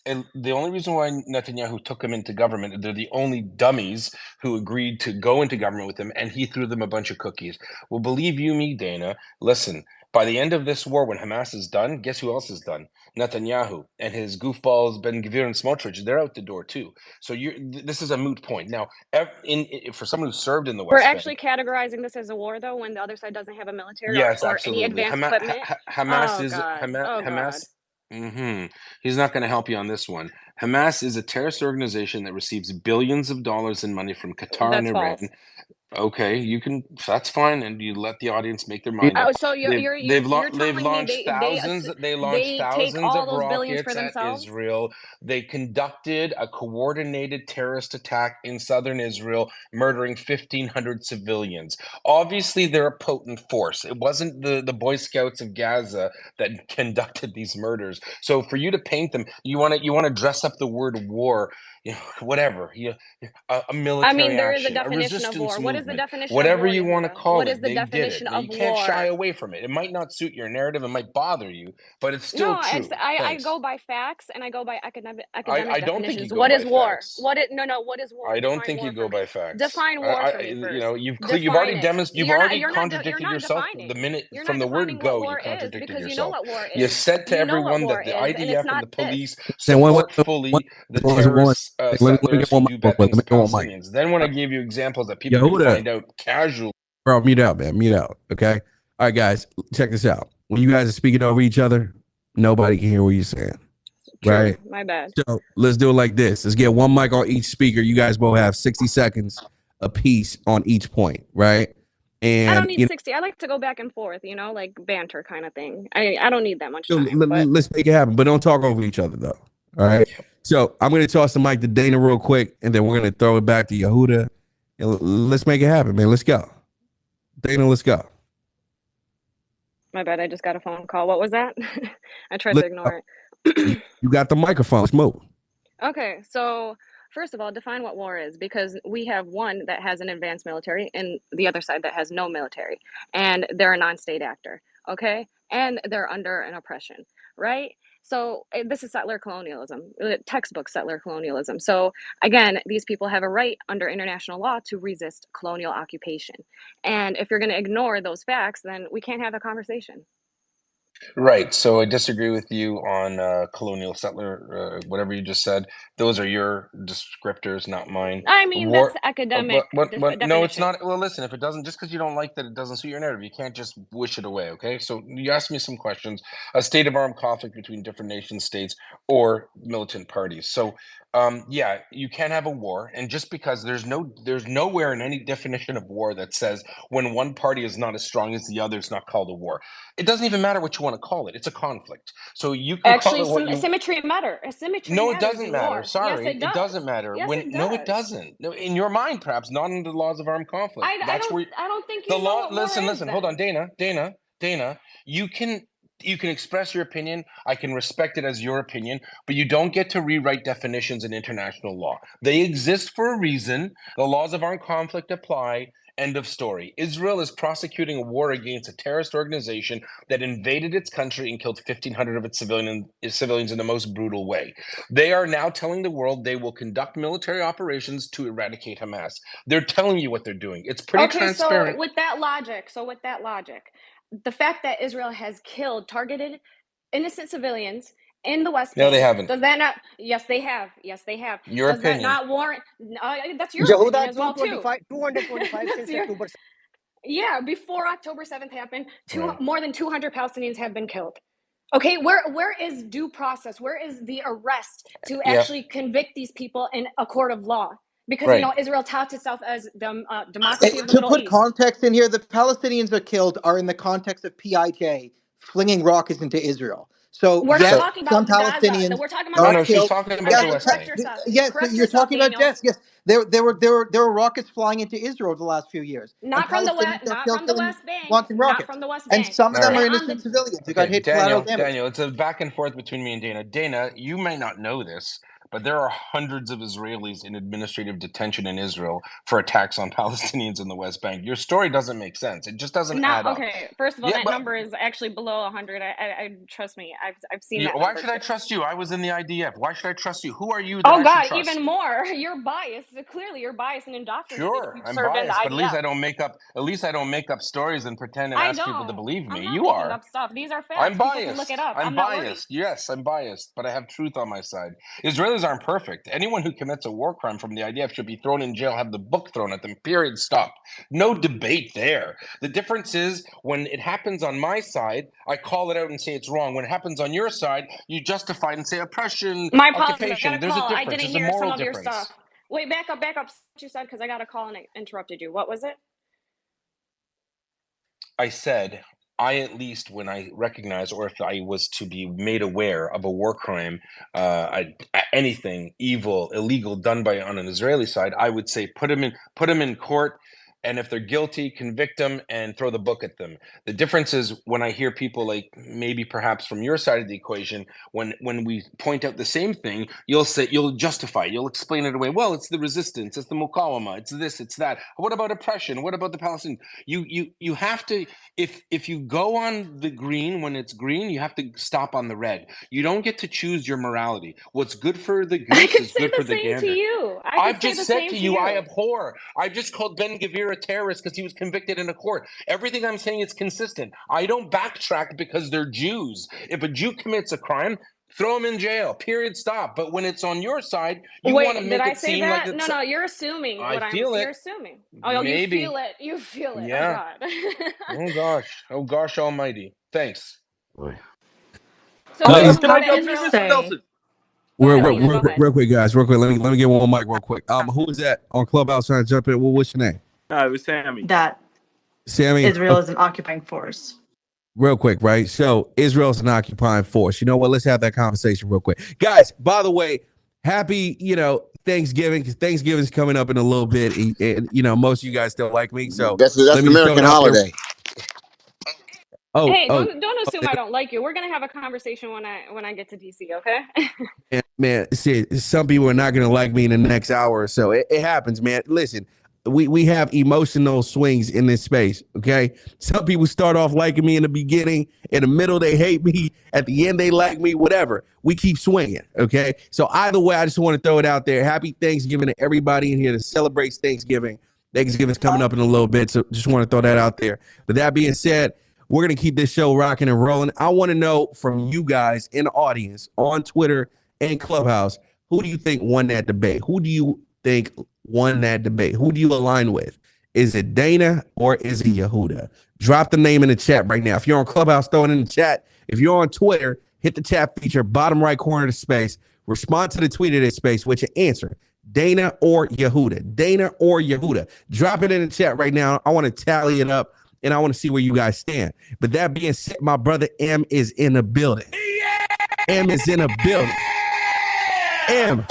And the only reason why Netanyahu took him into government, they're the only dummies who agreed to go into government with him, and he threw them a bunch of cookies. Well, believe you me, Dana, listen, by the end of this war, when Hamas is done, guess who else is done? Netanyahu and his goofballs, Ben Gvir and Smotrich, they're out the door too. So this is a moot point. Now, for someone who served in the West We're Bank, actually categorizing this as a war, though, when the other side doesn't have a military yes, or any absolutely. advanced equipment. Hamas Oh, is God. Hamas. He's not going to help you on this one. Hamas is a terrorist organization that receives billions of dollars in money from Qatar and Iran. False. Okay, that's fine, and you let the audience make their mind up. Oh, so you're telling me they take all of those billions for rockets at themselves? Israel. They conducted a coordinated terrorist attack in southern Israel, murdering 1,500 civilians. Obviously, they're a potent force. It wasn't the Boy Scouts of Gaza that conducted these murders. So for you to paint them, you want to dress up the word war, whatever. A military there is a action, definition of war. What is the definition of war? whatever you want to call what it, is the they definition did it. of You can't war? shy away from it. It might not suit your narrative, it might bother you, but it's still true. I go by facts and I go by academic I don't definitions. think you go what by is war? facts. What is war? I don't Define think war you go for me. by facts. Define war for me first. You've already demonstrated. You've already contradicted you're not yourself defining. the minute You're from not the word defining go. what war You is, contradicted because yourself. you know what war is. You said to you know what everyone war that the is, and it's IDF not and the police this. support fully the terrorists, settlers who do bad things to Palestinians. Then when I gave you examples that people can find out casually. Bro, mute out, man. Mute out. Okay. All right, guys, check this out. When you guys are speaking over each other, nobody can hear what you're saying. True. Right? My bad. So let's do it like this. Let's get one mic on each speaker. You guys both have 60 seconds a piece on each point, right? And I don't need 60. I like to go back and forth, like banter kind of thing. I don't need that much time. Let's make it happen, but don't talk over each other though. All right. So I'm going to toss the mic to Dana real quick, and then we're going to throw it back to Yehuda. And let's make it happen, man. Let's go. Dana, let's go. My bad. I just got a phone call. What was that? I tried to ignore it. You got the microphone. Let's move. Okay. So first of all, define what war is, because we have one that has an advanced military and the other side that has no military, and they're a non-state actor. Okay. And they're under an oppression, right? So this is settler colonialism, textbook settler colonialism. So again, these people have a right under international law to resist colonial occupation. And if you're going to ignore those facts, then we can't have a conversation. Right. So I disagree with you on colonial settler, whatever you just said. Those are your descriptors, not mine. I mean, that's academic. No, it's not. Well, listen, if it doesn't, just because you don't like that it doesn't suit your narrative, you can't just wish it away, okay? So you asked me some questions. A state of armed conflict between different nation states or militant parties. So yeah, you can't have a war. And just because there's nowhere in any definition of war that says when one party is not as strong as the other, it's not called a war. It doesn't even matter what you want to call it. It's a conflict. So you can actually call it symmetry matter. Symmetry no, it matters doesn't in matter. war. Sorry, yes, it doesn't matter. Yes, it does. No, it doesn't. No, in your mind, perhaps not under the laws of armed conflict. I don't think you know what listen, war is, hold on, Dana. You can express your opinion. I can respect it as your opinion, but you don't get to rewrite definitions in international law. They exist for a reason. The laws of armed conflict apply. End of story. Israel is prosecuting a war against a terrorist organization that invaded its country and killed 1,500 of its civilians in the most brutal way. They are now telling the world they will conduct military operations to eradicate Hamas. They're telling you what they're doing. It's pretty transparent. So with that logic, the fact that Israel has targeted innocent civilians in the West No, Bank. they haven't. Does that not? Yes, they have. Yes, they have. Your Does that opinion. not warrant? That's your opinion as well, too. 225 since October. Yeah, before October 7th happened, Right. more than 200 Palestinians have been killed. Okay, where is due process? Where is the arrest to actually convict these people in a court of law? Because, Right. Israel touts itself as the democracy of the To Middle put East. context in here, the Palestinians are killed are in the context of PIJ flinging rockets into Israel. So We're not yes, talking some about Gaza. Palestinians We're talking about are the West she's killed. Bank. talking about Yeah, the West Correct Bank. yourself. yes, Correct you're yourself, talking about Daniel. yes. There were rockets flying into Israel the last few years, and Not from the West. Palestinians are Not killed from the killing West Bank. launching Not rockets, from the West and Bank. some of All them are right. innocent civilians who got Okay, hit collateral damage. Daniel, it's a back and forth between me and Dana. Dana, you may not know this, but there are hundreds of Israelis in administrative detention in Israel for attacks on Palestinians in the West Bank. Your story doesn't make sense. It just doesn't add up. Okay. First of all, Yeah, that but number is actually below 100. I trust me. I've seen that why number should I too. trust you? I was in the IDF. Why should I trust you? Who are you that Oh I should God, trust? even more. You're biased. Clearly, you're biased and indoctrinated if Sure, you've I'm served in the biased, but at least IDF. I don't make up. At least I don't make up stories and pretend and I ask people to don't. believe I'm me. not You making are. up stuff. These are I'm facts. People can look it biased. up. I'm I'm not worried. biased. Yes, I'm biased, but I have truth on my side. Israelis aren't perfect. Anyone who commits a war crime from the IDF should be thrown in jail, have the book thrown at them. Period. Stop. No debate there. The difference is when it happens on my side, I call it out and say it's wrong. When it happens on your side, you justify it and say oppression, My apologies. I got occupation. a There's a call. I difference. didn't There's a hear some moral of your difference. stuff. Wait, back up. What you said, because I got a call and I interrupted you. What was it? I said, I at least, when I recognize, or if I was to be made aware of a war crime, anything evil, illegal done on an Israeli side, I would say put them in court, and if they're guilty, convict them and throw the book at them. The difference is when I hear people like maybe perhaps from your side of the equation, when we point out the same thing, you'll justify, you'll explain it away. Well, it's the resistance, it's the mukawama, it's this, it's that. What about oppression? What about the Palestinians? You have to. If you go on the green when it's green, you have to stop on the red. You don't get to choose your morality. What's good for the goose is good for the gander. To you. I've just said to you, I abhor. I've just called Ben Gvir a terrorist because he was convicted in a court. Everything I'm saying is consistent. I don't backtrack because they're Jews. If a Jew commits a crime, throw him in jail. Period. Stop. But when it's on your side, you want to make it seem like it's. No, you're assuming you're assuming. Oh, maybe. You feel it. You feel it. Yeah. Oh God. Oh gosh almighty. Thanks. Boy. So can I jump in, Mr. Nelson? Real quick, guys. Real quick. Let me get one mic real quick. Who is that on Clubhouse trying to jump in? What's your name? No, it was Sammy. That Sammy. Israel is an occupying force. Real quick, right? So Israel's an occupying force. You know what? Let's have that conversation real quick, guys. By the way, happy Thanksgiving, because Thanksgiving's coming up in a little bit, and most of you guys don't like me, so that's the American holiday. Hey, don't assume I don't like you. We're gonna have a conversation when I get to DC, okay? Man, see, some people are not gonna like me in the next hour or so. It happens, man. Listen, we have emotional swings in this space. Okay, some people start off liking me in the beginning, in the middle they hate me, at the end they like me. Whatever, we keep swinging. Okay, so either way, I just want to throw it out there. Happy Thanksgiving to everybody in here that celebrates Thanksgiving. Thanksgiving's coming up in a little bit, so just want to throw that out there. But that being said, we're going to keep this show rocking and rolling. I want to know from you guys in the audience on Twitter and Clubhouse, who do you think won that debate? Who do you think won that debate? Who do you align with? Is it Dana or is it Yehuda? Drop the name in the chat right now. If you're on Clubhouse, throw it in the chat. If you're on Twitter, hit the chat feature, bottom right corner of the space. Respond to the tweet of this space with your answer. Dana or Yehuda? Dana or Yehuda? Drop it in the chat right now. I want to tally it up. And I want to see where you guys stand. But that being said, my brother M is in the building. M is in the building. M,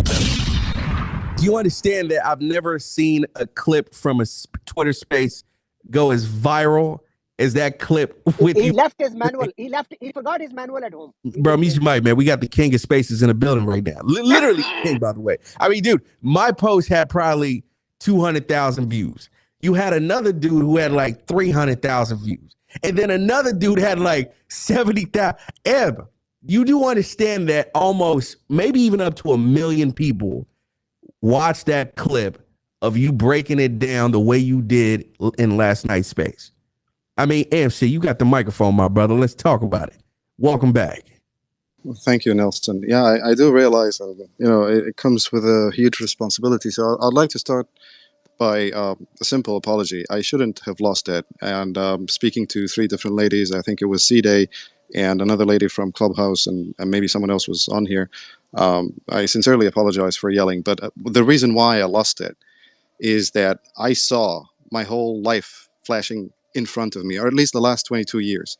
do you understand that I've never seen a clip from a Twitter space go as viral as that clip with he you? left his manual. He forgot his manual at home. Bro, mute your mic, man. We got the king of spaces in the building right now. Literally king, by the way. I mean, dude, my post had probably 200,000 views. You had another dude who had like 300,000 views. And then another dude had like 70,000. Eb, you do understand that almost, maybe even up to 1 million people watched that clip of you breaking it down the way you did in last night's space. I mean, AMC, you got the microphone, my brother. Let's talk about it. Welcome back. Well, thank you, Nelson. Yeah, I do realize that, it comes with a huge responsibility. So I'd like to start by a simple apology. I shouldn't have lost it. And speaking to three different ladies, I think it was C-Day and another lady from Clubhouse, and maybe someone else was on here. I sincerely apologize for yelling, but the reason why I lost it is that I saw my whole life flashing in front of me, or at least the last 22 years.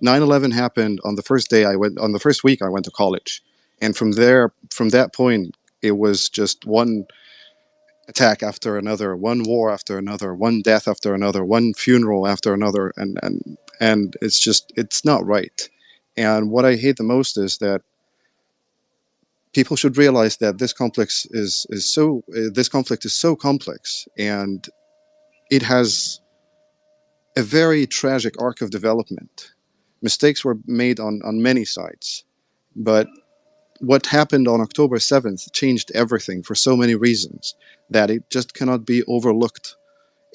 9/11 happened on the first day on the first week I went to college. And from that point, it was just one attack after another, one war after another, one death after another, one funeral after another. And it's not right. And what I hate the most is that people should realize that this this conflict is so complex, and it has a very tragic arc of development. Mistakes were made on many sides, but what happened on October 7th changed everything for so many reasons that it just cannot be overlooked,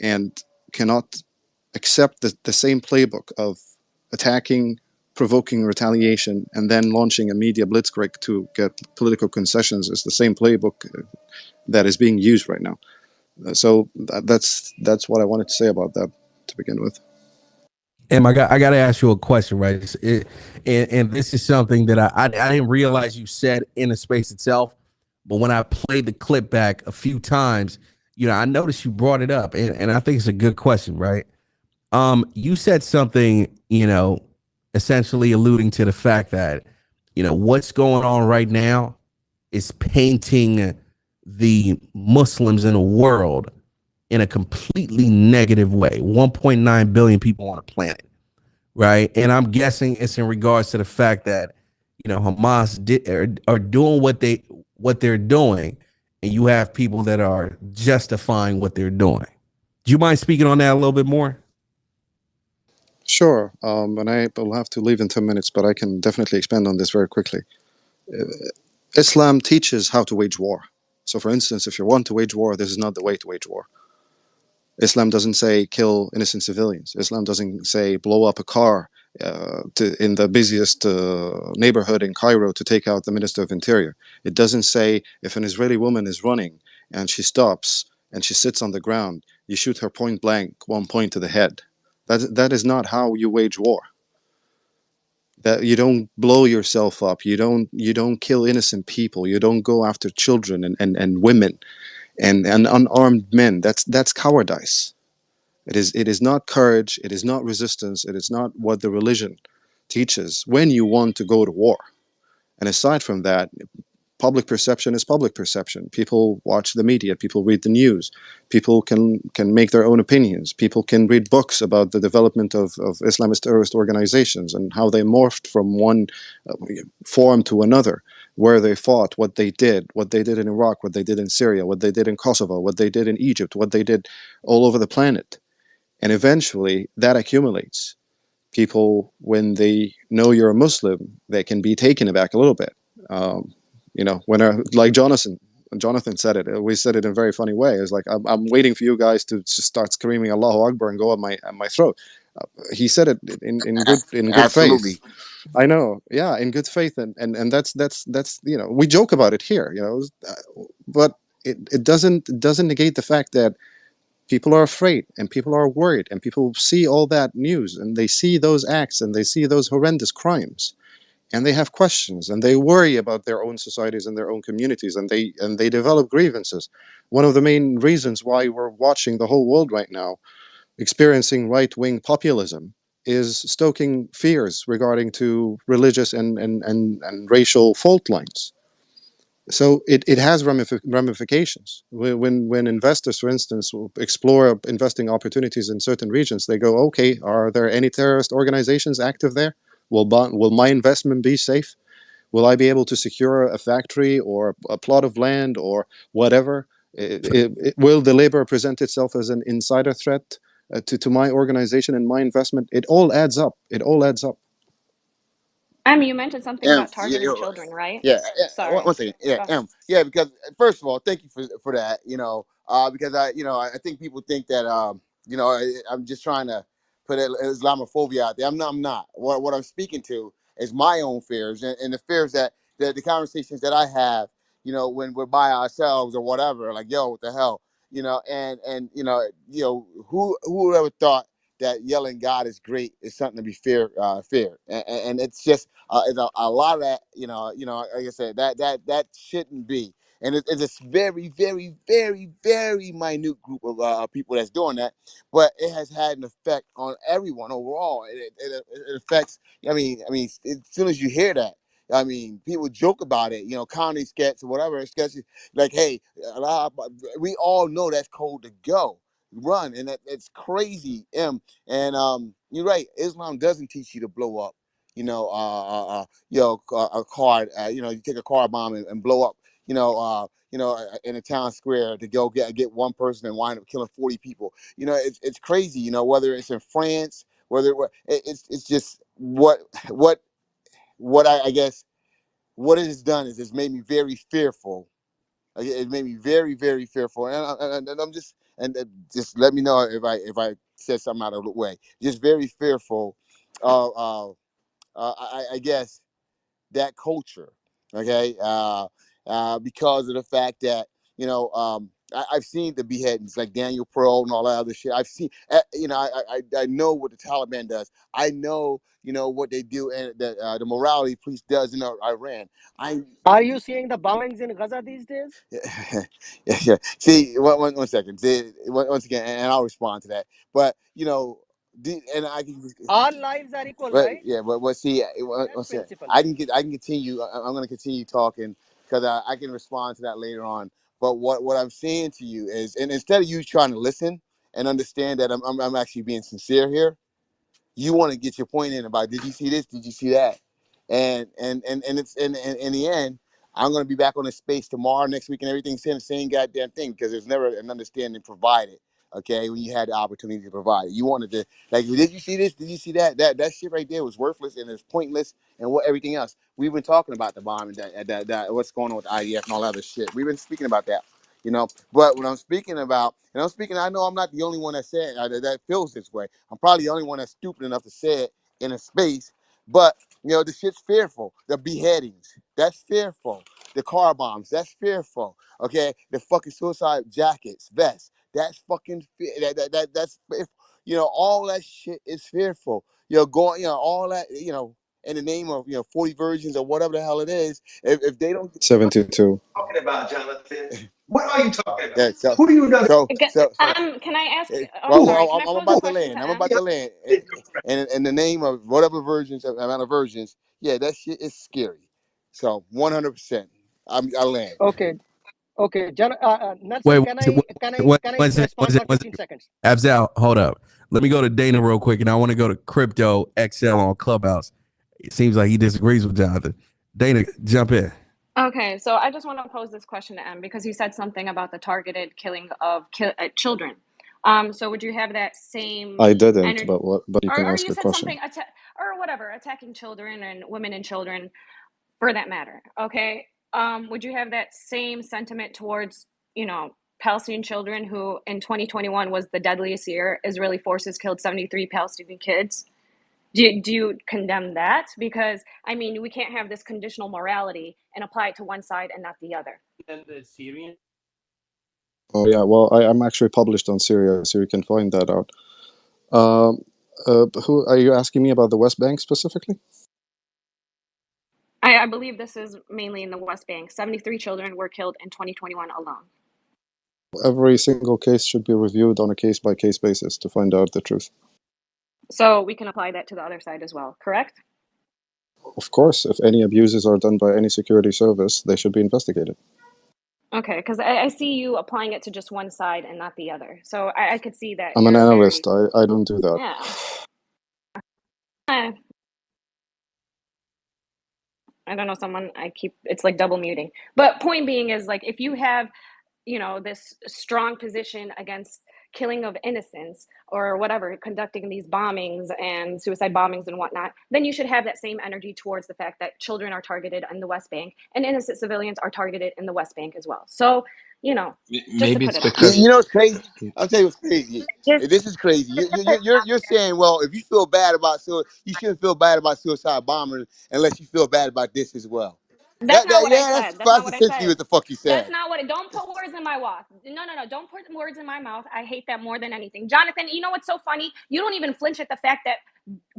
and cannot accept the same playbook of attacking, provoking retaliation, and then launching a media blitzkrieg to get political concessions is the same playbook that is being used right now. So that's what I wanted to say about that to begin with. Em, I got to ask you a question, right? And this is something that I didn't realize you said in the space itself, but when I played the clip back a few times, I noticed you brought it up, and I think it's a good question, right? You said something, essentially alluding to the fact that, what's going on right now is painting the Muslims in the world in a completely negative way. 1.9 billion people on the planet, right? And I'm guessing it's in regards to the fact that, Hamas are doing what they're doing, and you have people that are justifying what they're doing. Do you mind speaking on that a little bit more? Sure, and I will have to leave in 10 minutes, but I can definitely expand on this very quickly. Islam teaches how to wage war. So, for instance, if you want to wage war, this is not the way to wage war. Islam doesn't say kill innocent civilians. Islam doesn't say blow up a car in the busiest neighborhood in Cairo to take out the Minister of Interior. It doesn't say if an Israeli woman is running and she stops and she sits on the ground, you shoot her point blank, one point to the head. That is not how you wage war. That you don't blow yourself up. You don't kill innocent people. You don't go after children and women and unarmed men. That's cowardice. It is not courage. It is not resistance. It is not what the religion teaches when you want to go to war. And aside from that, public perception is public perception. People watch the media. People read the news. People can make their own opinions. People can read books about the development of Islamist terrorist organizations and how they morphed from one form to another, where they fought, what they did in Iraq, what they did in Syria, what they did in Kosovo, what they did in Egypt, what they did all over the planet. And eventually that accumulates. People, when they know you're a Muslim, they can be taken aback a little bit. Like Jonathan said it. We said it in a very funny way. It's like I'm waiting for you guys to just start screaming Allahu Akbar and go at my throat. He said it in good Absolutely. faith. I know, yeah, in good faith, and that's we joke about it here, but it doesn't negate the fact that people are afraid and people are worried and people see all that news and they see those acts and they see those horrendous crimes. And they have questions and they worry about their own societies and their own communities, and they develop grievances. One of the main reasons why we're watching the whole world right now experiencing right-wing populism is stoking fears regarding to religious and racial fault lines. So it has ramifications. When investors, for instance, will explore investing opportunities in certain regions, they go, okay, are there any terrorist organizations active there? Will my investment be safe? Will I be able to secure a factory or a plot of land or whatever? Will the labor present itself as an insider threat to my organization and my investment? It all adds up. It all adds up. You mentioned something about targeting children, right? Yeah, Sorry. one second. Yeah, Go ahead. yeah, because first of all, thank you for that. Because I think people think that I'm just trying to put Islamophobia out there. I'm not. I'm not. What I'm speaking to as my own fears and the fears that the conversations that I have, when we're by ourselves or whatever, like, yo, what the hell, and who would ever thought that yelling God is great is something to be feared, and it's just it's a lot of that, like I said, that shouldn't be, and it's a very, very, very, very minute group of people that's doing that, but it has had an effect on everyone overall. It affects. I mean, as soon as you hear that, I mean, people joke about it, comedy sketch or whatever sketches. Like, hey, we all know that's code to go, run, and it's crazy. And you're right. Islam doesn't teach you to blow up. A car. You take a car bomb and blow up. In a town square to go get one person and wind up killing 40 people. It's crazy. Whether it's in France, it's just what I guess what it has done is it's made me very fearful. It made me very, very fearful, and I'm just just let me know if I said something out of the way. Just very fearful of I guess that culture, okay, because of the fact that I've seen the beheadings like Daniel Pearl and all that other shit. I've seen, I know what the Taliban does. I know, what they do and the morality police does in Iran. Are you seeing the bombings in Gaza these days? Yeah. See, one second. See, once again, and I'll respond to that. But and I can All lives are equal, but right? yeah, but see, That principle. I can continue. I'm going to continue talking because I can respond to that later on. But what I'm saying to you is, and instead of you trying to listen and understand that I'm actually being sincere here, you want to get your point in about, did you see this? Did you see that? And it's in the end, I'm going to be back on the space tomorrow, next week, and everything's saying the same goddamn thing because there's never an understanding provided. Okay, when you had the opportunity to provide it, you wanted to, like, did you see this? Did you see that? That shit right there was worthless and it's pointless, and what everything else. We've been talking about the bomb and that what's going on with the IDF and all that other shit. We've been speaking about that. But when I'm speaking about, and I'm speaking, I know I'm not the only one that said that feels this way. I'm probably the only one that's stupid enough to say it in a space. But the shit's fearful. The beheadings, that's fearful. The car bombs, that's fearful. Okay, the fucking suicide jackets, vests, that's fucking that's all that shit is fearful. Going, all that, in the name of 40 virgins or whatever the hell it is. If they don't 72. Talking about, Jonathan? What are you talking about? yeah, Who do you know? Can I ask? Oh, well, sorry. Can I I'm pose a about to question land. to I'm M? about to land. And in the name of whatever versions, amount of versions, yeah, that shit is scary. So 100%. I land. Okay, Wait, Nelson, can I respond for 15 seconds? Abzal, hold up. Let me go to Dana real quick, and I want to go to Crypto XL on Clubhouse. It seems like he disagrees with Jonathan. Dana, jump in. Okay, so I just want to pose this question to M because he said something about the targeted killing of children. So would you have that same I didn't, energy, but you can or ask you a said question. something or whatever, attacking children and women and children, for that matter? Okay, would you have that same sentiment towards Palestinian children, who in 2021 was the deadliest year? Israeli forces killed 73 Palestinian kids. Do you condemn that? Because I mean, we can't have this conditional morality and apply it to one side and not the other. And the Syrian. Oh yeah, well, I'm actually published on Syria, so you can find that out. Who are you asking me about, the West Bank specifically? I believe this is mainly in the West Bank. 73 children were killed in 2021 alone. Every single case should be reviewed on a case-by-case basis to find out the truth. So we can apply that to the other side as well, correct? Of course, if any abuses are done by any security service, they should be investigated. Okay, because I see you applying it to just one side and not the other. So I could see that I'm an you're analyst. very, I don't do that. yeah. I don't know, it's like double muting. But point being is, like, if you have, this strong position against killing of innocents or whatever, conducting these bombings and suicide bombings and whatnot, then you should have that same energy towards the fact that children are targeted in the West Bank and innocent civilians are targeted in the West Bank as well. So You know, just to Maybe put it's it out there. because You know what's crazy? I'll tell you what's crazy. Just This is crazy. You're saying, well, if you feel bad about you shouldn't feel bad about suicide bombers unless you feel bad about this as well. that's not what I That's said. That's not what I essentially said. what the fuck you That's said. not what. Don't put words in my mouth. No, no, no. Don't put words in my mouth. I hate that more than anything. Jonathan, you know what's so funny? You don't even flinch at the fact that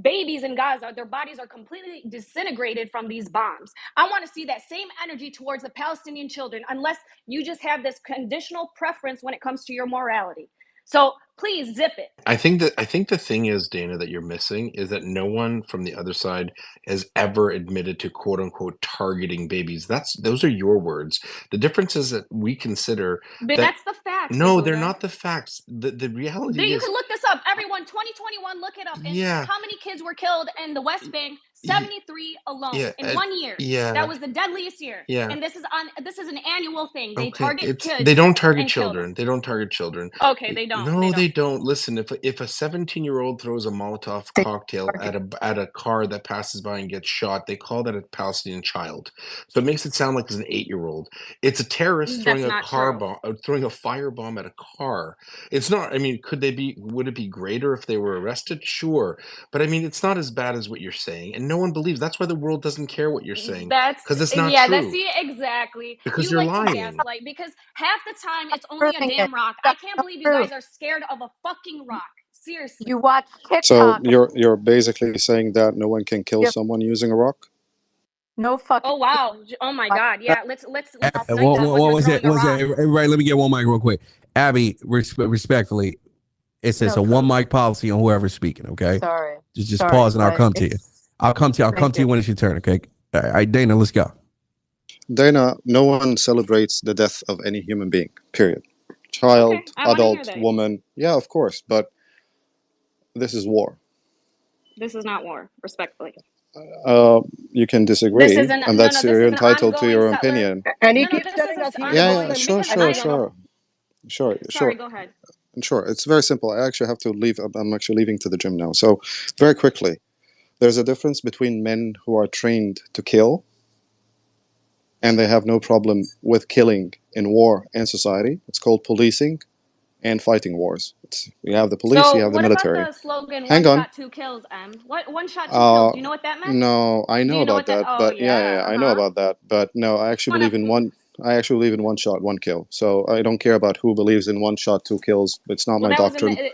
babies in Gaza, their bodies are completely disintegrated from these bombs. I want to see that same energy towards the Palestinian children, unless you just have this conditional preference when it comes to your morality. So please zip it. I think the thing is, Dana, that you're missing is that no one from the other side has ever admitted to quote unquote targeting babies. Those are your words. The difference is that we consider But that that's the facts, no, they're Yehuda. not the facts. The reality You is, can look this up. Everyone, 2021, look it up. And yeah, how many kids were killed in the West Bank? 73 alone in 1 year. yeah, That was the deadliest year. yeah. And this is an annual thing. They Okay, target kids they don't target and kill them. children. They don't target children. Okay, they don't. No, They they don't. don't. Listen, if a 17-year-old throws a Molotov cocktail at a car that passes by and gets shot, they call that a Palestinian child. So it makes it sound like it's an 8-year-old. It's a terrorist throwing That's a not car true. bomb, throwing a firebomb at a car. It's not. I mean, would it be greater if they were arrested? Sure, but I mean, it's not as bad as what you're saying, and no one believes. That's why the world doesn't care what you're saying, That's because it's not yeah, that's true. see exactly. Because You you're like to lying. gaslight because half the time it's only a Proving it. damn rock. I That's can't not believe you true. guys are scared of a fucking rock. You Seriously. watch So TikTok. you're basically saying that no one can kill Yep. someone using a rock? No fucking. Oh wow. Oh my god. Yeah, let's What, cite that when what you're was that? throwing a Was that rock. everybody? Let me get one mic real quick. Abby, respectfully, it's No, a one mic policy on whoever's speaking. Okay, sorry. just Sorry, pause and I'll but come to you. it's I'll come to thank you you. when it's your turn. Okay. All right, Dana, let's go. Dana, no one celebrates the death of any human being, period. Child, Okay, I want to hear adult, that. woman, yeah, of course, but this is war. This is not war, respectfully. You can This disagree, is and no, that's no. This you're is an entitled to ongoing your settler. opinion. And he No, keeps this is telling an us he's Yeah, going yeah, to ongoing sure, leave, because and sure, I I don't know. sure. sorry. Go ahead. Sure, it's very simple. I actually have to leave. I'm actually leaving to the gym now. So, very quickly, there's a difference between men who are trained to kill and they have no problem with killing in war and society. It's called policing and fighting wars. You have the police, you So have the what about military. the slogan Hang "One on. shot, two kills"? What one shot, two kills? Do you know what that meant? No, I Do know you know about what that? that, Oh but yeah. I know about that, but no, I actually believe in one. I actually believe in one shot, one kill. So I don't care about who believes in one shot, two kills. It's not Well, my that was in doctrine. the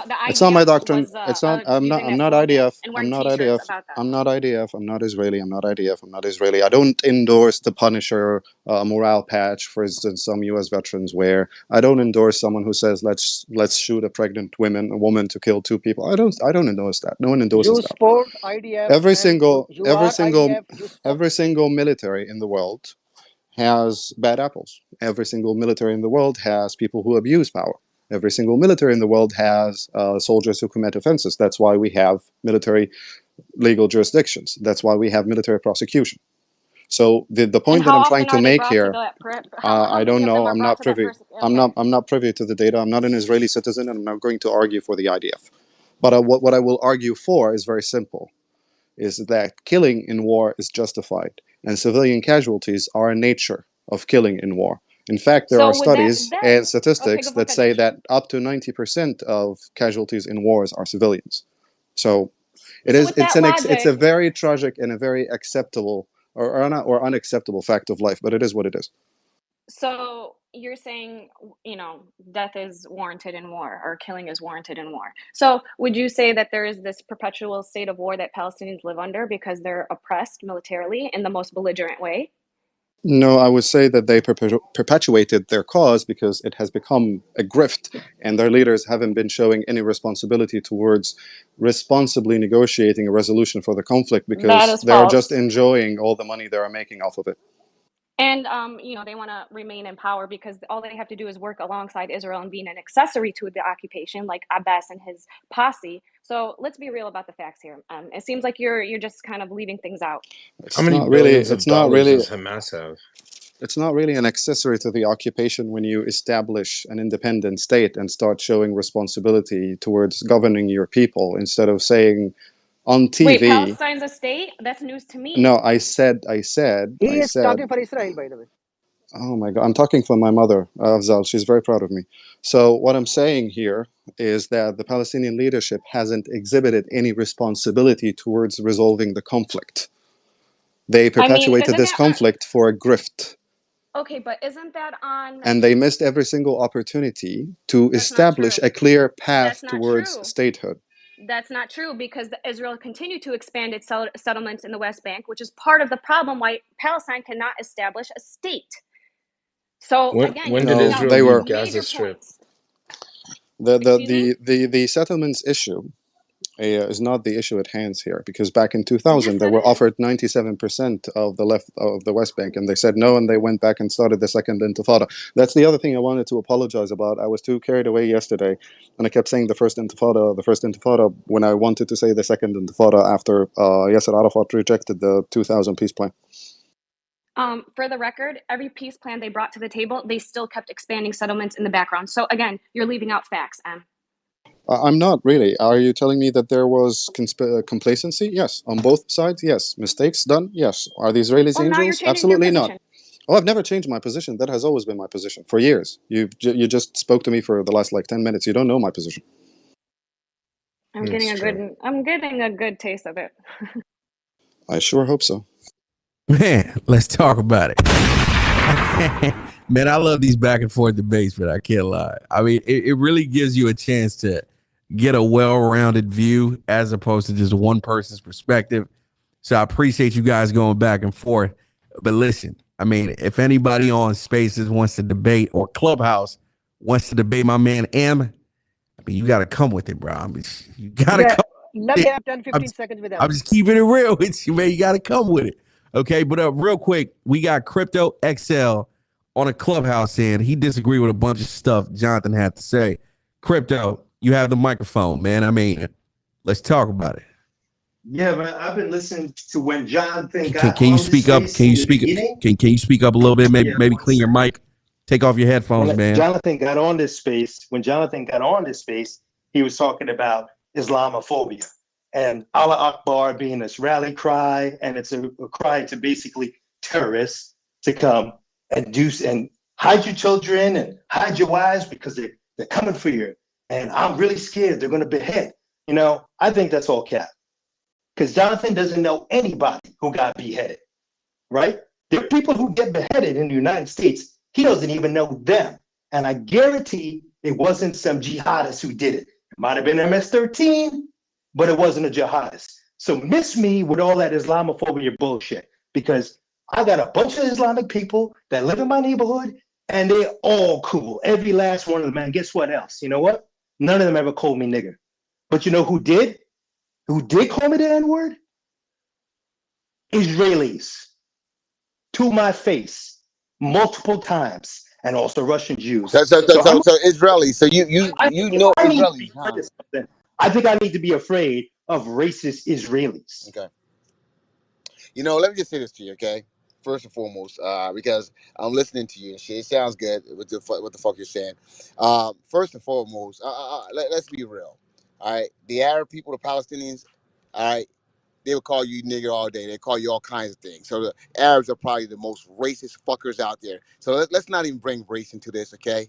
the It's not my IDF doctrine. was It's not. I'm not. using I'm that not slogan IDF. and I'm wearing not T-shirts IDF. about that. I'm not IDF. I'm not Israeli. I'm not IDF. I'm not Israeli. I don't endorse the Punisher morale patch, for instance, some U.S. veterans wear. I don't endorse someone who says let's shoot a pregnant woman to kill two people. I don't endorse that. No one endorses You that. support IDF, Every and single you are IDF. You support. every single military in the world has bad apples. Every single military in the world has people who abuse power. Every single military in the world has soldiers who commit offenses. That's why we have military legal jurisdictions. That's why we have military prosecution. So the And point that how I'm trying often to are they make brought to here, that? How I many don't of them know. are I'm brought not to that privy. person? Okay. I'm not privy to the data. I'm not an Israeli citizen, and I'm not going to argue for the IDF. But what I will argue for is very simple: is that killing in war is justified, and civilian casualties are a nature of killing in war. In fact, there are So with studies that and okay, statistics go for that say finish. that up to 90% of casualties in wars are civilians. So So with that it's a logic, very tragic and a very acceptable or unacceptable fact of life, but it is what it is. so you're saying, death is warranted in war or killing is warranted in war. So would you say that there is this perpetual state of war that Palestinians live under because they're oppressed militarily in the most belligerent way? No, I would say that they perpetuated their cause because it has become a grift, and their leaders haven't been showing any responsibility towards responsibly negotiating a resolution for the conflict That because is they're just false. enjoying all the money they're making off of it. And they want to remain in power because all they have to do is work alongside Israel and being an accessory to the occupation, like Abbas and his posse. So let's be real about the facts here. It seems like you're just kind of leaving things out. How many billions of dollars does Hamas have? It's not really an accessory to the occupation when you establish an independent state and start showing responsibility towards governing your people instead of saying on TV. Wait, Palestine's a state? That's news to me. No, I said. He is talking for Israel, by the way. Oh my God, I'm talking for my mother, Afzal. She's very proud of me. So what I'm saying here is that the Palestinian leadership hasn't exhibited any responsibility towards resolving the conflict. They perpetuated this conflict for a grift. Okay, but isn't that on? And they missed every single opportunity to establish a clear path towards statehood. That's not true, because Israel continued to expand its settlements in the West Bank, which is part of the problem why Palestine cannot establish a state. So again, when did Israel leave Gaza Strip? The settlements issue is not the issue at hand here, because back in 2000 they were offered 97% of the West Bank, and they said no, and they went back and started the second intifada. That's the other thing I wanted to apologize about. I was too carried away yesterday, and I kept saying the first intifada when I wanted to say the second intifada after Yasser Arafat rejected the 2000 peace plan. For the record, every peace plan they brought to the table, they still kept expanding settlements in the background. So again, you're leaving out facts, Em. I'm not really. Are you telling me that there was complacency? Yes. On both sides? Yes. Mistakes done? Yes. Are the Israelis angels? Absolutely not. Oh, I've never changed my position. That has always been my position for years. You just spoke to me for the last 10 minutes. You don't know my position. I'm getting a good taste of it. I sure hope so. Man, let's talk about it. Man, I love these back and forth debates, but I can't lie. I mean, it really gives you a chance to get a well-rounded view as opposed to just one person's perspective. So I appreciate you guys going back and forth. But listen, I mean, if anybody on Spaces wants to debate, or Clubhouse wants to debate my man M, I mean, you got to come with it, bro. I mean, you got to come. Let me have 10-15 seconds with them. I'm just keeping it real with you, man. You got to come with it. Okay, but real quick, we got Crypto XL on a Clubhouse end. He disagreed with a bunch of stuff Jonathan had to say. Crypto, you have the microphone, man. I mean, let's talk about it. Yeah, man. I've been listening to when Jonathan got Can you speak up? Can you speak? Can you speak up a little bit? Maybe clean your mic. Take off your headphones, man. Jonathan got on this space. When Jonathan got on this space, he was talking about Islamophobia and Allah Akbar being this rally cry, and it's a cry to basically terrorists to come and hide your children and hide your wives because they're coming for you. And I'm really scared they're going to behead. You know, I think that's all cap, because Jonathan doesn't know anybody who got beheaded, right? There are people who get beheaded in the United States. He doesn't even know them. And I guarantee it wasn't some jihadist who did it. It might have been MS-13, but it wasn't a jihadist. So miss me with all that Islamophobia bullshit, because I got a bunch of Islamic people that live in my neighborhood, and they're all cool. Every last one of them. And guess what else? You know what? None of them ever called me nigger. But you know who did? Who did call me the N-word? Israelis. To my face, multiple times, and also Russian Jews. So Israelis. So you know Israelis, huh? I think I need to be afraid of racist Israelis. Okay. You know, let me just say this to you, okay? First and foremost, because I'm listening to you and shit. It sounds good what the fuck you're saying. First and foremost, let's be real. All right, the Arab people, the Palestinians, all right, they will call you nigger all day. They call you all kinds of things. So the Arabs are probably the most racist fuckers out there. So let's not even bring race into this, okay?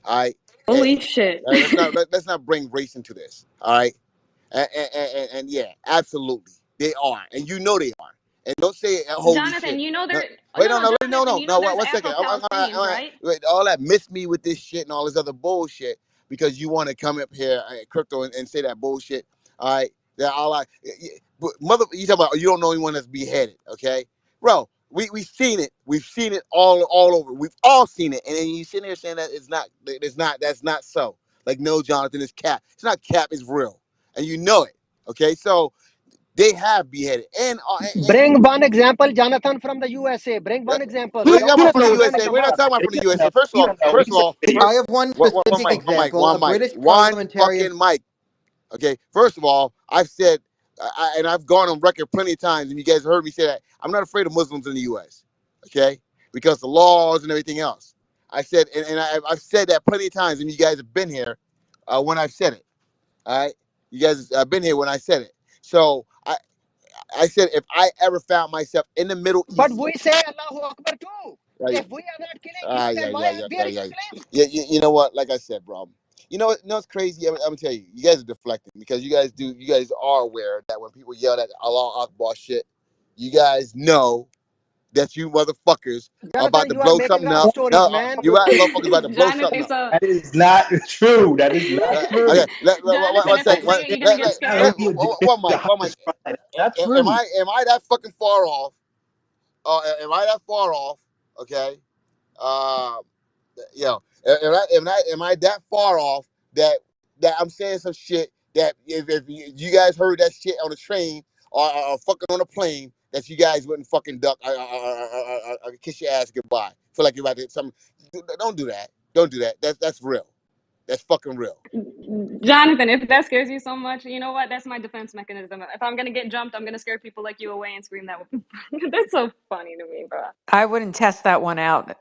All right. Holy shit. Let's not bring race into this. All right. And yeah, absolutely, they are, and you know they are. And don't say holy Jonathan, shit. you know they're Wait, no, 1 second. Right? All that miss me with this shit and all this other bullshit because you want to come up here, crypto, and say that bullshit. All right, that all I mother. You talk about you don't know anyone that's beheaded, okay, bro? We've seen it. We've seen it all over. We've all seen it, and then you sitting here saying that that's not so. Like, no, Jonathan, it's cap. It's not cap. It's real, and you know it. Okay, so. They have beheaded. And bring one example, Jonathan, from the USA. Bring one example. We're not talking about from the USA. We're not talking about from the USA. First of all, I have one specific example. A British parliamentarian. One fucking mic. Okay. First of all, I've said, and I've gone on record plenty of times, and you guys heard me say that I'm not afraid of Muslims in the U.S. Okay, because the laws and everything else. I said, and I've said that plenty of times, and you guys have been here when I've said it. All right, you guys have been here when I said it. So I said if I ever found myself in the Middle East. But we say Allahu Akbar too. If we are not killing you, then why are we are enslaved? You know what? Like I said, bro. You know what's crazy? I'm gonna tell you. You guys are deflecting because you guys are aware that when people yell at Allah Akbar shit, you guys know that you motherfuckers are about Jonathan, to you are blow making something up up. stories, No, man. you're right, motherfuckers about to blow something Jonathan, up. so That is not true. That is not Okay, true. Jonathan, one if I second. say it, you're gonna get scared. One mic. Not Am true. I that fucking far off? Am I that far off? Okay. Uh, am I that far off that I'm saying some shit that if you guys heard that shit on the train or fucking on a plane that you guys wouldn't fucking duck kiss your ass goodbye. Feel like you're about to something. Don't do that. Don't do that. That's real. That's fucking real. Jonathan, if that scares you so much, you know what? That's my defense mechanism. If I'm gonna get jumped, I'm gonna scare people like you away and scream that. That's so funny to me, bro. I wouldn't test that one out.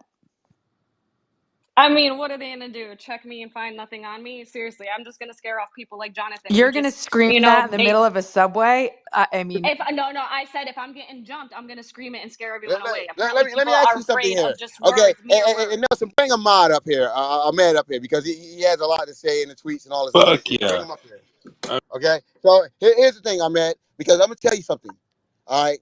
I mean, what are they gonna do? Check me and find nothing on me? Seriously, I'm just gonna scare off people like Jonathan who You're gonna just, scream that in the middle of a subway. I mean, If no, I said if I'm getting jumped, I'm gonna scream it and scare everyone away. Let Apparently, me people ask are you something afraid here. of just Okay, words, mere words. and Nelson, bring Ahmad up here. Ahmad up here because he has a lot to say in the tweets and all this other Fuck shit. Bring yeah. him up here. Okay, so here's the thing, Ahmed, because I'm gonna tell you something. All right,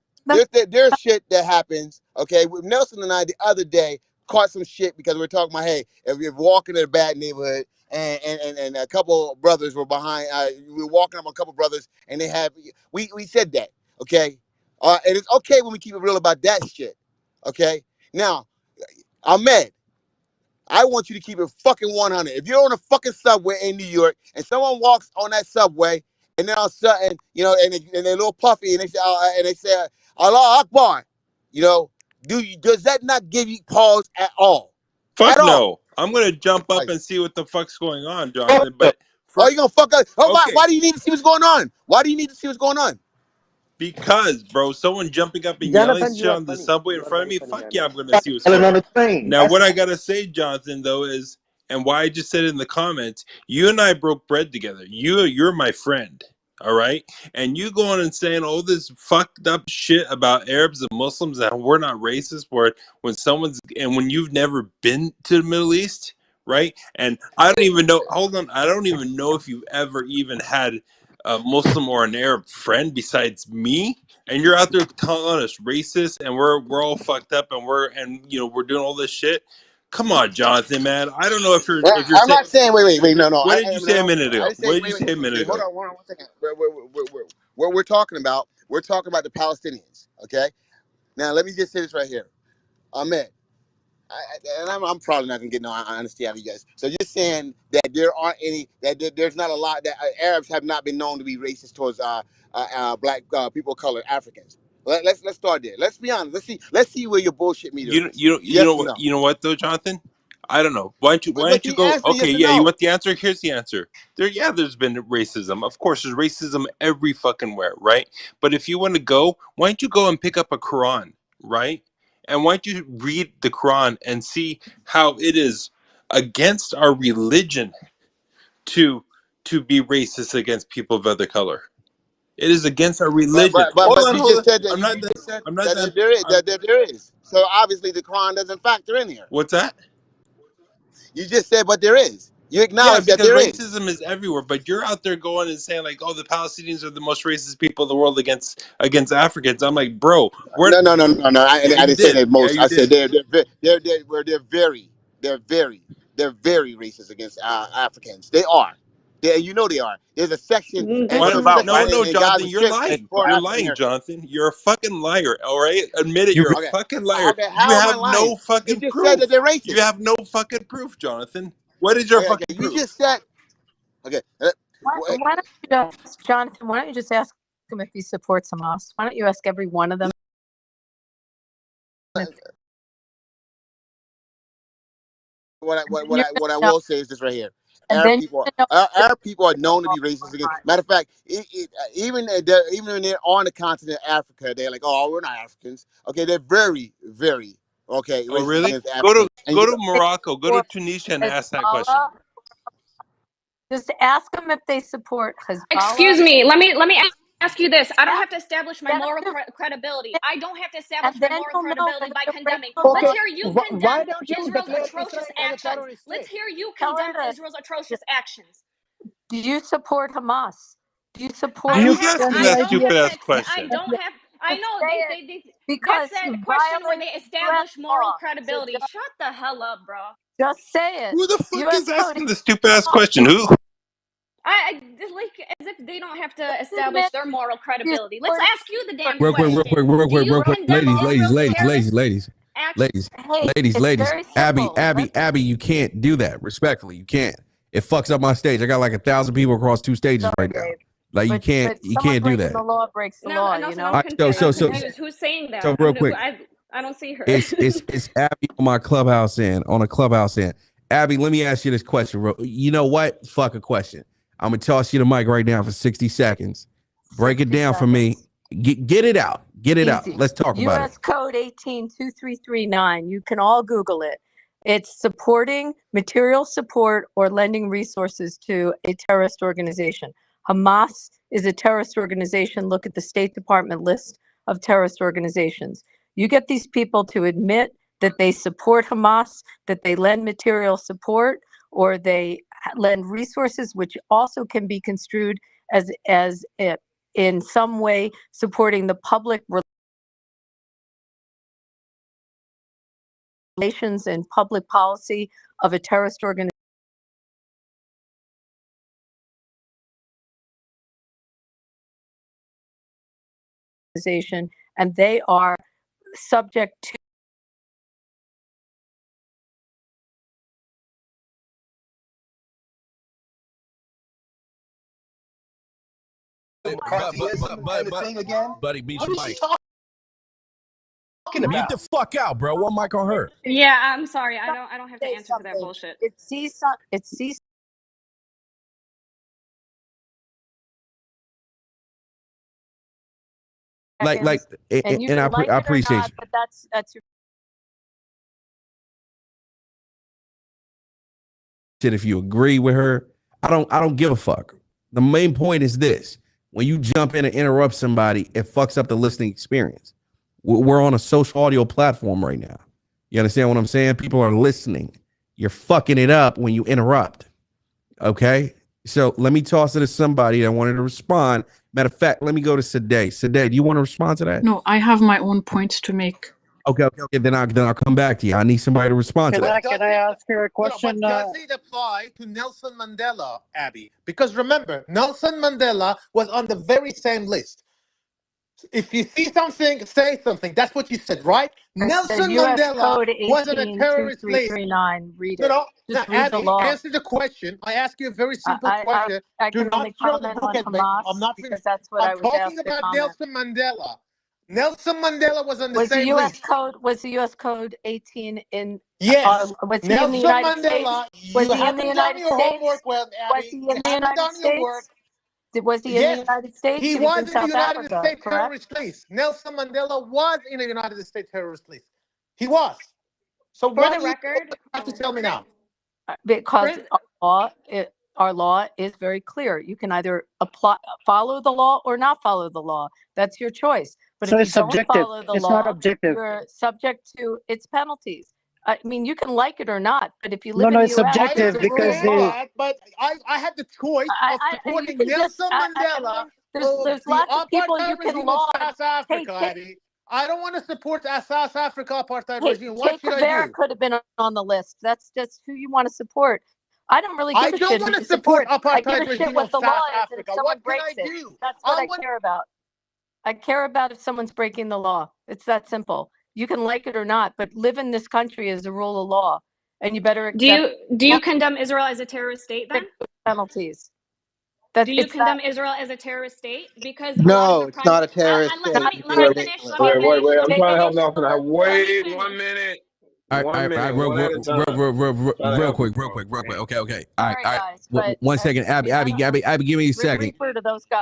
there's shit that happens. Okay, with Nelson and I the other day caught some shit because we were talking about, hey, if you're walking in a bad neighborhood and a couple brothers were behind, we were walking up on a couple brothers and they have we said that. Okay, and it's okay when we keep it real about that shit. Okay, now, Ahmed, I want you to keep it fucking 100. If you're on a fucking subway in New York and someone walks on that subway and then all of a sudden, you know, and they're a little puffy and they say Allah Akbar, you know, does that not give you pause at all? Fuck At all? no. I'm gonna jump up and see what the fuck's going on, Jonathan. But you gonna fuck us? Oh, okay. why do you need to see what's going on? Why do you need to see what's going on? Because, bro, someone jumping up and yelling Jonathan, shit you are on the funny. subway in You are front of very me, funny, fuck yeah, I'm Jonathan. gonna see what's Yelling going on on. the train. Now, what I gotta say, Jonathan, though, is, and why I just said it in the comments, you and I broke bread together. You're my friend, all right? And you going and saying all this fucked up shit about Arabs and Muslims and we're not racist when you've never been to the Middle East, right? And I don't even know. Hold on, I don't even know if you've ever even had a Muslim or an Arab friend besides me, and you're out there calling us racist, and we're all fucked up, and we're doing all this shit. Come on, Jonathan, man. I don't know if you're I'm not saying wait, no. What did you say a minute I ago? didn't say What did you say a minute hold ago? on 1 second. We're talking about the Palestinians. Okay, now let me just say this right here, Ahmed. I'm probably not gonna get no honesty out of you guys. So you're saying that there aren't any, there's not a lot that Arabs have not been known to be racist towards black people of color, Africans. Let's start there. Let's be honest. Let's see where your bullshit meter is. Yes or no? You know what though, Jonathan? I don't know. Why don't you But go? answer Okay, yes or yeah, you no. want the answer? Here's the answer. There's been racism. Of course, there's racism every fucking where, right? But if you want to go, why don't you go and pick up a Quran, right? And why don't you read the Quran and see how it is against our religion to be racist against people of other color? It is against our religion. But you Hold just on. said that I'm not you done. just said I'm not that done. there is. So obviously the Quran doesn't factor in here. What's that? You just said, but there is. You Yeah, acknowledge that because there is. racism is everywhere, but you're out there going and saying like, "Oh, the Palestinians are the most racist people in the world against Africans." I'm like, bro, we're No. I yeah, you didn't say did. that Yeah, most. you I said did. they're very racist against Africans. They are. You know they are. There's a section, and Why there's a don't, section no, in Jonathan, Gaza you're Strip that's lying. for You're African lying, Americans. Jonathan. You're a fucking liar. All right, admit it. You're a Okay. fucking liar. Okay. You How am I have lying? no You fucking just said proof. that they're You racist. have no fucking proof, Jonathan. What is your Okay. fucking You proof? just said. Okay. why don't you just, Jonathan? Why don't you just ask him if he supports Hamas? Why don't you ask every one of them? What I will say is this right here. And Arab then people are known to be racist. Matter of fact, even when they're on the continent of Africa, they're like, oh, we're not Africans. Okay, they're very, very Oh, racist really? against Africans. And Go to Morocco. Go to Tunisia and ask that question. Just ask them if they support Hezbollah. Excuse me. Let me. ask you this. I don't have to establish my moral credibility. I don't have to establish my moral credibility by condemning. Let's hear you condemn Israel's atrocious actions. Let's hear you condemn Israel's atrocious actions. Do you support Hamas? Do you support? Who's asking that stupid ass question? I don't have. I know they because that's that question where they establish moral credibility. Shut the hell up, bro. Just say it. Who the fuck is asking the stupid ass question? Who? I like as if they don't have to establish their moral credibility. Let's ask you the damn Real question. quick. Ladies. Abby, you can't do that. Respectfully, you can't. It fucks up my stage. I got like 1,000 people across 2 stages right now. Like you can't do that. The law breaks the law. You know. Who's saying that? So real quick, I don't see her. It's Abby on my clubhouse end. Abby, let me ask you this question. You know what? Fuck a question. I'm gonna toss you the mic right now for 60 seconds. Break it down for me. Get it out. Get it out. Let's talk about it. U.S. Code 182339. You can all Google it. It's supporting material support or lending resources to a terrorist organization. Hamas is a terrorist organization. Look at the State Department list of terrorist organizations. You get these people to admit that they support Hamas, that they lend material support, or they lend resources, which also can be construed as in some way supporting the public relations and public policy of a terrorist organization, and they are subject to buddy, beat your mic. Mute the fuck out, bro. One mic on her. Yeah, I'm sorry. I don't have to answer to that bullshit. It's like, and I appreciate you. But that's your. If you agree with her, I don't give a fuck. The main point is this: when you jump in and interrupt somebody, it fucks up the listening experience. We're on a social audio platform right now. You understand what I'm saying? People are listening. You're fucking it up when you interrupt. Okay? So let me toss it to somebody that wanted to respond. Matter of fact, let me go to Sadeh. Sadeh, do you want to respond to that? No, I have my own points to make. Okay. Then I'll come back to you. I need somebody to respond to that. Can I ask her a question? Does it apply to Nelson Mandela, Abby? Because remember, Nelson Mandela was on the very same list. If you see something, say something. That's what you said, right? Nelson Mandela wasn't a terrorist list. Read it. No, Just read Abby, the law. answer the question. I ask you a very simple question. Do not throw the book at me. I'm not finished. I'm talking about Nelson Mandela. Nelson Mandela was on the same list. Was the U.S. Code 18 in? Yes. Was he Nelson in the United Mandela, States? Was you he in the haven't done United your States? homework well, Was Abby. he in You the haven't United done your work. States? Was he in the United States? He was was in in the South United Africa, States correct? terrorist list. Nelson Mandela was in a United States terrorist list. He was. So For what the record, you have to tell me now? Because our law is very clear. You can either follow the law or not follow the law. That's your choice. But So if it's you don't subjective. follow the It's law, not objective. you're subject to its penalties. I mean, you can like it or not, but if you live in No, the it's U.S., subjective it's a rule because of law. But I had the choice of supporting Nelson Mandela there's the lots of people you apartheid can regime laud. of South Africa, Abby. I don't want to support the South Africa apartheid regime. What should I do? Could have been on the list. That's just who you want to support. I don't really give a shit. I don't want to support I give apartheid a shit regime what of the law South is, and if Africa. someone What can breaks I it, do? that's what I care about. I care about if someone's breaking the law. It's that simple. You can like it or not, but live in this country is a rule of law, and you better accept. Do you condemn Israel as a terrorist state then? Penalties. Do you condemn Israel as a terrorist state? Because No, it's not a terrorist state. Let me finish. Wait. I'm trying to help Nelson. Wait 1 minute. Real quick. Okay. All right. 1 second, Abby, give me a second.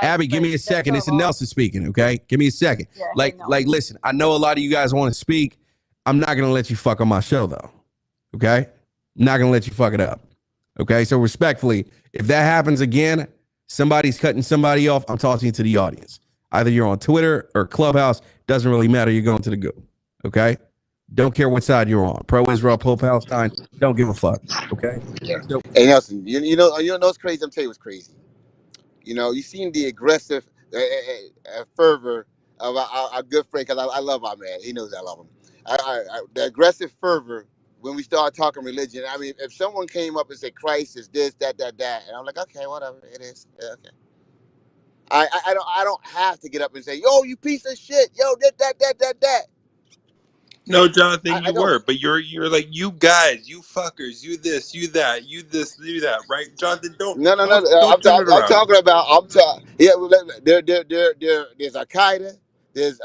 Abby, give me a second. It's Nelson speaking. Okay, give me a second. Like, listen. I know a lot of you guys want to speak. I'm not gonna let you fuck on my show though. Okay, I'm not gonna let you fuck it up. Okay, so respectfully, if that happens again, somebody's cutting somebody off. I'm talking to the audience. Either you're on Twitter or Clubhouse. Doesn't really matter. You're going to the goo. Okay? Don't care what side you're on. Pro-Israel, pro-Palestine. Don't give a fuck. Okay? Yeah. So, Hey Nelson, you know what's crazy? I'm telling you what's crazy. You know, you seen the aggressive fervor of our good friend, because I love our man. He knows I love him. The aggressive fervor when we start talking religion. I mean, if someone came up and said Christ is this, that, and I'm like, okay, whatever, it is. Yeah, okay. I don't have to get up and say, yo, you piece of shit, yo, that. No, Jonathan, I you don't. were, but you're like, you guys, you fuckers, you this, you that, you this, you that, right? Jonathan, don't No. don't turn it I'm around. talking about. Yeah. Well, there's Al Qaeda. There's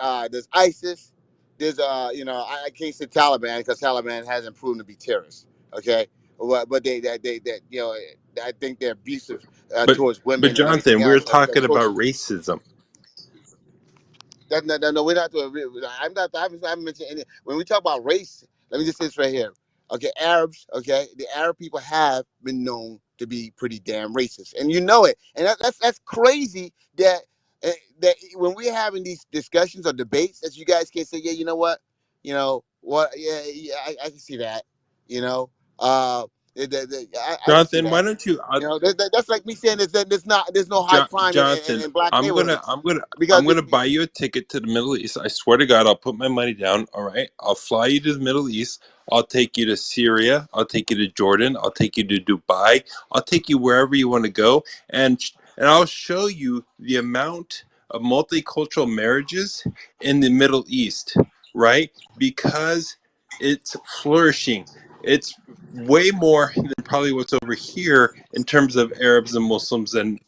ISIS. There's I can't say Taliban because Taliban hasn't proven to be terrorists. Okay, but they I think they're abusive But towards but women and everything Jonathan, we're else. talking about racism. No, we're not doing. I'm not. I haven't mentioned any. When we talk about race, let me just say this right here. Okay, Arabs. Okay, the Arab people have been known to be pretty damn racist, and you know it. And that's crazy that when we're having these discussions or debates, that you guys can say, yeah, you know what, yeah, I can see that. You know, I can see Jonathan, why that. don't you? You know, that's like me saying there's no high crime Jonathan, in black I'm gonna, neighborhoods I'm gonna, because I'm gonna buy you a ticket to the Middle East. I swear to God, I'll put my money down. All right, I'll fly you to the Middle East. I'll take you to Syria. I'll take you to Jordan. I'll take you to Dubai. I'll take you wherever you want to go, and I'll show you the amount of multicultural marriages in the Middle East, right? Because it's flourishing. It's way more than probably what's over here in terms of Arabs and Muslims and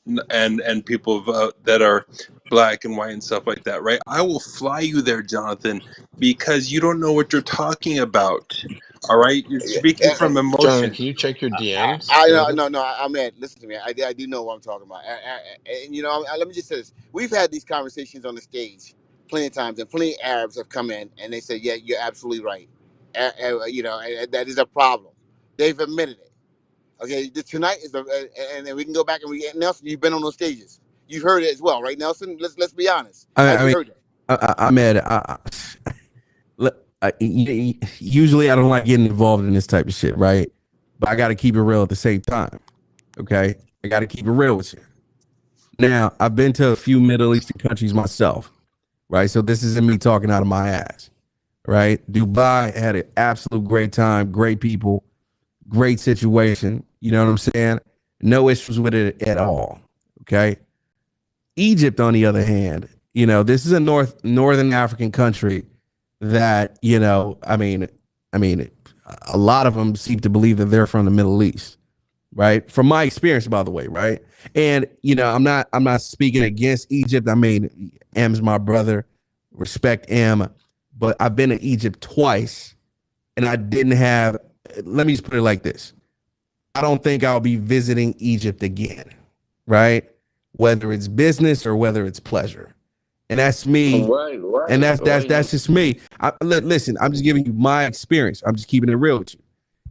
people that are black and white and stuff like that, right? I will fly you there, Jonathan, because you don't know what you're talking about. All right, you're speaking from Jonathan, emotion. can you check your DMs? I mean, listen to me. I do know what I'm talking about. And let me just say this: we've had these conversations on the stage plenty of times, and plenty of Arabs have come in and they say, "Yeah, you're absolutely right." And that is a problem. They've admitted it. Okay, tonight is and then we can go back and Nelson, you've been on those stages. You've heard it as well, right, Nelson? Let's be honest. Have you heard it? Ahmed, usually I don't like getting involved in this type of shit, right? But I got to keep it real at the same time. Okay, I got to keep it real with you. Now, I've been to a few Middle Eastern countries myself, right? So this isn't me talking out of my ass, right? Dubai had an absolute great time, great people, great situation. You know what I'm saying? No issues with it at all. Okay. Egypt, on the other hand, this is a northern African country that, I mean, a lot of them seem to believe that they're from the Middle East, right? From my experience, by the way, right? And I'm not speaking against Egypt. I mean, M's my brother, respect M, but I've been to Egypt twice, and I didn't have. Let me just put it like this: I don't think I'll be visiting Egypt again, right? Whether it's business or whether it's pleasure. And that's me. Right. And that's just me. Listen, I'm just giving you my experience. I'm just keeping it real with you.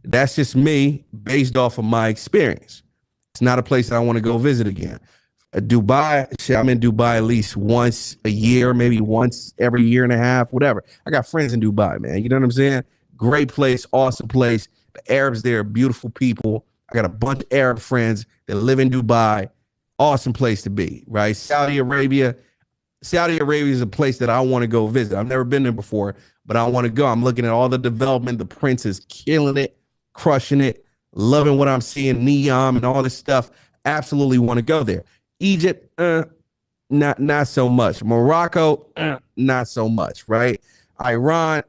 That's just me based off of my experience. It's not a place that I want to go visit again. Dubai, I'm in Dubai at least once a year, maybe once every year and a half, whatever. I got friends in Dubai, man. You know what I'm saying? Great place, awesome place. The Arabs there are beautiful people. I got a bunch of Arab friends that live in Dubai. Awesome place to be, right? Saudi Arabia is a place that I want to go visit. I've never been there before, but I want to go. I'm looking at all the development. The prince is killing it, crushing it, loving what I'm seeing, Neom and all this stuff. Absolutely want to go there. Egypt, not so much. Morocco, not so much, right? Iran,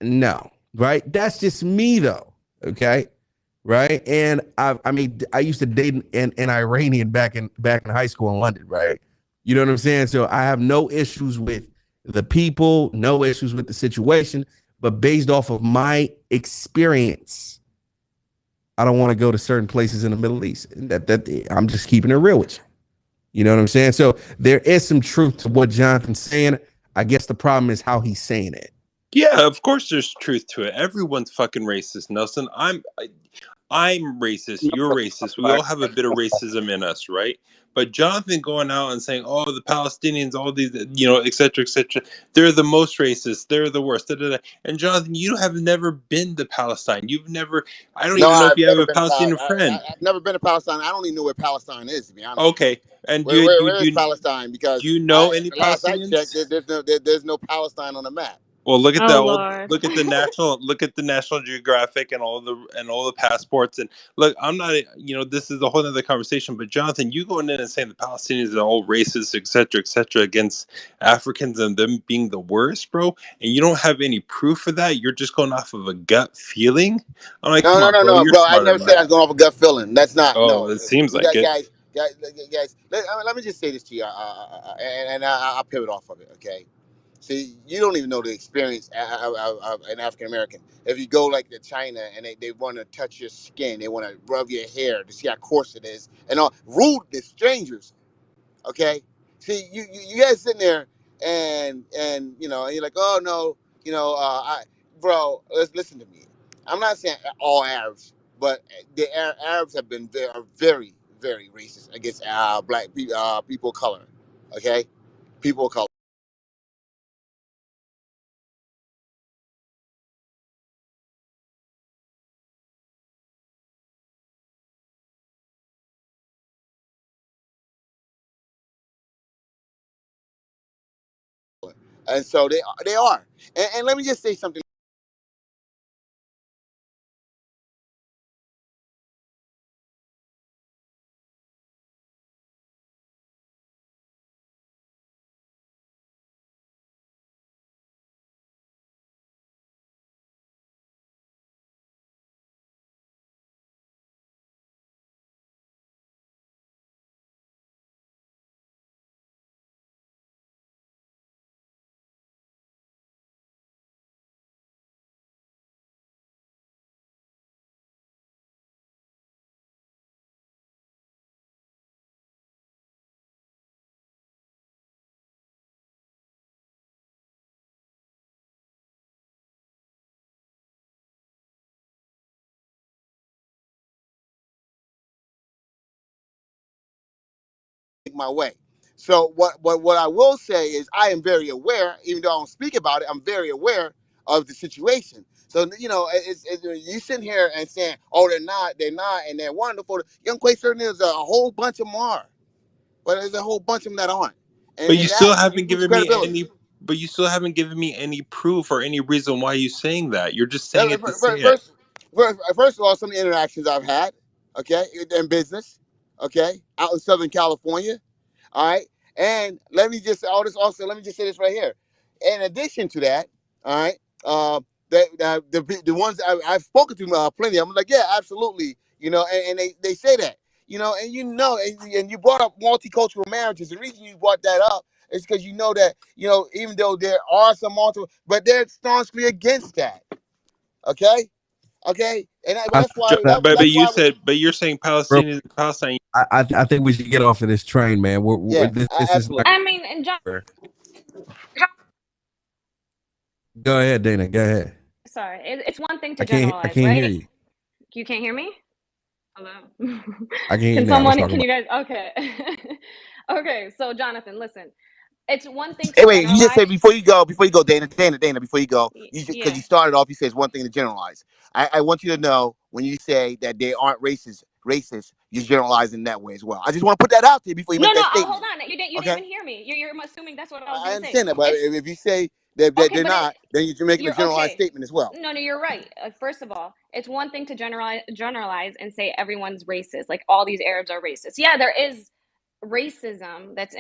no, right? That's just me though, okay? Right? And I used to date an Iranian back in high school in London, right? You know what I'm saying? So I have no issues with the people, no issues with the situation, but based off of my experience, I don't want to go to certain places in the Middle East. That I'm just keeping it real with you. You know what I'm saying? So there is some truth to what Jonathan's saying. I guess the problem is how he's saying it. Yeah, of course there's truth to it. Everyone's fucking racist, Nelson. I'm racist, you're racist. We all have a bit of racism in us, right? But Jonathan going out and saying, "Oh, the Palestinians, all these, et cetera, they're the most racist. They're the worst." Da, da, da. And Jonathan, you have never been to Palestine. You've never. I don't No, even know if I've you have never a been to Palestinian Palestine. friend. I've never been to Palestine. I don't even know where Palestine is, to be honest with you. Okay, and Where is Palestine? Because do you know any the last I checked, Palestinians? there's no Palestine on the map. Well, look at Oh Lord. look at the National Geographic and all the passports. And look, I'm not, this is a whole other conversation, but Jonathan, you going in and saying the Palestinians are all racist, et cetera, against Africans and them being the worst, bro, and you don't have any proof for that. You're just going off of a gut feeling. I'm like, come on, bro, you're No, I smarter never than said I that. was going off a gut feeling. That's not, Oh, no. it seems You like it. guys, let me just say this to you, and I'll pivot off of it, okay? See, you don't even know the experience of an African American. If you go like to China and they want to touch your skin, they want to rub your hair to see how coarse it is, and all rude to strangers. Okay, see, you guys sitting there and and you're like, oh no, listen to me. I'm not saying all Arabs, but the Arabs have been very, very racist against black people, people of color. Okay, people of color. And so they are. And let me just say something. My way. So what I will say is I am very aware, even though I don't speak about it, I'm very aware of the situation. So it's you sitting here and saying, oh, they're not, and they're wonderful. Young Quay certainly is a whole bunch of them are, but there's a whole bunch of them that aren't, But and you that still you haven't lose given me credibility. any. But you still haven't given me any proof or any reason why you're saying that. You're just saying it to say it. First of all, some of the interactions I've had, okay, in business, okay, out in Southern California. All right. And let me just let me just say this right here. In addition to that, all right, the ones I've spoken to plenty, I'm like, yeah, absolutely, and they say that, and you brought up multicultural marriages. The reason you brought that up is because you know that, even though there are some multiple, but they're staunchly against that. Okay. Okay. And that's why Jonathan, that's why we, But you're saying bro, Palestine. I think we should get off of this train, man. yeah, This is not. absolutely. I mean, and John, Go ahead, Dana. Go ahead. sorry, it's one thing to I generalize, can't hear right? you. You can't hear me? Hello. I can hear you Can now. Let's someone? talk Can about. you guys? Okay. Okay. So Jonathan, listen. It's one thing to Hey, wait, you just say generalize. before you go, Dana, before you go, because Yeah. you started off, you said it's one thing to generalize. I want you to know when you say that they aren't racist, you're generalizing that way as well. I just want to put that out there before you No, make no. that Oh, hold statement. on. You didn't Okay? even hear me. You're assuming that's what I was I gonna say. understand that, but It's if you say that okay, they're but not, then you're making a you're generalized okay. statement as well. No, no, you're right. First of all, it's one thing to generalize and say everyone's racist. Like all these Arabs are racist. Yeah, there is racism that's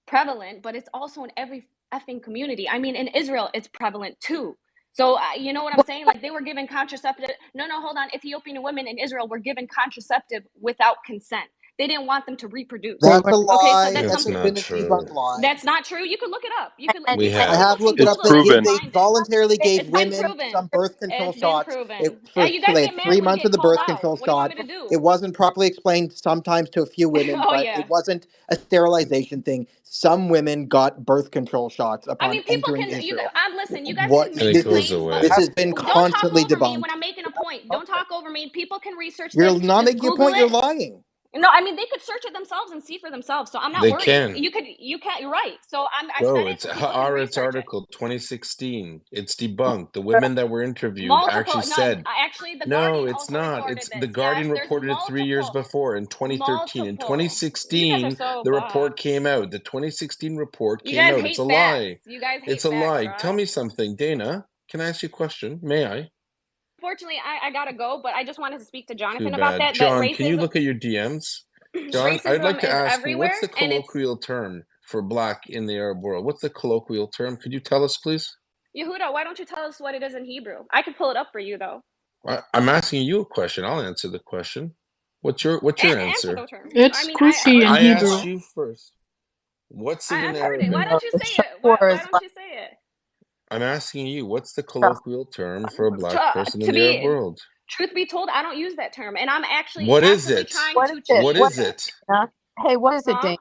prevalent, but it's also in every effing community. I mean, in Israel, it's prevalent too. So you know what I'm saying? Like they were given contraceptive. No, no, hold on. Ethiopian women in Israel were given contraceptive without consent. They didn't want them to reproduce. That's a Okay, so lie. that's That's It's a something. not been a true. debunked lie. That's not true. You could look it up. You could. We I have. have People can looked it It's up. Google it. You can proven. They find it. voluntarily gave It's been women proven. some birth control It's been shots. proven. So You they guys had get mad 3 when you months of get the called birth out. control What do you want shot. me to do? It wasn't properly explained sometimes to a few women, Oh but yeah. it wasn't a sterilization thing. Some women got birth control shots I upon mean, people entering can. Israel. I'm listen. You guys What can And make it this is goes claims, but this away. has been don't talk constantly over me when debunked. I'm making a point. point. Don't talk over me. People can research You're this. not Just making a Google point. You're it. lying. No, I mean they could search it themselves and see for themselves. So I'm not They worried. can. You can't. You're right. So I Bro, said it it's so people can Haaretz research it. article 2016. It's debunked. The women that were interviewed actually said, Actually, the no, Guardian it's also not. reported It's this. the Guardian Yes, there's reported it 3 years before in 2013. In multiple. You guys are 2016, so the report buff. came out. The 2016 report You came guys out. hate It's a facts. lie. You guys hate It's a facts, lie. bruh. Tell me something, Dana. Can I ask you a question? May I? Unfortunately, I gotta go, but I just wanted to speak to Too Jonathan about bad. that. John, That can you racism, look at your DMs? John, I'd like racism to is ask, everywhere, what's the and it's colloquial term for black in the Arab world? What's the colloquial term? Could you tell us, please? Yehuda. Why don't you tell us what it is in Hebrew? I can pull it up for you though. I'm asking you a question. I'll answer the question. What's your Answer answer? the term. It's I mean, cushy in I heard Hebrew. asked you first. What's it in I've heard it. Why Arabic? don't you say it? Why don't you say it? I'm asking you, what's the colloquial term for a black person in the Arab world? Truth be told, I don't use that term, and I'm actually What is actively it? trying What to is it? change. What is it? Hey, what is it, Dana?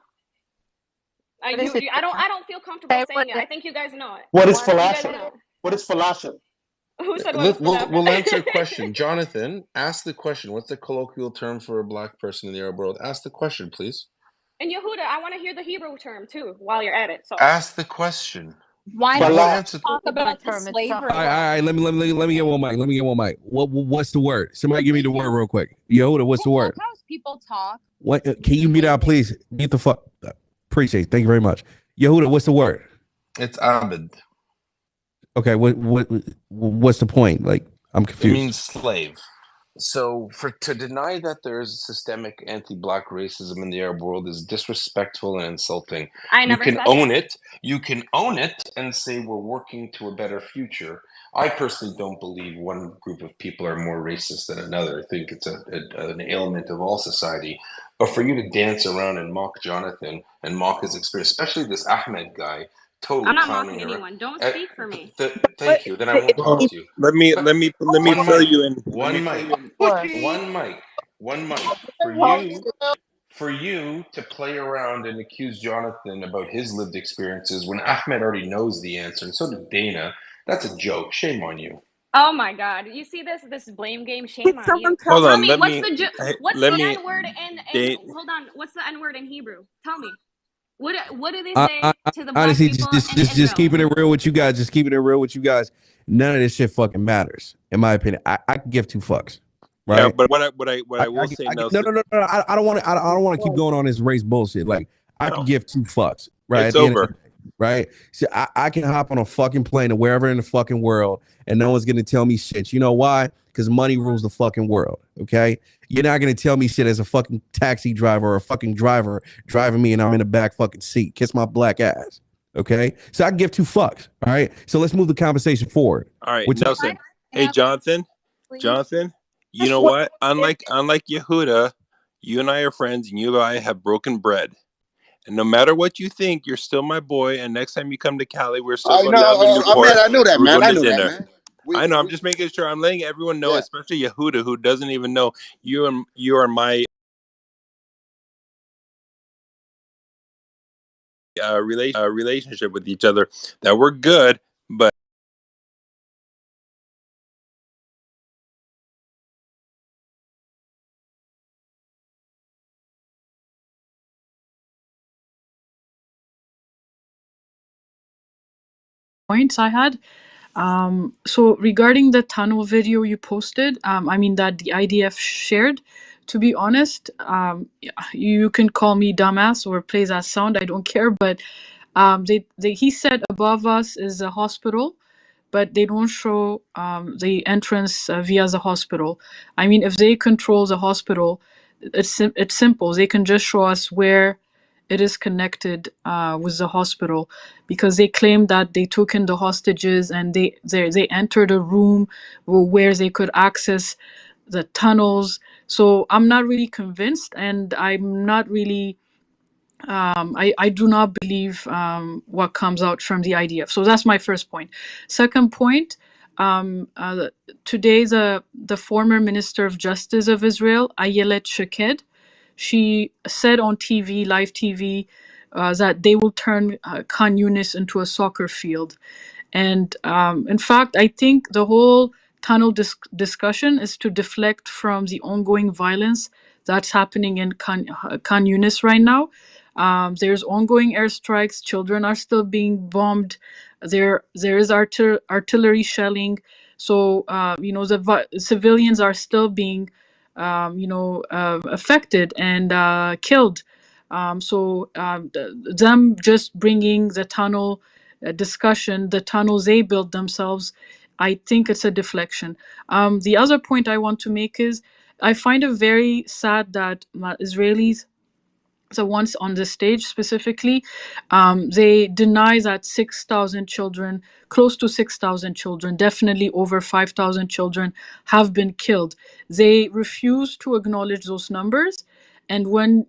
I What is it, don't feel comfortable Hey, saying what- it. I think you guys know it. What is You guys falafel? know. What is falafel? Who said what is We'll answer a question. Jonathan, ask the question. What's the colloquial term for a black person in the Arab world? Ask the question, please. And Yehuda, I want to hear the Hebrew term too while you're at it. So ask the question. Why You don't won't we answer. talk about the slavery? All right. Let me get one mic. Let me get one mic. What's the word? Somebody give me the word real quick. Yehuda, what's the word? Clubhouse people talk. What? Can you mute out, please? Mute the fuck. Appreciate it. Thank you very much. Yehuda, what's the word? It's abed. Okay. What's the point? Like, I'm confused. It means slave. So to deny that there is systemic anti-black racism in the Arab world is disrespectful and insulting. I never You can said own that. it. You can own it and say we're working to a better future. I personally don't believe one group of people are more racist than another. I think it's an ailment of all society. But for you to dance around and mock Jonathan and mock his experience, especially this Ahmed guy, totally I'm not clowning mocking around. anyone. Don't speak for me. Thank you. Then I won't talk to you. Let me fill you in. One mic. One mic for you to play around and accuse Jonathan about his lived experiences when Ahmed already knows the answer, and so did Dana. That's a joke. Shame on you. Oh my God! You see this blame game? Shame on you. Hold Tell on. me what's the N word in hold on? What's the N word in Hebrew? Tell me. What do they say to the black Honestly, people in Israel? just keeping it real with you guys. Just keeping it real with you guys. None of this shit fucking matters, in my opinion. I can give two fucks, right? Yeah, but what I will say, Nelson. No. I don't want to. I don't want to keep going on this race bullshit. Like I can give two fucks, right? It's over. Right? So I can hop on a fucking plane to wherever in the fucking world, and no one's gonna tell me shit. You know why? Because money rules the fucking world. Okay, you're not gonna tell me shit as a fucking taxi driver or a fucking driver driving me, and I'm in the back fucking seat. Kiss my black ass. Okay, so I can give two fucks. All right, so let's move the conversation forward. All right, Nelson. Hey, Jonathan. You know what? Unlike Yehuda, you and I are friends, and you and I have broken bread. And no matter what you think, you're still my boy. And next time you come to Cali, we're still going down to Newport. I know that, We're man. going I to know dinner. that, man. I know. I'm just making sure. I'm letting everyone know, especially Yehuda, who doesn't even know you are my relationship with each other. That we're good, but. Points I had. So regarding the tunnel video you posted, I mean that the IDF shared, to be honest, you can call me dumbass or plays as sound, I don't care, but he said above us is a hospital, but they don't show the entrance via the hospital. I mean, if they control the hospital, it's simple. They can just show us where it is connected with the hospital, because they claim that they took in the hostages and they entered a room where they could access the tunnels. So I'm not really convinced, and I'm not really I do not believe what comes out from the IDF. So that's my first point. Second point, today the former Minister of Justice of Israel, Ayelet Shaked, she said on TV, live TV, that they will turn Khan Yunis into a soccer field. And in fact, I think the whole tunnel discussion is to deflect from the ongoing violence that's happening in Khan Yunis right now. There's ongoing airstrikes. Children are still being bombed. There is artillery shelling. So the civilians are still being affected and killed. Them just bringing the tunnel discussion, the tunnels they built themselves, I think it's a deflection. The other point I want to make is I find it very sad that Israelis, the ones on the stage specifically, they deny that 6,000 children, close to 6,000 children, definitely over 5,000 children have been killed. They refuse to acknowledge those numbers. And when,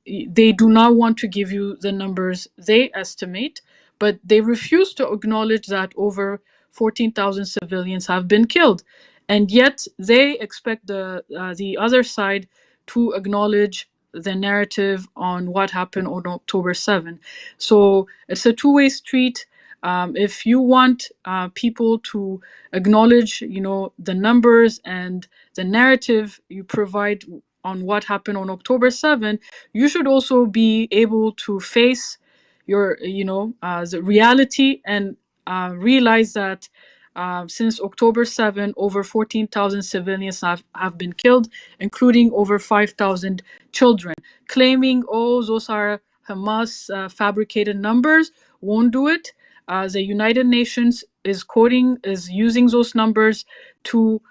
they do not want to give you the numbers they estimate, but they refuse to acknowledge that over 14,000 civilians have been killed. And yet they expect the other side to acknowledge the narrative on what happened on October 7. So it's a two-way street. If you want people to acknowledge, the numbers and the narrative you provide on what happened on October 7, you should also be able to face your, the reality and realize that since October 7, over 14,000 civilians have been killed, including over 5,000 children. Claiming, those are Hamas fabricated numbers, won't do it. The United Nations is using those numbers to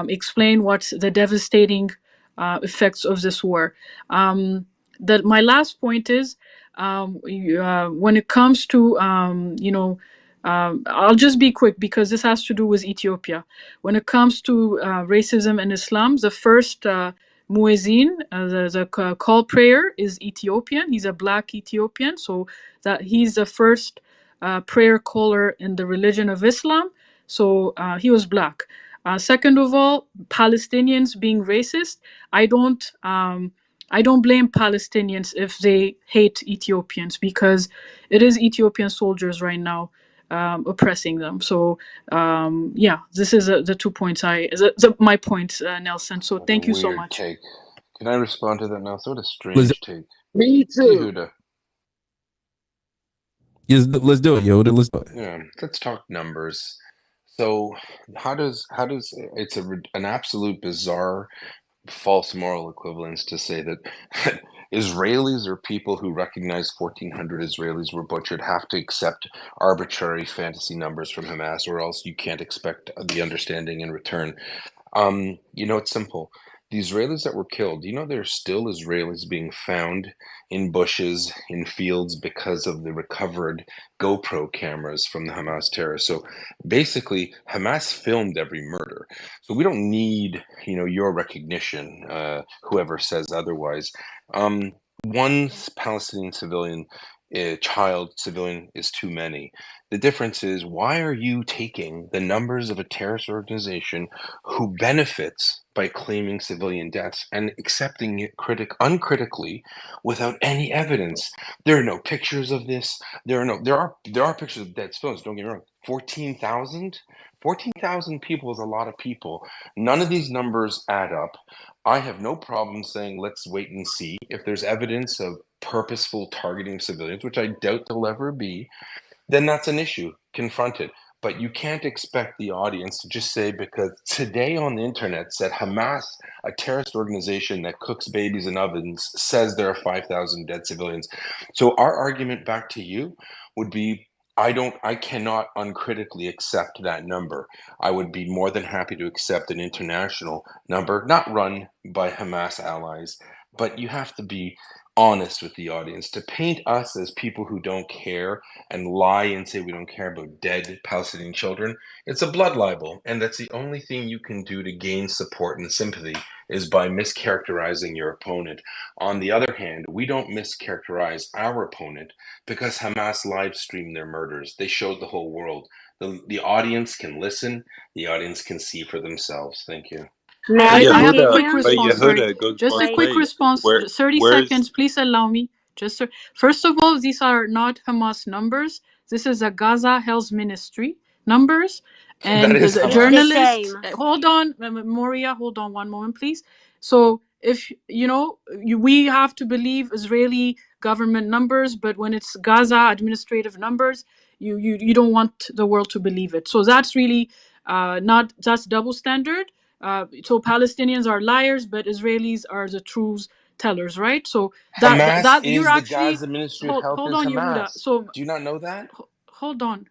explain what's the devastating effects of this war. My last point is, when it comes to, I'll just be quick because this has to do with Ethiopia. When it comes to racism in Islam, the first muezzin, the call prayer, is Ethiopian. He's a black Ethiopian, so that he's the first prayer caller in the religion of Islam. So he was black. Second of all, Palestinians being racist. I don't blame Palestinians if they hate Ethiopians, because it is Ethiopian soldiers right now oppressing them. So this is the 2 points my point, Nelson. So thank you so much. Take. Can I respond to that now? What a strange take. Me too. Yehuda. Yes, let's do it, Yoda. Let's do it. Yeah, let's talk numbers. So how does it's an absolute bizarre false moral equivalence to say that Israelis or people who recognize 1,400 Israelis were butchered have to accept arbitrary fantasy numbers from Hamas, or else you can't expect the understanding in return. It's simple. The Israelis that were killed, there's still Israelis being found in bushes, in fields, because of the recovered GoPro cameras from the Hamas terrorists. So basically, Hamas filmed every murder. So we don't need, your recognition, whoever says otherwise. One Palestinian civilian, child civilian, is too many. The difference is, why are you taking the numbers of a terrorist organization who benefits by claiming civilian deaths and accepting it uncritically without any evidence? There are no pictures of this. There are pictures of dead civilians. Don't get me wrong. 14,000 people is a lot of people. None of these numbers add up. I have no problem saying let's wait and see if there's evidence of purposeful targeting of civilians, which I doubt there'll ever be. Then that's an issue. Confront it. But you can't expect the audience to just say, because today on the internet said Hamas, a terrorist organization that cooks babies in ovens, says there are 5,000 dead civilians. So our argument back to you would be, I cannot uncritically accept that number. I would be more than happy to accept an international number, not run by Hamas allies, but you have to be honest with the audience. To paint us as people who don't care and lie and say we don't care about dead Palestinian children, it's a blood libel, and that's the only thing you can do to gain support and sympathy, is by mischaracterizing your opponent. On the other hand, we don't mischaracterize our opponent because Hamas live streamed their murders. They showed the whole world. The audience can listen, the audience can see for themselves. Thank you. I have a quick response. Just a quick response. 30 seconds, please allow me. First of all, these are not Hamas numbers. This is a Gaza Health Ministry numbers. And is the Hamas. journalists, hold on, Moria, hold on one moment, please. So if we have to believe Israeli government numbers, but when it's Gaza administrative numbers, you don't want the world to believe it. So that's really that's double standard. So Palestinians are liars, but Israelis are the truth tellers, right? So Hamas that you're is the actually Gaza Ministry of Health hold is on, Yehuda. Hamas. So Do you not know that? hold on.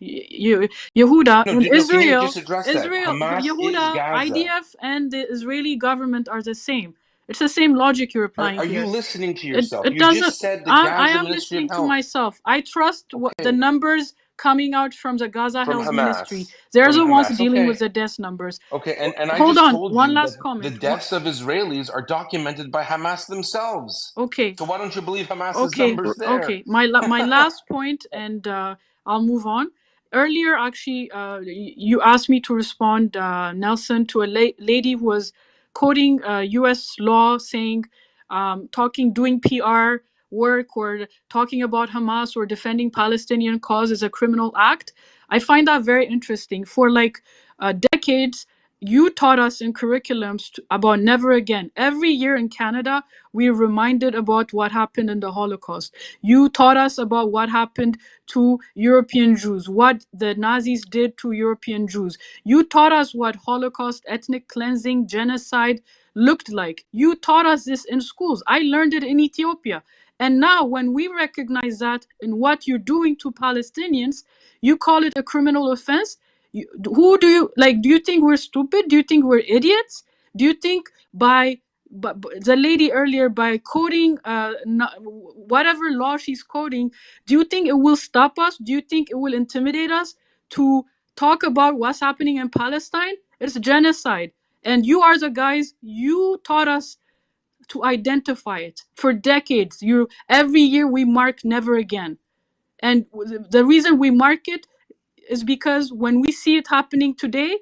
Yehuda, No, in can you Israel, just address that? Hamas is Yehuda, Gaza. IDF and the Israeli government are the same. It's the same logic you're applying Are you here. listening to yourself? It You doesn't. just said the I Gaza am Ministry of listening to Health. myself. I trust the numbers coming out from the Gaza From Health Hamas. Ministry. They're From the ones Hamas. dealing Okay. with the death numbers. Okay, and I Hold just on. told One you last that comment. the deaths of Israelis are documented by Hamas themselves. Okay. So why don't you believe Hamas's numbers there? Okay. My last point, and I'll move on. Earlier, actually, you asked me to respond, Nelson, to a lady who was quoting U.S. law saying, doing PR work or talking about Hamas or defending Palestinian cause is a criminal act. I find that very interesting. For decades, you taught us in curriculums about never again. Every year in Canada, we're reminded about what happened in the Holocaust. You taught us about what happened to European Jews, what the Nazis did to European Jews. You taught us what Holocaust, ethnic cleansing, genocide looked like. You taught us this in schools. I learned it in Ethiopia. And now, when we recognize that in what you're doing to Palestinians, you call it a criminal offense. Who do you like? Do you think we're stupid? Do you think we're idiots? Do you think but the lady earlier by quoting whatever law she's quoting, do you think it will stop us? Do you think it will intimidate us to talk about what's happening in Palestine? It's genocide. And you are the guys, you taught us to identify it for decades. Every year we mark never again. And the reason we mark it is because when we see it happening today,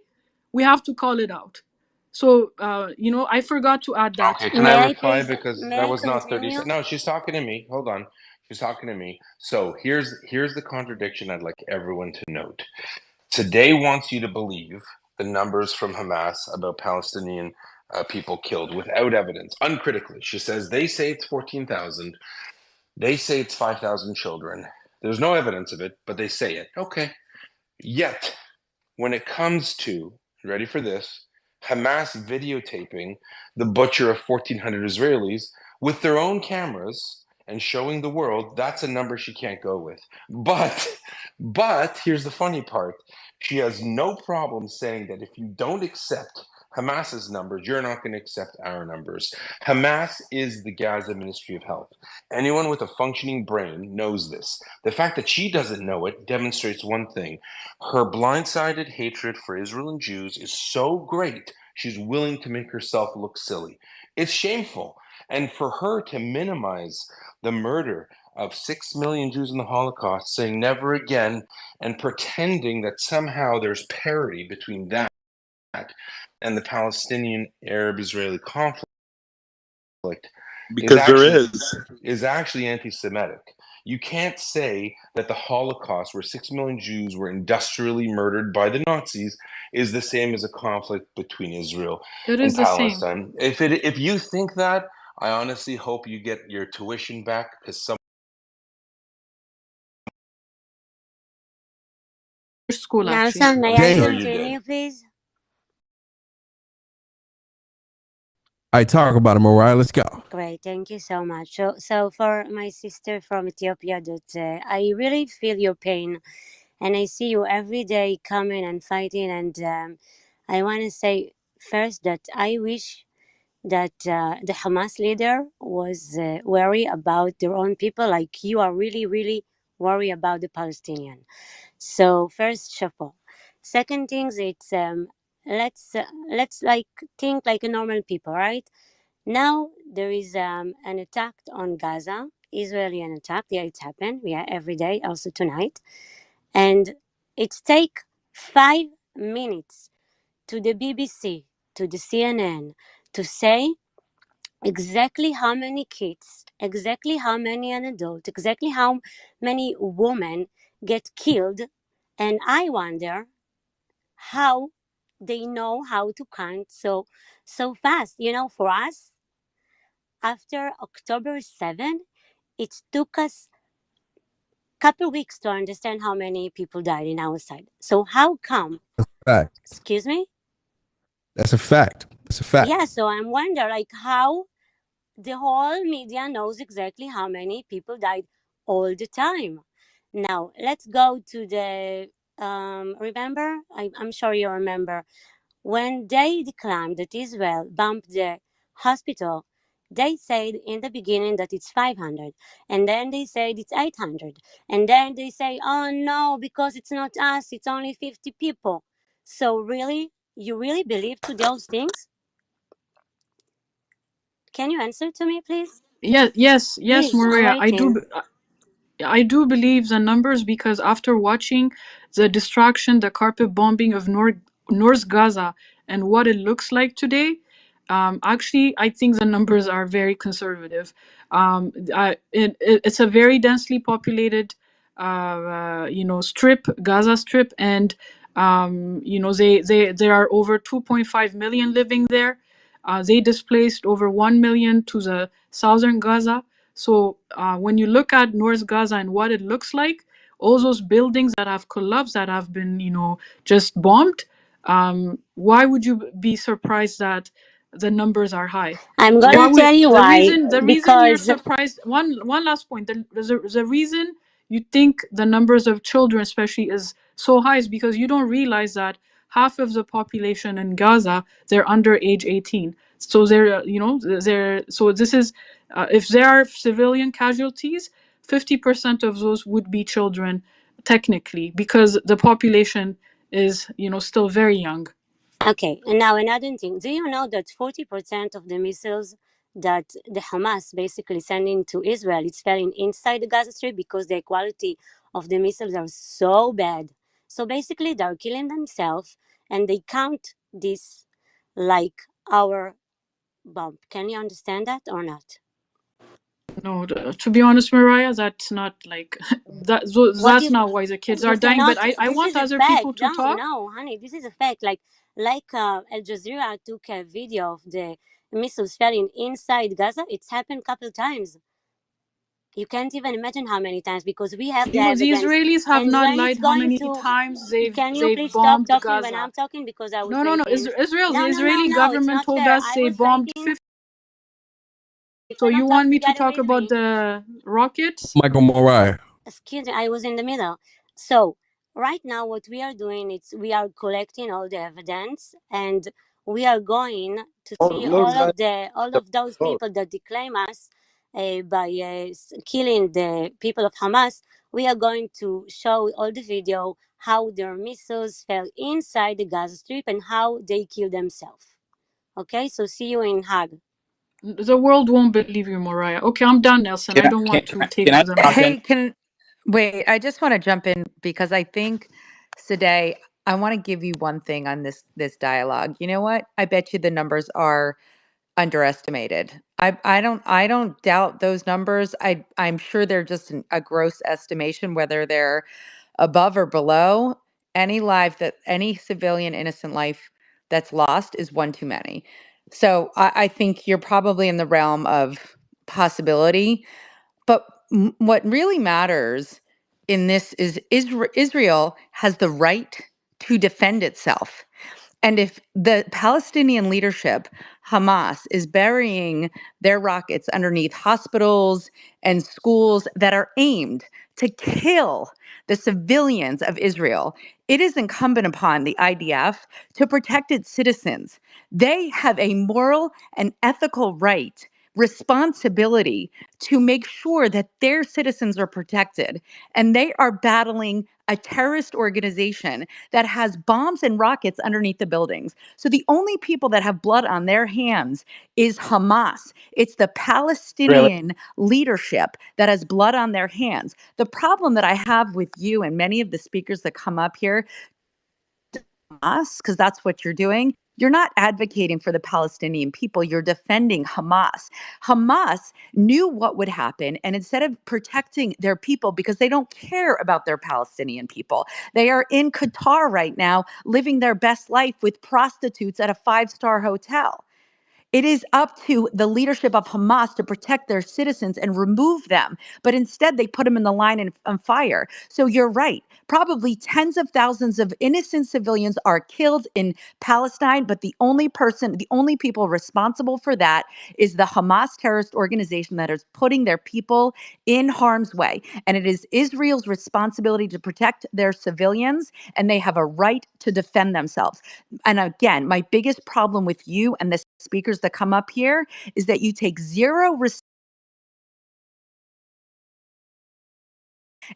we have to call it out. So, I forgot to add that. Okay, can I reply? Because that was not 30 seconds. No, she's talking to me. Hold on. She's talking to me. So here's the contradiction I'd like everyone to note. Today wants you to believe the numbers from Hamas about Palestinian people killed without evidence, uncritically. She says they say it's 14,000. They say it's 5,000 children. There's no evidence of it, but they say it. Okay. Yet, when it comes to, ready for this, Hamas videotaping the butcher of 1,400 Israelis with their own cameras and showing the world, that's a number she can't go with. But here's the funny part. She has no problem saying that if you don't accept Hamas's numbers, you're not going to accept our numbers. Hamas is the Gaza Ministry of Health. Anyone with a functioning brain knows this. The fact that she doesn't know it demonstrates one thing. Her blindsided hatred for Israel and Jews is so great, she's willing to make herself look silly. It's shameful. And for her to minimize the murder of 6 million Jews in the Holocaust, saying never again, and pretending that somehow there's parity between that and the Palestinian Arab-Israeli conflict is actually anti-Semitic. You can't say that the Holocaust, where 6 million Jews were industrially murdered by the Nazis, is the same as a conflict between Israel and Palestine. If you think that, I honestly hope you get your tuition back, because school actually. Nelson, may I continue, please? I talk about it, Mariah. Let's go. Great, thank you so much. So for my sister from Ethiopia, that I really feel your pain, and I see you every day coming and fighting. And I want to say first that I wish that the Hamas leader was worried about their own people, like you are really, really worried about the Palestinian. So first, chapeau. Second things, it's let's like think like a normal people, right? Now there is an attack on Gaza, Israeli an attack. Yeah, it's happened. Yeah, every day, also tonight, and it take 5 minutes to the BBC, to the CNN, to say exactly how many kids, exactly how many an adult, exactly how many women get killed And I wonder how they know how to count so fast. For us, after October 7, it took us a couple weeks to understand how many people died in our side. So how come? Fact. Excuse me? That's a fact. That's a fact. Yeah, so I'm wondering how the whole media knows exactly how many people died all the time. Now, let's go to the, remember? I'm sure you remember. When they declared that Israel bombed the hospital, they said in the beginning that it's 500, and then they said it's 800, and then they say, oh no, because it's not us, it's only 50 people. So really, you really believe to those things? Can you answer to me, please? Yes, Please, I'm Maria. waiting. I do believe the numbers because after watching the destruction, the carpet bombing of North Gaza and what it looks like today, actually, I think the numbers are very conservative. It's a very densely populated, strip, Gaza Strip, and there are over 2.5 million living there. They displaced over 1 million to the southern Gaza. So when you look at North Gaza and what it looks like, all those buildings that have collapsed, that have been, just bombed, why would you be surprised that the numbers are high? I'm gonna tell you why. The reason you're Because surprised, one last point, the reason you think the numbers of children especially is so high is because you don't realize that half of the population in Gaza, they're under age 18. So so this is, if there are civilian casualties, 50% of those would be children, technically, because the population is, still very young. Okay, and now another thing. Do you know that 40% of the missiles that the Hamas basically sending to Israel, it's falling inside the Gaza Strip because the quality of the missiles are so bad. So basically they're killing themselves and they count this like our bomb. Can you understand that or not? No, to be honest, Mariah, that's not like that. So that's not why the kids are dying. But I want other people to talk. No, honey, this is a fact. Like Al Jazeera took a video of the missiles falling inside Gaza. It's happened a couple times. You can't even imagine how many times because we have the evidence. The Israelis have and not when lied it's how going many to, times they've can you please bombed stop talking Gaza. when I'm talking because I will No. say things. Israel, No, the Israeli government told fair. us they bombed 50. So you want me to talk about the rockets? Michael Morai. Excuse me, I was in the middle. So right now what we are doing is we are collecting all the evidence and we are going to see all of those people that declaim us by killing the people of Hamas. We are going to show all the video how their missiles fell inside the Gaza Strip and how they kill themselves. Okay, so see you in Hague. The world won't believe you, Mariah. Okay, I'm done, Nelson. I don't want to take them. Hey, wait, I just want to jump in because I think today I want to give you one thing on this dialogue. You know what? I bet you the numbers are underestimated. I don't doubt those numbers. I'm sure they're just a gross estimation, whether they're above or below. Any civilian innocent life that's lost is one too many. So I think you're probably in the realm of possibility. But what really matters in this is Israel has the right to defend itself. And if the Palestinian leadership, Hamas, is burying their rockets underneath hospitals and schools that are aimed to kill the civilians of Israel, it is incumbent upon the IDF to protect its citizens. They have a moral and ethical right, responsibility to make sure that their citizens are protected. And they are battling a terrorist organization that has bombs and rockets underneath the buildings. So the only people that have blood on their hands is Hamas. It's the Palestinian leadership that has blood on their hands. The problem that I have with you and many of the speakers that come up here, Hamas, because that's what you're doing, You're not advocating for the Palestinian people. You're defending Hamas. Hamas knew what would happen. And instead of protecting their people, because they don't care about their Palestinian people, they are in Qatar right now living their best life with prostitutes at a 5-star hotel. It is up to the leadership of Hamas to protect their citizens and remove them. But instead, they put them in the line on fire. So you're right. Probably tens of thousands of innocent civilians are killed in Palestine. But the only people responsible for that is the Hamas terrorist organization that is putting their people in harm's way. And it is Israel's responsibility to protect their civilians, and they have a right to defend themselves. And again, my biggest problem with you and the speakers that come up here is that you take zero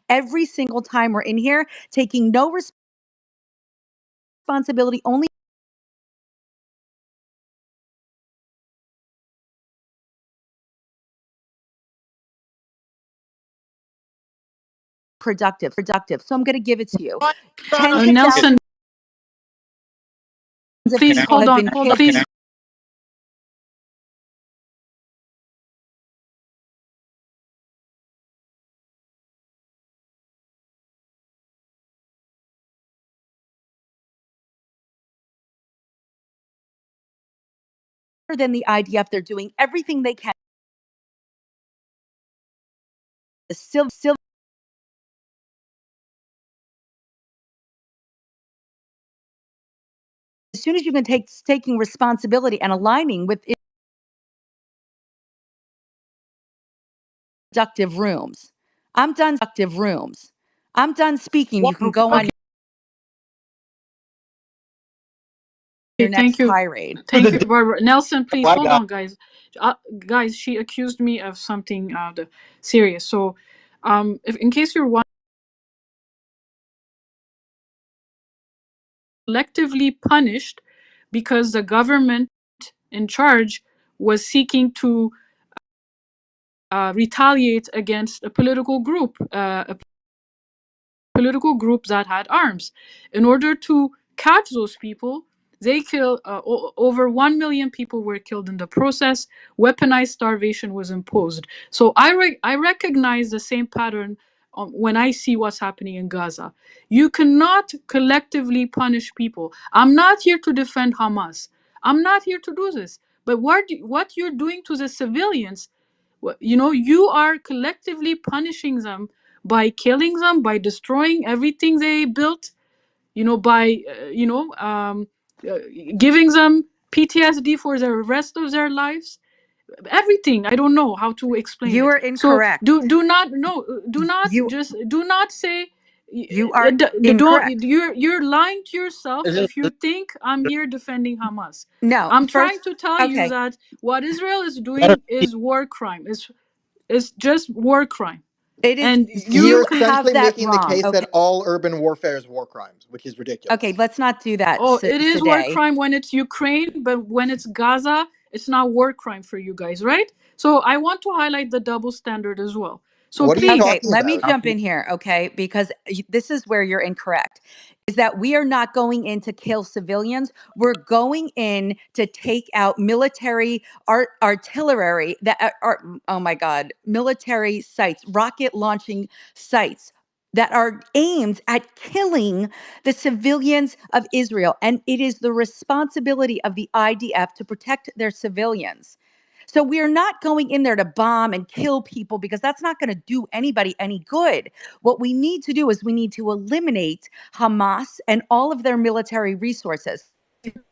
every single time we're in here, taking no responsibility, only productive. So I'm going to give it to you. Tens of Nelson, please hold on. Please. Than the IDF, they're doing everything they can. Still, as soon as you can taking responsibility and aligning with productive rooms. I'm done productive rooms. I'm done speaking. You can go on your next tirade. Thank you, Barbara. Nelson, please hold on, guys. Guys, she accused me of something serious. So, if in case you're collectively punished because the government in charge was seeking to retaliate against a political group that had arms. In order to catch those people, they killed over 1 million people were killed in the process. Weaponized starvation was imposed. So I recognize the same pattern when I see what's happening in Gaza. You cannot collectively punish people. I'm not here to defend Hamas. I'm not here to do this. But what you're doing to the civilians, you are collectively punishing them by killing them, by destroying everything they built, by giving them PTSD for the rest of their lives. Everything. I don't know how to explain You it. are incorrect. So do not say you are incorrect. You're lying to yourself if you think I'm here defending Hamas. No, I'm trying to tell you that what Israel is doing is war crime. It's just war crime. It is, and You're you essentially making wrong. the case that all urban warfare is war crimes, which is ridiculous. Okay, let's not do that. It is war crime when it's Ukraine, but when it's Gaza, it's not war crime for you guys, right? So I want to highlight the double standard as well. So what please, let me jump in here, okay? Because this is where you're incorrect. Is that we are not going in to kill civilians. We're going in to take out military artillery that are, oh my God, military sites, rocket launching sites that are aimed at killing the civilians of Israel. And it is the responsibility of the IDF to protect their civilians. So we are not going in there to bomb and kill people because that's not going to do anybody any good. What we need to do is we need to eliminate Hamas and all of their military resources.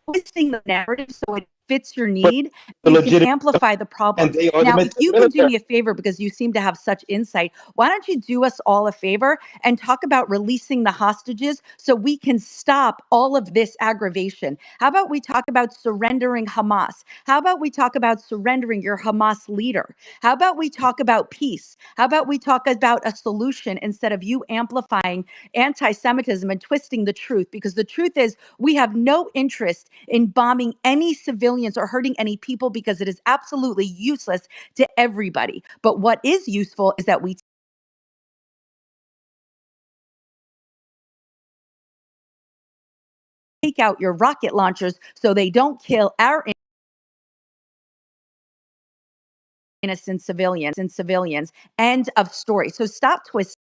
Twisting the narrative so it fits your need, you can amplify the problem. Now, if you can do me a favor, because you seem to have such insight, why don't you do us all a favor and talk about releasing the hostages so we can stop all of this aggravation? How about we talk about surrendering Hamas? How about we talk about surrendering your Hamas leader? How about we talk about peace? How about we talk about a solution instead of you amplifying anti-Semitism and twisting the truth? Because the truth is we have no interest in bombing any civilians or hurting any people because it is absolutely useless to everybody. But what is useful is that we take out your rocket launchers so they don't kill our innocent civilians. End of story. So stop twisting.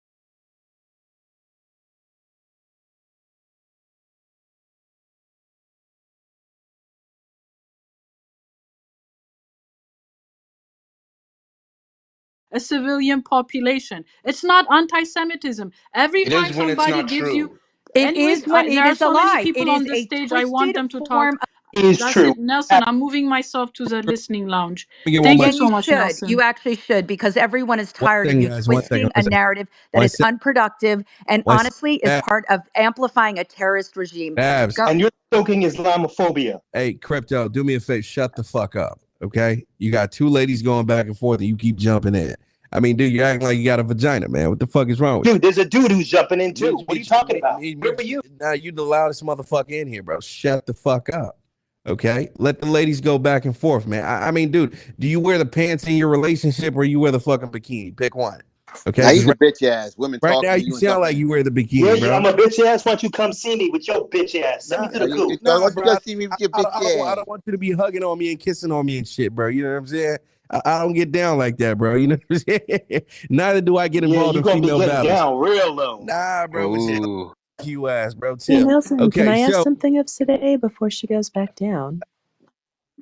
A civilian population. It's not anti-Semitism. Every It time is when it's somebody not gives you, true. It is when there it are is a so many lie. people It on is the a stage. I want twisted them to form talk. Is That's true. it, Nelson. I'm moving myself to the listening lounge. Let me get one Thank more. you And so you much, should. Nelson. You actually should, because everyone is One tired of thing, you guys. One twisting second. a narrative that One is sec- unproductive and one honestly is sec- part of amplifying a terrorist regime. Babs. And you're stoking Islamophobia. Hey, Crypto, do me a favor. Shut the fuck up. Okay? You got two ladies going back and forth and you keep jumping in. I mean, dude, you're acting like you got a vagina, man. What the fuck is wrong with you? Dude, there's a dude who's jumping in too. What are you talking about? Where were you? Now you the loudest motherfucker in here, bro. Shut the fuck up. Okay? Let the ladies go back and forth, man. I mean, dude, do you wear the pants in your relationship or you wear the fucking bikini? Pick one. Okay? Now he's a Because bitch ass. Women right talking now to you you and sound like jumping in. you wear the Yeah, bikini, bro. I'm a bitch ass. Why don't you come see me with your bitch ass? Send me to the coop. Why don't you guys see me with your bitch I ass? don't want you to be hugging on me and kissing on me and shit, bro. You know what I'm saying? I don't get down like that, bro. You know what I'm saying? Neither do I get Yeah, involved you're in gonna be female getting battles. down real low. Nah, bro. Ooh. You ass, bro. Hey, Chill. Nelson, Okay, can I ask so something of Sade before she goes back down?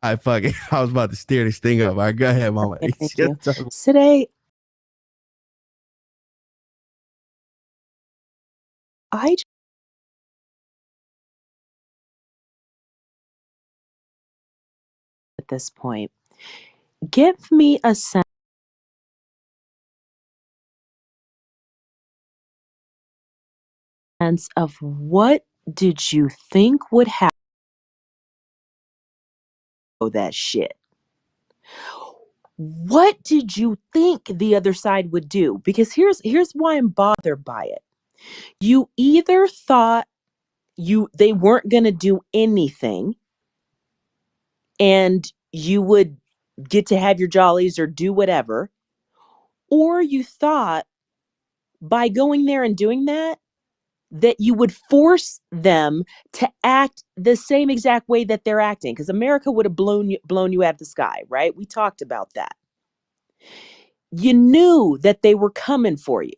I fucking I was about to steer this thing up. All right, go ahead, mama. Okay, thank you. Sade, I at this point, give me a sense of what did you think would happen? That shit. What did you think the other side would do? Because here's why I'm bothered by it. You either thought they weren't going to do anything and you would get to have your jollies or do whatever, or you thought by going there and doing that you would force them to act the same exact way that they're acting, because America would have blown you out of the sky, right? We talked about that. You knew that they were coming for you.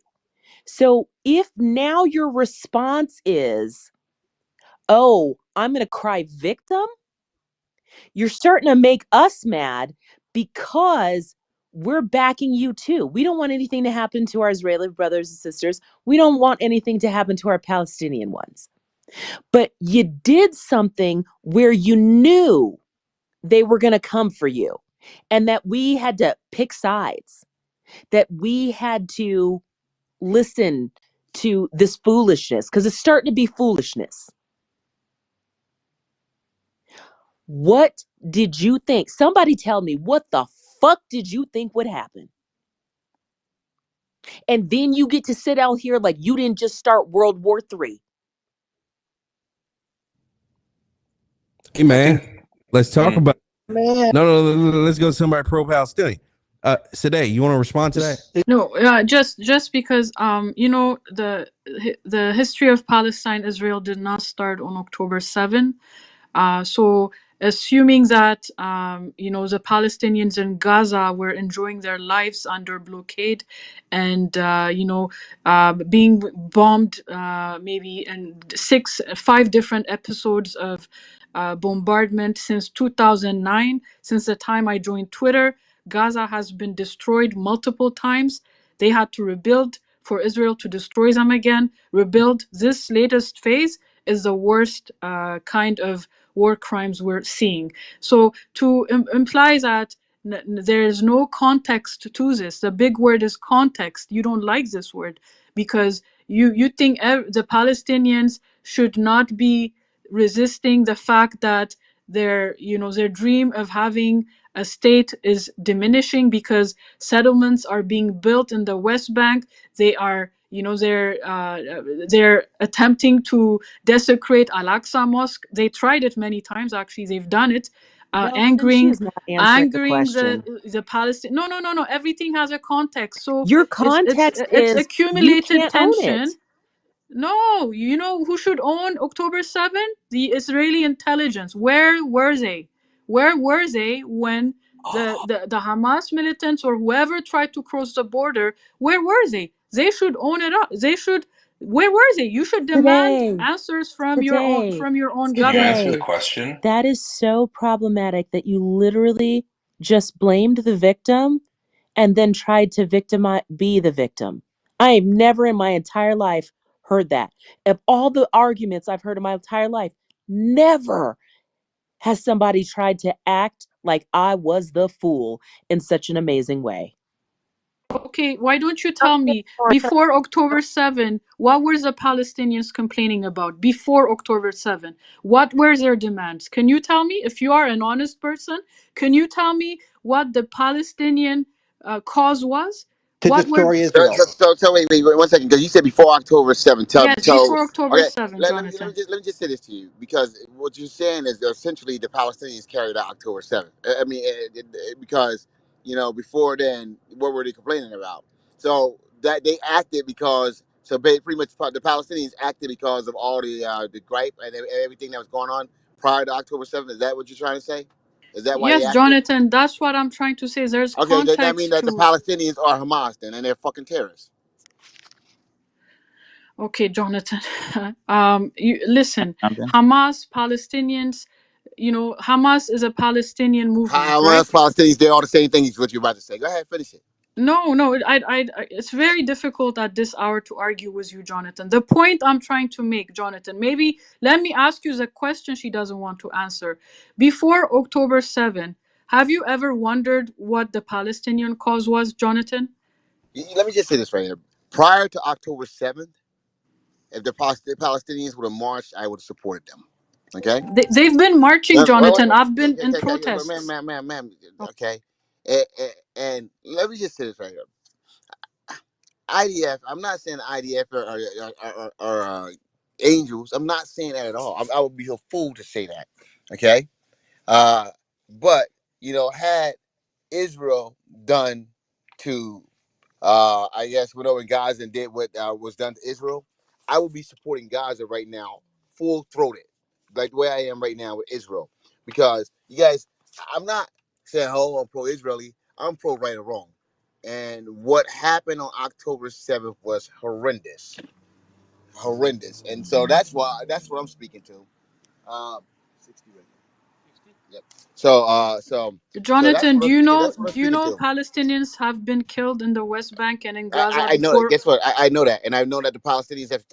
So if now your response is, oh, I'm going to cry victim, you're starting to make us mad because we're backing you too. We don't want anything to happen to our Israeli brothers and sisters. We don't want anything to happen to our Palestinian ones. But you did something where you knew they were going to come for you, and that we had to pick sides, that we had to listen to this foolishness, because it's starting to be foolishness. What did you think? Somebody tell me, what the fuck did you think would happen? And then you get to sit out here like you didn't just start World War III. Hey man, let's talk about Man. no, let's go to somebody pro-Palestinian. Sade, you want to respond to that? No, just because the history of Palestine Israel did not start on October 7. So assuming that the Palestinians in Gaza were enjoying their lives under blockade and being bombed maybe in 5 different episodes of bombardment since 2009, since the time I joined Twitter. Gaza has been destroyed multiple times. They had to rebuild for Israel to destroy them again, rebuild. This latest phase is the worst kind of war crimes we're seeing. So to imply that there is no context to this, the big word is context. You don't like this word because you think the Palestinians should not be resisting the fact that their dream of having a state is diminishing because settlements are being built in the West Bank. They are, they're attempting to desecrate Al-Aqsa Mosque. They tried it many times. Actually, they've done it, angering She's not answering the question. the Palestine. No. Everything has a context. So Your context it's is you accumulated can't own it. tension. No, you know who should own October 7th? The Israeli intelligence. Where were they? Where were they when the Hamas militants or whoever tried to cross the border? Where were they? They should own it up. They should. Where were they? You should demand Today, answers from today, your own Can you answer the government. today. question? That is so problematic that you literally just blamed the victim and then tried to be the victim. I have never in my entire life heard that. Of all the arguments I've heard in my entire life, never has somebody tried to act like I was the fool in such an amazing way. Okay, why don't you tell me before October 7, what were the Palestinians complaining about before October 7? What were their demands? Can you tell me, if you are an honest person, can you tell me what the Palestinian cause was? To What were destroy Israel. So wait, 1 second, because you said before October 7th. Yes, before October Okay, 7, let me Jonathan. just say this to you, because what you're saying is essentially the Palestinians carried out October 7th. I mean, because before then, what were they complaining about? So that they acted because pretty much the Palestinians acted because of all the gripe and everything that was going on prior to October 7th. Is that what you're trying to say? Is that why they Yes, acted? Jonathan, that's what I'm trying to say. There's Okay, that means context that the to. Palestinians are Hamas then, and they're fucking terrorists. Okay, Jonathan. You listen. Okay. Hamas, Palestinians. You know, Hamas is a Palestinian movement, right? Hamas, Palestinians, they're all the same thing. Is what you're about to say. Go ahead, finish it. No, it's very difficult at this hour to argue with you, Jonathan. The point I'm trying to make, Jonathan, maybe let me ask you the question she doesn't want to answer. Before October 7, have you ever wondered what the Palestinian cause was, Jonathan? Let me just say this right here. Prior to October 7th, if the Palestinians would have marched, I would have supported them. Okay? They've been marching, Jonathan. I've been in Okay, protests. ma'am. Okay. And let me just say this right here. IDF, I'm not saying IDF or angels. I'm not saying that at all. I would be a fool to say that. Okay? But, had Israel done to I guess went over in Gaza and did what was done to Israel, I would be supporting Gaza right now, full throated, like the way I am right now with Israel. Because you guys, I'm not saying, oh, I'm pro-Israeli. I'm pro right or wrong. And what happened on October 7th was horrendous. And so that's what I'm speaking to. 60 right now. Yep. So that's Jonathan, what do I'm you speaking. know That's what I'm speaking to. Palestinians have been killed in the West Bank and in Gaza I know that. before? Guess what? I know that, and I know that the Palestinians have.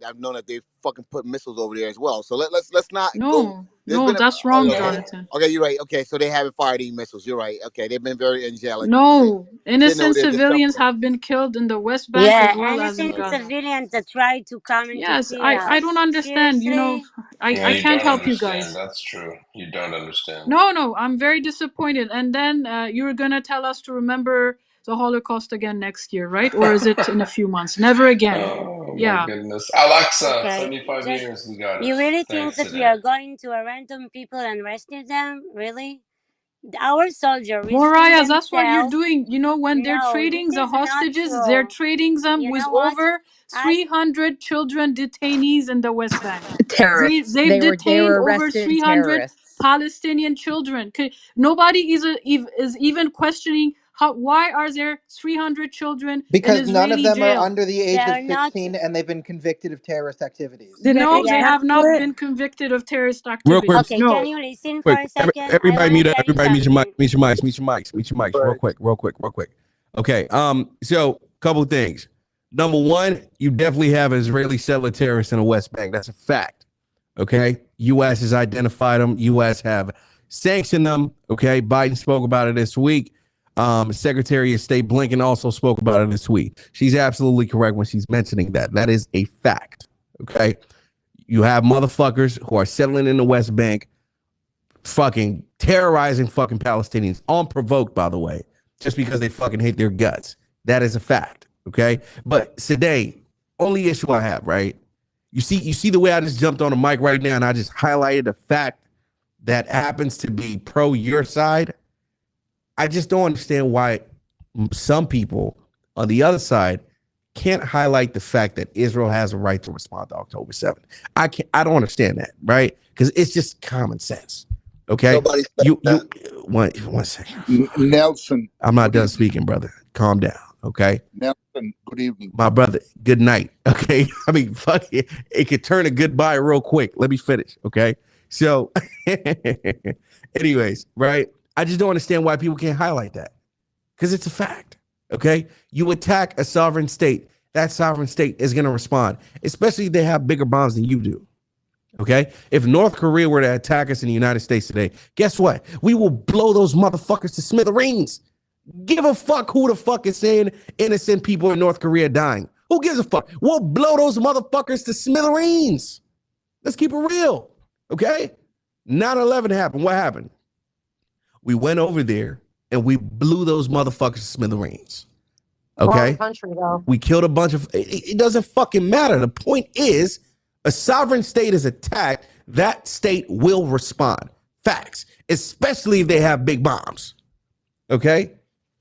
I've known that they fucking put missiles over there as well. So let's not go. There's No, been that's wrong, okay. Jonathan. Okay, you're right. Okay, so they haven't fired any missiles. You're right. Okay, they've been very angelic. No, Sitting over innocent there just civilians suffering. have been killed in the West Bank as Yeah, well as in innocent Gaza. civilians that try to come into Yes, I Syria. don't understand. You know, Seriously? No, I you can't don't help you understand. guys. That's true. You don't understand. No, I'm very disappointed. And then you're gonna tell us to remember the Holocaust again next year, right? Or is it in a few months? Never again. Oh my Yeah. goodness. Alexa, Okay, 75 just years. We got it. you really think Thanks that we today. are going to a random people and rescue them? Really? Our soldier risking Moriah, that's what you're themselves. doing. You know, when they're No, trading this the is not hostages, they're true. trading them You with know what? over I 300 children detainees in the West Bank. Terrorists. They've They detained were over arrested 300 terrorists. Palestinian children. Nobody is even questioning why are there 300 children in Because none of Israeli them are jail? under the they age of are not. 16 and they've been convicted of terrorist activities. No, They they are have not not. been convicted of terrorist Real quick, activities. Okay, can No. you listen for quick. a second? I Everybody want to mute up. tell you Everybody mute your mic. something. Mute your mics. Mute your mics. Real quick. Okay. So couple things. Number one, you definitely have an Israeli settler terrorists in the West Bank. That's a fact. Okay. U.S. has identified them. U.S. have sanctioned them. Okay. Biden spoke about it this week. Secretary of State Blinken also spoke about it this week. She's absolutely correct when she's mentioning that. That is a fact. Okay. You have motherfuckers who are settling in the West Bank, fucking terrorizing fucking Palestinians, unprovoked, by the way, just because they fucking hate their guts. That is a fact. Okay. But today, only issue I have, right? You see the way I just jumped on the mic right now and I just highlighted a fact that happens to be pro your side. I just don't understand why some people on the other side can't highlight the fact that Israel has a right to respond to October 7th. I don't understand that, right? Because it's just common sense. Okay. One second. Nelson. I'm not done speaking, brother. Calm down. Okay. Nelson, good evening. My brother, good night. Okay. I mean, fuck it. It could turn a goodbye real quick. Let me finish. Okay. So, anyways, right? I just don't understand why people can't highlight that. Because it's a fact. Okay. You attack a sovereign state. That sovereign state is going to respond, especially if they have bigger bombs than you do. Okay. If North Korea were to attack us in the United States today, guess what? We will blow those motherfuckers to smithereens. Give a fuck who the fuck is saying innocent people in North Korea dying. Who gives a fuck? We'll blow those motherfuckers to smithereens. Let's keep it real. Okay. 9/11 happened. What happened? We went over there and we blew those motherfuckers to smithereens. Okay. Wrong country, though. We killed a bunch of, it doesn't fucking matter. The point is, a sovereign state is attacked, that state will respond. Facts. Especially if they have big bombs. Okay?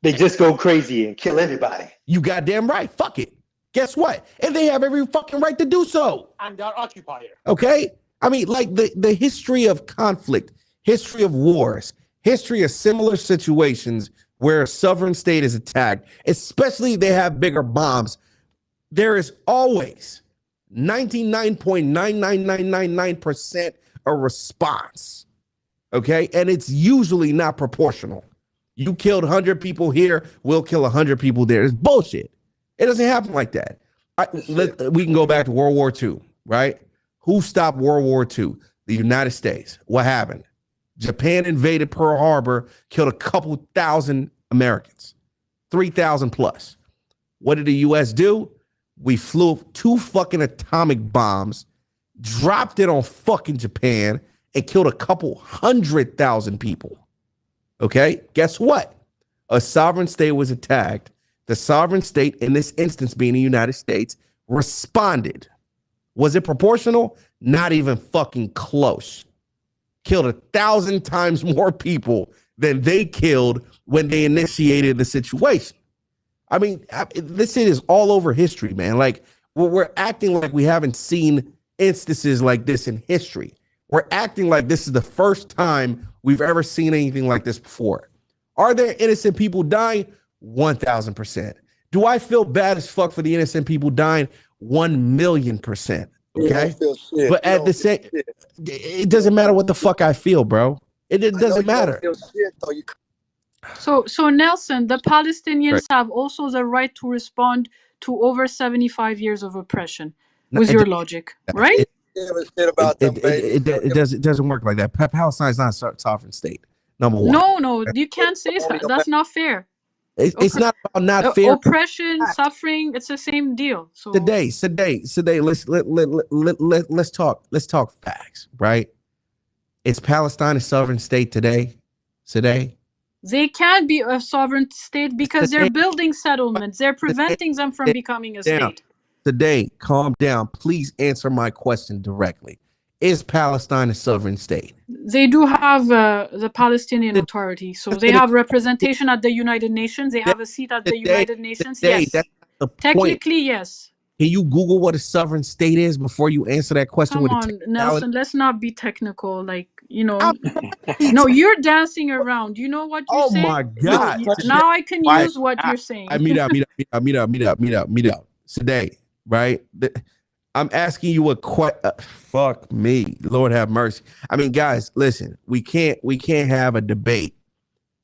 They just go crazy and kill everybody. You goddamn right. Fuck it. Guess what? And they have every fucking right to do so. And our occupier. Okay? I mean, like the history of conflict, history of wars, history of similar situations where a sovereign state is attacked, especially if they have bigger bombs, there is always 99.99999% a response. Okay? And it's usually not proportional. You killed 100 people here, we'll kill 100 people there. It's bullshit. It doesn't happen like that. We can go back to World War II, right? Who stopped World War II? The United States. What happened? Japan invaded Pearl Harbor, killed a couple thousand Americans, 3,000 plus. What did the U.S. do? We flew 2 fucking atomic bombs, dropped it on fucking Japan, and killed a couple 100,000 people. Okay, guess what? A sovereign state was attacked. The sovereign state, in this instance being the United States, responded. Was it proportional? Not even fucking close. Killed 1,000 times more people than they killed when they initiated the situation. I mean, this shit is all over history, man. Like, we're acting like we haven't seen instances like this in history. We're acting like this is the first time we've ever seen anything like this before. Are there innocent people dying? 1,000%. Do I feel bad as fuck for the innocent people dying? 1,000,000%. Okay. But at the same, it doesn't matter what the fuck I feel, bro. It doesn't matter. So Nelson, the Palestinians have also the right to respond to over 75 years of oppression, with your logic, right? It doesn't work like that. Palestine's not a sovereign state. Number one. No, you can't say that. That's not fair. It's not about not fair. Oppression, suffering, it's the same deal. So today, let's talk facts, right? Is Palestine a sovereign state today? They can't be a sovereign state because they're building settlements. They're preventing them from becoming a state. Today, calm down. Please answer my question directly. Is Palestine a sovereign state? They do have the Palestinian Authority. So they have representation at the United Nations. They have a seat at the United Nations. Yes. Technically, yes. Can you Google what a sovereign state is before you answer that question? Come on, Nelson, let's not be technical. Like, no, you're dancing around. You know what you're saying? Oh my God. Now I can use what you're saying. Meet up. Today, right? I'm asking you a question. Fuck me, Lord have mercy. I mean, guys, listen. We can't have a debate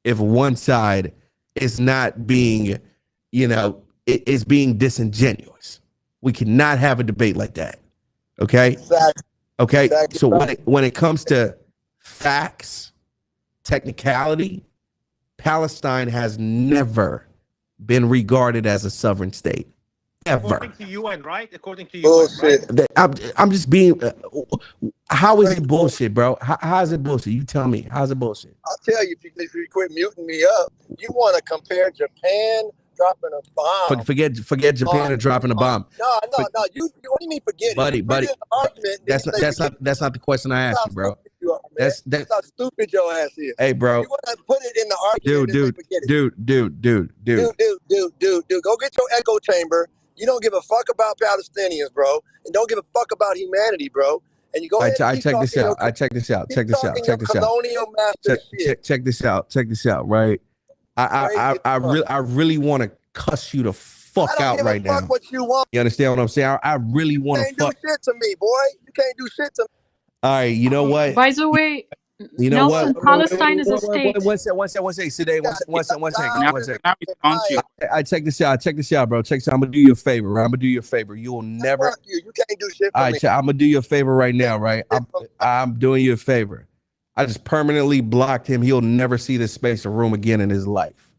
if one side is not being, is being disingenuous. We cannot have a debate like that. Okay. Exactly. Okay. Exactly. So when it comes to facts, technicality, Palestine has never been regarded as a sovereign state. Ever. According to UN, right? According to UN, right? I'm just being. How is it bullshit, bro? How is it bullshit? You tell me. How's it bullshit? I'll tell you if you quit muting me up. You want to compare Japan dropping a bomb? Forget Japan and dropping a bomb. No. You what do you mean forget it? Buddy. That's not the question I asked you, bro. That's how stupid your ass is. Hey, bro. You want to put it in the argument? Dude. Go get your echo chamber You don't give a fuck about Palestinians, bro, and don't give a fuck about humanity, bro. And you go ahead and keep check this talking out. Check this out. Check this out. Check this out. colonial master shit. Check this out. Check this out. Right. I really want to cuss you the fuck out right now. What you want. You understand what I'm saying? I really want to fuck. You can't do shit to me, boy. You can't do shit to me. All right. You know what? By the way, you know Nelson, what? Palestine is a state. One second. Today, one second. I check this out. Check this out, bro. Check this out. I'm gonna do you a favor. I'm gonna do you a favor. You will never. Fuck you. You can't do shit for me. I'm gonna do you a favor right now, right? I'm doing you a favor. I just permanently blocked him. He'll never see this space or room again in his life.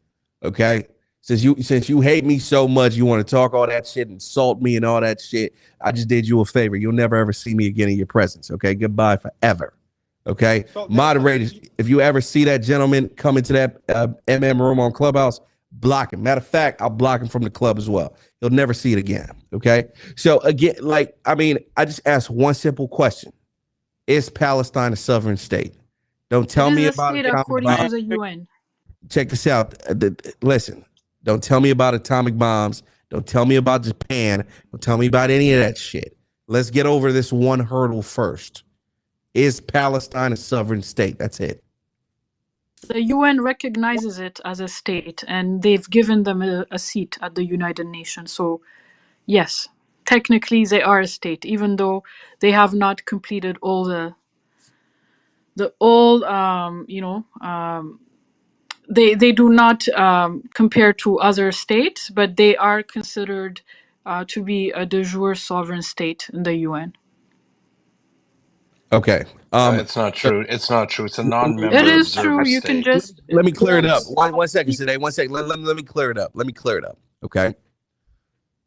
Okay. Since you hate me so much, you want to talk all that shit, insult me and all that shit. I just did you a favor. You'll never ever see me again in your presence. Okay. Goodbye forever. Okay. So moderators, if you ever see that gentleman come into that MM room on Clubhouse, block him. Matter of fact, I'll block him from the club as well. You'll never see it again. Okay. So again, I just asked one simple question. Is Palestine a sovereign state? Don't tell me about it. According to the UN. Check this out. Listen, don't tell me about atomic bombs. Don't tell me about Japan. Don't tell me about any of that shit. Let's get over this one hurdle first. Is Palestine a sovereign state? That's it. The UN recognizes it as a state, and they've given them a seat at the United Nations. So, yes, technically they are a state, even though they have not completed all they do not compare to other states, but they are considered to be a de jure sovereign state in the UN. Okay. It's not true. It's not true. It's a non-member. It is true. You can just let me clear it up. One second today. 1 second. Let me clear it up. Let me clear it up. Okay.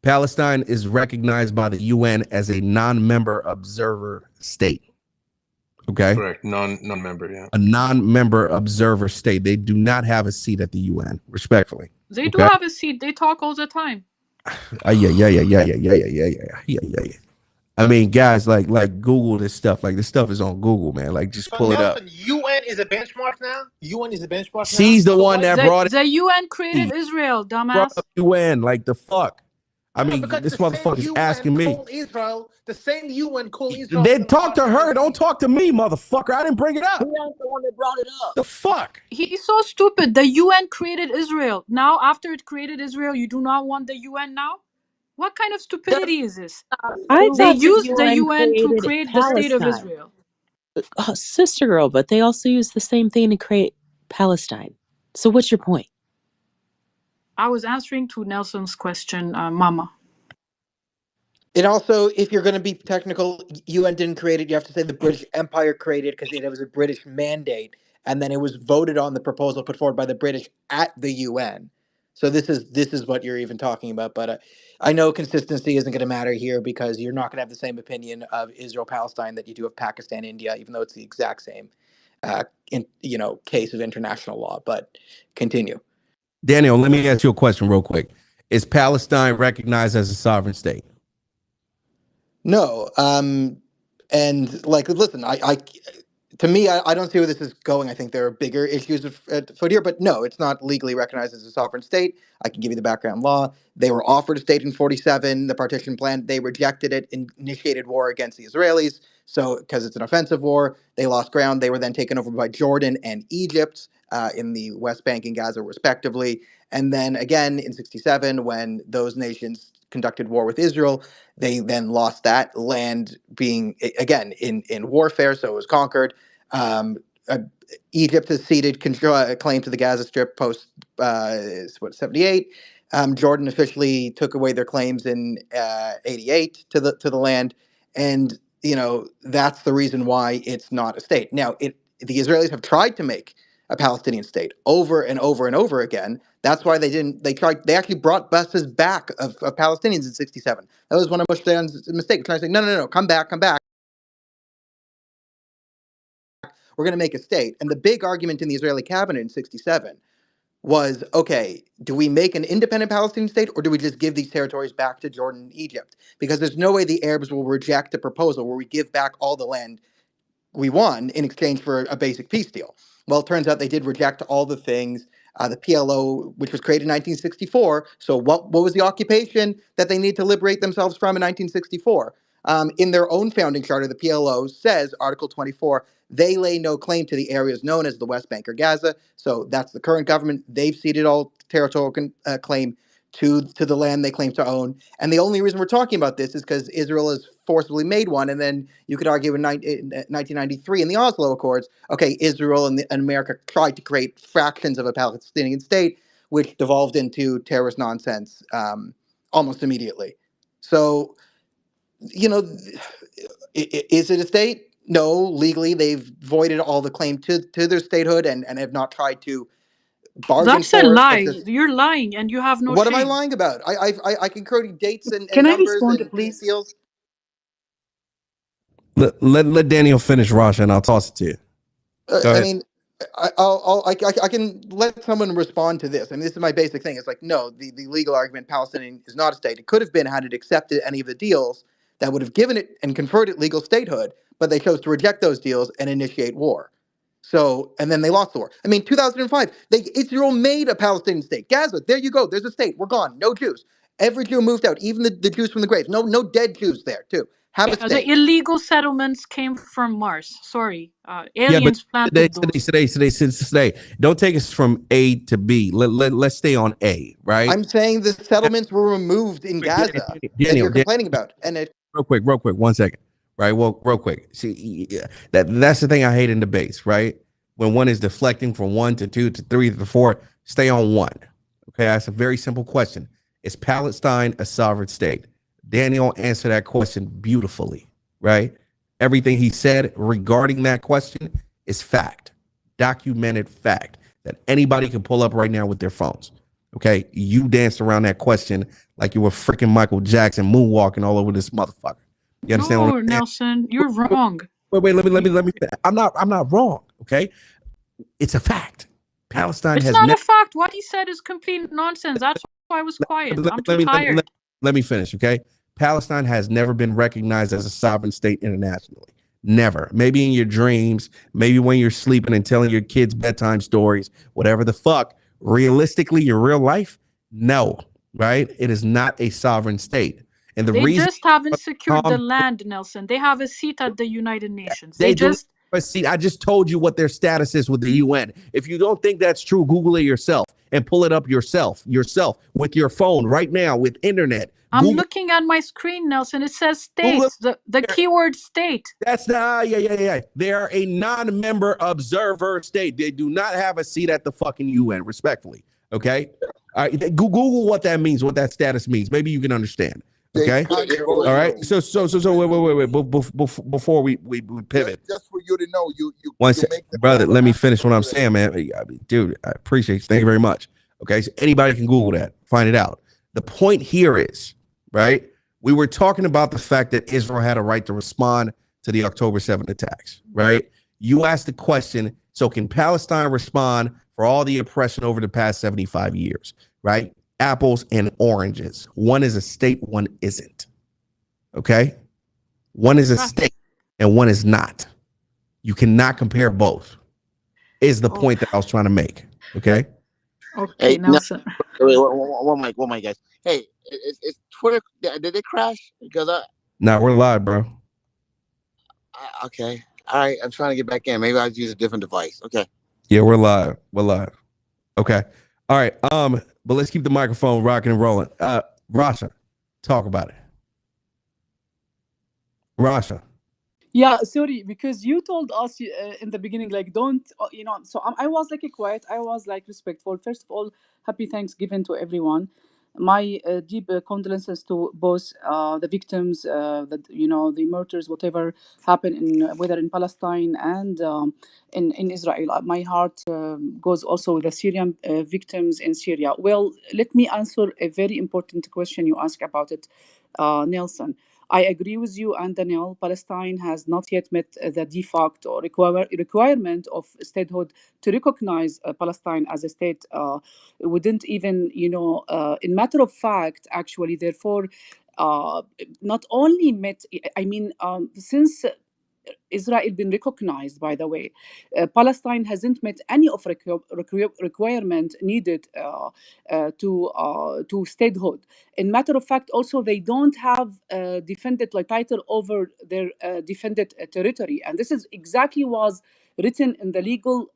Palestine is recognized by the UN as a non-member observer state. Okay. Correct. Non-member. Yeah. A non-member observer state. They do not have a seat at the UN. Respectfully. They do have a seat. They talk all the time. Yeah. I mean, guys, like Google this stuff. Like this stuff is on Google, man. Like just pull it up. UN is a benchmark now. UN is a benchmark. She's the one that brought it. The UN created Israel, dumbass. UN, like the fuck. I mean, this motherfucker's asking me. Israel, the same UN called Israel. Then talk to her. Don't talk to me, motherfucker. I didn't bring it up. Who was the one that brought it up? The fuck? He's so stupid. The UN created Israel. Now, after it created Israel, you do not want the UN now? What kind of stupidity is this? They used the UN to create the state of Israel. Sister girl, but they also used the same thing to create Palestine. So what's your point? I was answering to Nelson's question, Mama. And also, if you're going to be technical, UN didn't create it. You have to say the British Empire created it because it was a British mandate. And then it was voted on, the proposal put forward by the British at the UN. So this is what you're even talking about. But I know consistency isn't going to matter here because you're not going to have the same opinion of Israel-Palestine that you do of Pakistan-India, even though it's the exact same case of international law. But continue. Daniel, let me ask you a question real quick. Is Palestine recognized as a sovereign state? No. And like, listen, to me, I don't see where this is going. I think there are bigger issues afoot here, but no, it's not legally recognized as a sovereign state. I can give you the background law. They were offered a state in 1947, the partition plan. They rejected it and initiated war against the Israelis. So, because it's an offensive war, they lost ground. They were then taken over by Jordan and Egypt in the West Bank and Gaza, respectively. And then again in 1967, when those nations conducted war with Israel, they then lost that land, being again in warfare, so it was conquered. Egypt has ceded claim to the Gaza Strip post 78. Jordan officially took away their claims in 88 to the land, and that's the reason why it's not a state. Now, the Israelis have tried to make a Palestinian state over and over and over again. That's why they didn't. They actually brought buses back of Palestinians in 1967. That was one of Bush's mistakes, trying to say, no, come back. We're going to make a state. And the big argument in the Israeli cabinet in 1967 was, okay, do we make an independent Palestinian state, or do we just give these territories back to Jordan and Egypt? Because there's no way the Arabs will reject a proposal where we give back all the land we won in exchange for a basic peace deal. Well, it turns out they did reject all the things. the PLO, which was created in 1964. So what was the occupation that they need to liberate themselves from in 1964? In their own founding charter, the PLO says, Article 24, they lay no claim to the areas known as the West Bank or Gaza. So that's the current government. They've ceded all territorial claim to the land they claim to own. And the only reason we're talking about this is because Israel has forcibly made one. And then you could argue in 1993 in the Oslo Accords, okay, Israel and America tried to create fractions of a Palestinian state, which devolved into terrorist nonsense almost immediately. So, you know, is it a state? No, legally they've voided all the claim to their statehood and have not tried to bargain That's a for it. lie. You're lying and you have no What am I shame. lying about? I can quote you dates and Can I numbers respond, and please? deals. Let Daniel finish, Rasha, and I'll toss it to you. Go I ahead. mean, I can let someone respond to this. I mean, this is my basic thing. It's like, no, the legal argument, Palestinian is not a state. It could have been had it accepted any of the deals that would have given it and conferred it legal statehood, but they chose to reject those deals and initiate war. So, and then they lost the war. I mean, 2005, Israel made a Palestinian state. Gaza, there you go. There's a state. We're gone. No Jews. Every Jew moved out, even the Jews from the graves. No dead Jews there, too. Have a The state. illegal settlements came from Mars. Sorry. Yeah, but Aliens planted those. today. Don't take us from A to B. Let's stay on A, right? I'm saying the settlements were removed in Gaza that you're complaining about. And it real quick, 1 second. Right. Well, real quick. See, that's the thing I hate in debates, right? When one is deflecting from 1 to 2 to 3 to 4, stay on 1. Okay, that's a very simple question. Is Palestine a sovereign state? Daniel answered that question beautifully, right? Everything he said regarding that question is fact, documented fact that anybody can pull up right now with their phones. Okay, you danced around that question like you were freaking Michael Jackson moonwalking all over this motherfucker. You understand what No, I'm saying? Nelson, you're wrong. Wait, let me. I'm not wrong. Okay, it's a fact. Palestine It's has not never. a fact. What he said is complete nonsense. That's why I was quiet. I'm too tired. Let me finish. Okay, Palestine has never been recognized as a sovereign state internationally. Never. Maybe in your dreams, maybe when you're sleeping and telling your kids bedtime stories, whatever the fuck. Realistically, your real life, no. Right? It is not a sovereign state. And the They reason just haven't secured the land, Nelson. They have a seat at the United Nations. they do. But see, I just told you what their status is with the UN. If you don't think that's true, Google it yourself and pull it up yourself with your phone right now with internet. I'm looking at my screen, Nelson. It says states, the keyword state. That's not, yeah. They are a non-member observer state. They do not have a seat at the fucking UN, respectfully. Okay? All right, Google what that means, what that status means. Maybe you can understand. Okay? All right. So wait. Before we pivot. Just for you to know, you One second, brother, let me finish what I'm saying, man. Dude, I appreciate you. Thank you very much. Okay, so anybody can Google that, find it out. The point here is, right, we were talking about the fact that Israel had a right to respond to the October 7th attacks, right? You asked the question, so can Palestine respond for all the oppression over the past 75 years, right? Apples and oranges. One is a state, one isn't. Okay? One is a state and one is not. You cannot compare both, is the point that I was trying to make. Okay? Okay, hey, Nelson. One mic, guys. Hey, is Twitter, did it crash? Because Nah, we're live, bro. Okay. All right. I'm trying to get back in. Maybe I'll use a different device. Okay. Yeah, we're live. Okay. All right. But let's keep the microphone rocking and rolling. Rasha, talk about it. Rasha. Yeah, sorry, because you told us in the beginning, like, don't, so I was like quiet, I was like respectful. First of all, happy Thanksgiving to everyone. My deep condolences to both the victims, the murders, whatever happened whether in Palestine and in Israel. My heart goes also with the Syrian victims in Syria. Well, let me answer a very important question you asked about it, Nelson. I agree with you and Daniel. Palestine has not yet met the de facto requirement of statehood to recognize Palestine as a state. Wouldn't even, in matter of fact, actually, therefore, not only met, since Israel been recognized, by the way. Palestine hasn't met any of requirement needed to statehood. In matter of fact, also they don't have defended like title over their defended territory, and this is exactly was written in the legal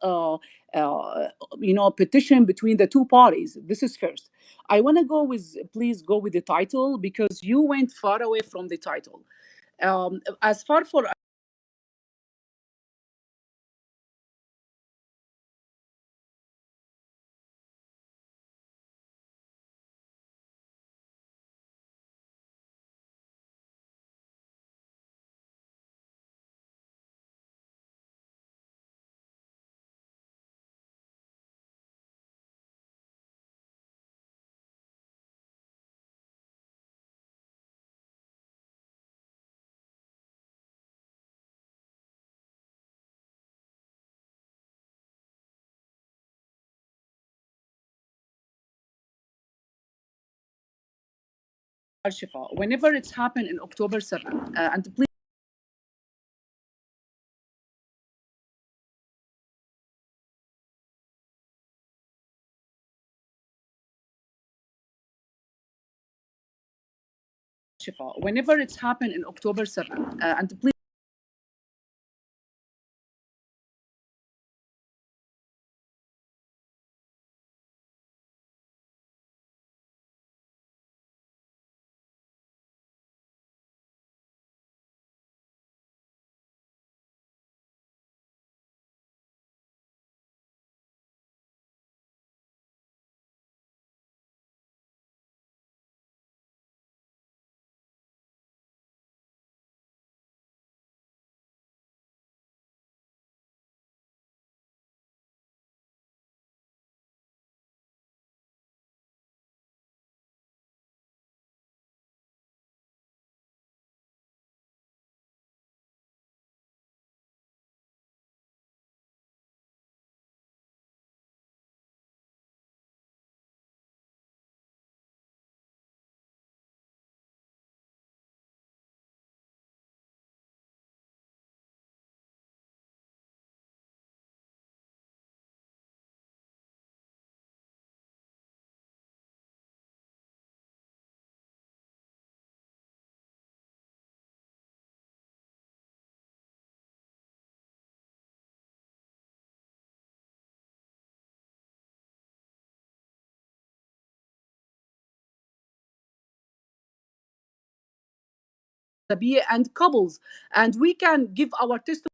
petition between the two parties. This is first. I want to go with, please go with the title, because you went far away from the title. As far for SHIFA, whenever it's happened in October 7th, and please SHIFA, whenever it's happened in October 7th, and please and couples, and we can give our testimony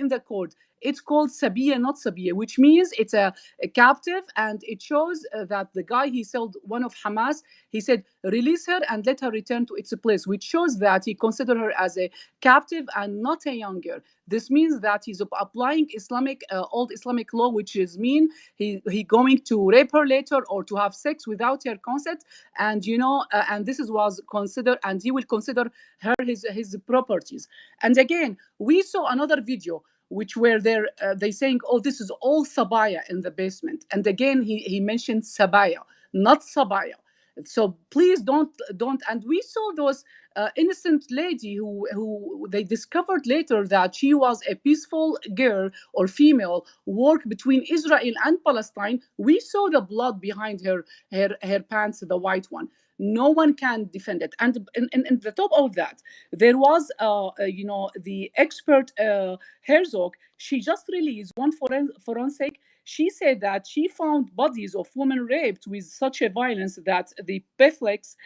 in the court. It's called Sabiya, not Sabiya, which means it's a captive, and it shows that the guy he sold one of Hamas, he said, release her and let her return to its place, which shows that he considered her as a captive and not a young girl. This means that he's applying Islamic, old Islamic law, which is mean he going to rape her later or to have sex without her consent, and and this was considered, and he will consider her his properties. And again, we saw another video which were there, they saying, oh, this is all sabaya in the basement. And again, he mentioned sabaya, not sabaya. So please don't. And we saw those innocent lady who they discovered later that she was a peaceful girl or female, work between Israel and Palestine. We saw the blood behind her pants, the white one. No one can defend it. And in the top of that, there was the expert Herzog. She just released one forensic. She said that she found bodies of women raped with such a violence that the pelvis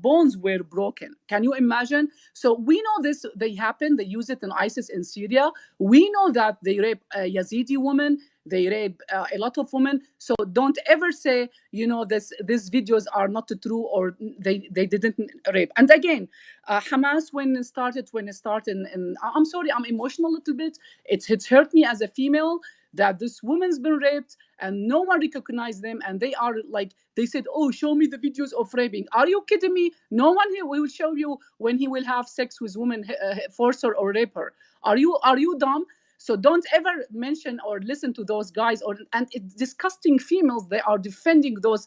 bones were broken. Can you imagine? So we know this, they happen. They use it in ISIS in Syria. We know that they rape Yazidi women. They rape a lot of women. So don't ever say, these videos are not true or they didn't rape. And again, Hamas, when it started, and I'm sorry, I'm emotional a little bit. It's hurt me as a female that this woman's been raped and no one recognized them, and they are like, they said, oh, show me the videos of raping. Are you kidding me? No one here will show you when he will have sex with women, force her or rape her. Are you dumb? So don't ever mention or listen to those guys, and it's disgusting females. They are defending those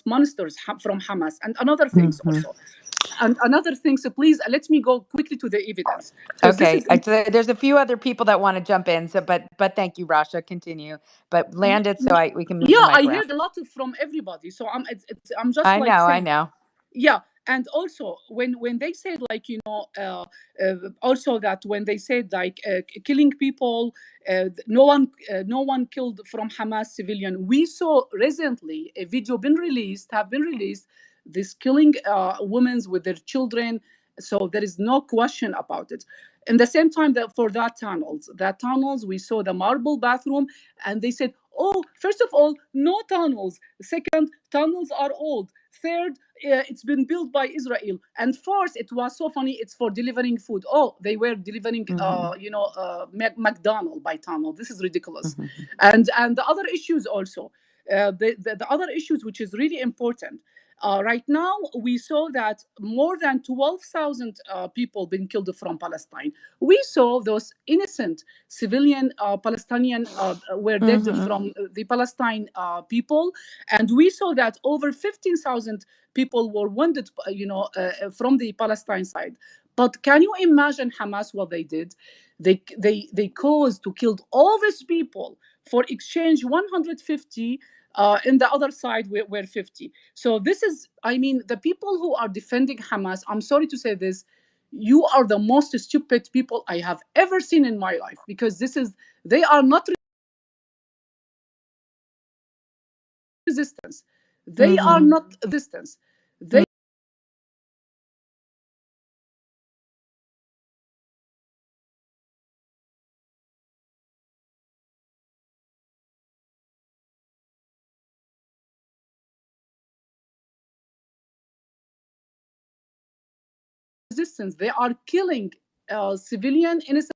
monsters from Hamas and another things also. And another thing, so please let me go quickly to the evidence. Okay, there's a few other people that want to jump in. So, but thank you, Rasha. Continue, but land it so we can move the mic I around. heard a lot from everybody, so I'm just I like know, saying, I know. yeah. And also when they said like also that when they said like killing people, no one killed from Hamas civilian. We saw recently a video have been released, this killing women with their children. So there is no question about it. In the same time that for that tunnels, we saw the marble bathroom, and they said, oh, first of all, no tunnels. Second, tunnels are old. Third, it's been built by Israel. And fourth, it was so funny, it's for delivering food. Oh, they were delivering, McDonald's by tunnel. This is ridiculous. And the other issues also, the other issues, which is really important. Right now, we saw that more than 12,000 people been killed from Palestine. We saw those innocent civilian Palestinian were dead from the Palestine people, and we saw that over 15,000 people were wounded, from the Palestine side. But can you imagine Hamas what they did? They caused to kill all these people for exchange 150. In the other side were 50. So this is, I mean, the people who are defending Hamas, I'm sorry to say this, you are the most stupid people I have ever seen in my life, because they are not resistance. They are not resistance. They resistance. They are killing civilian innocent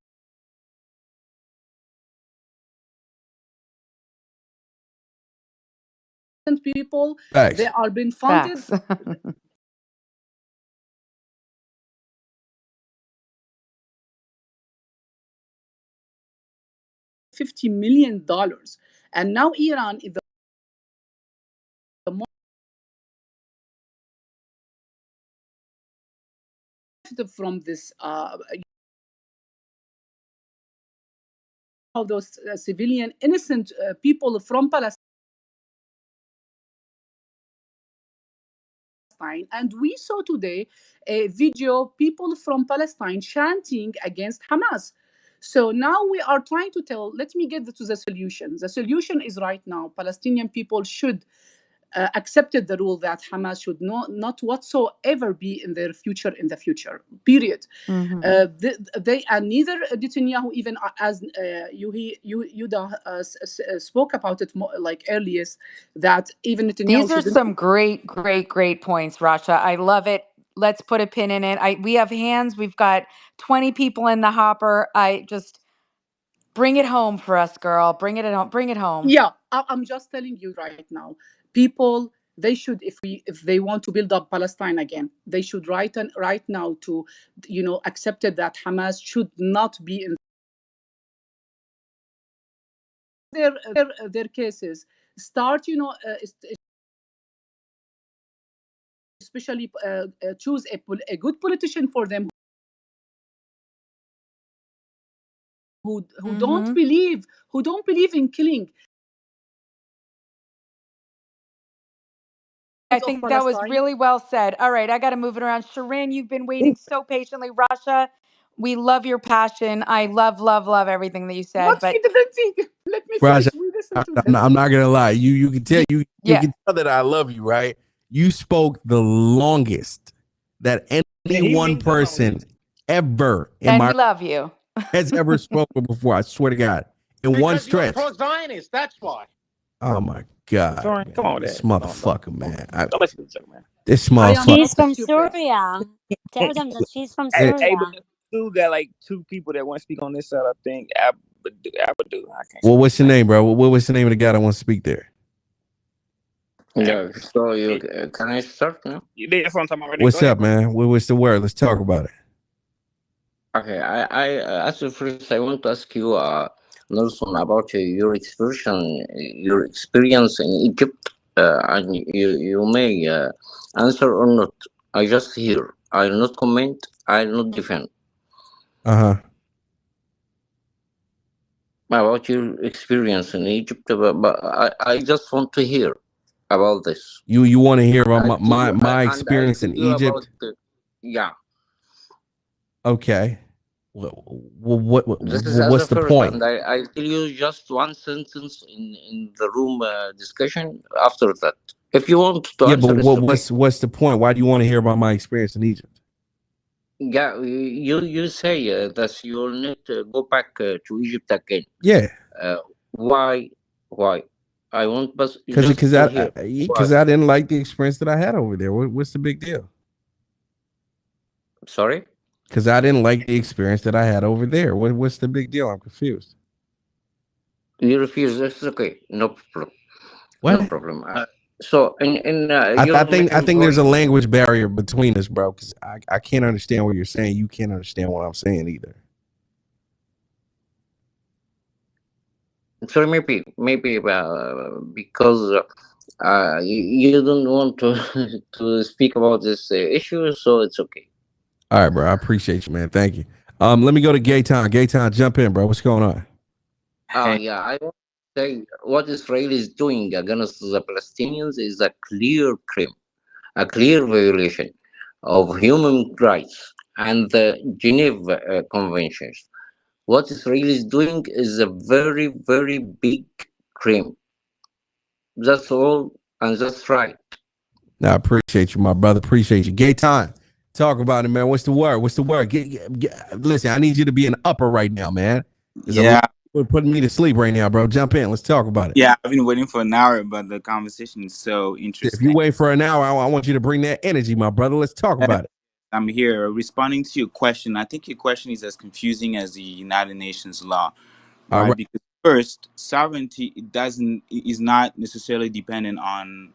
people. Thanks. They are being funded. $50 million. And now Iran is the most from this those civilian innocent people from Palestine. And we saw today a video, people from Palestine chanting against Hamas. So now we are trying to let me get to the solution. The solution is right now, Palestinian people should accepted the rule that Hamas should not whatsoever be in their future in the future. Period. They and neither Netanyahu, even as Yuda spoke about it like earliest, that even Netanyahu. These are some great points, Rasha. I love it. Let's put a pin in it. We have hands. We've got 20 people in the hopper. I just bring it home for us, girl. Bring it home. Bring it home. Yeah, I'm just telling you right now, people, they should, if they want to build up Palestine again, they should right now to, accepted that Hamas should not be in their cases. Start, especially choose a good politician for them who don't believe in killing. I think that was really well said. All right, I got to move it around. Sharon, you've been waiting so patiently. Rasha, we love your passion. I love everything that you said. But let me finish. I'm not gonna lie. You can tell you can tell that I love you, right? You spoke the longest that any one person ever in my love you has ever spoken before. I swear to God, in one stretch. You're pro-Zionist, that's why. Oh my God! Sorry, come on, this Dad. motherfucker, man. Don't listen to the joke, man. This motherfucker. She's from Syria. Tell them that she's from Syria. Hey, but still got like two people that want to speak on this side. I think Abadu. I can't. Well, what's your name, bro? What's the name of the guy that wants to speak there? Yeah, so you can I start now? That's what I'm talking about right now. What's up, man? What's the word? Let's talk about it. Okay, I as first I want to ask you, Nelson, about your experience in Egypt, and you may answer or not. I just hear. I'll not comment. I'll not defend Uh-huh. about your experience in Egypt, but I just want to hear about this. You want to hear about I tell you, my and I experience tell in you about Egypt? yeah. Okay. This is as What's a the first, point? and I tell you just one sentence in the room discussion after that. If you want to Yeah, but answer, it's okay. what's the point? Why do you want to hear about my experience in Egypt? Yeah, you say that you will not go back to Egypt again. Yeah, Why? Why? I want but because just to hear why. I didn't like the experience that I had over there. What's the big deal? Sorry, Because I didn't like the experience that I had over there. What's the big deal? I'm confused. you refuse. It's okay. No problem. No What? problem. So in your I main think there's point, a language barrier between us, bro. Because I can't understand what you're saying. You can't understand what I'm saying either. sorry, maybe because you don't want to to speak about this issue, so it's okay. All right, bro. I appreciate you, man. Thank you. Let me go to Gayton. Gayton, jump in, bro. What's going on? Yeah, I want to say what Israel is doing against the Palestinians is a clear crime, a clear violation of human rights and the Geneva Conventions. What Israel is doing is a very, very big crime. That's all, and that's right. No, I appreciate you, my brother. Appreciate you. Gayton, talk about it, man. What's the word? What's the word? Listen, I need you to be an upper right now, man. There's a lot Yeah, of people putting me to sleep right now, bro. Jump in. Let's talk about it. yeah. I've been waiting for an hour, but the conversation is so If you interesting. wait for an hour, I want you to bring that energy, my brother. Let's talk Uh, about it. I'm here responding to your question. I think your question is as confusing as the United Nations law, All right? right. Because first, sovereignty is not necessarily dependent on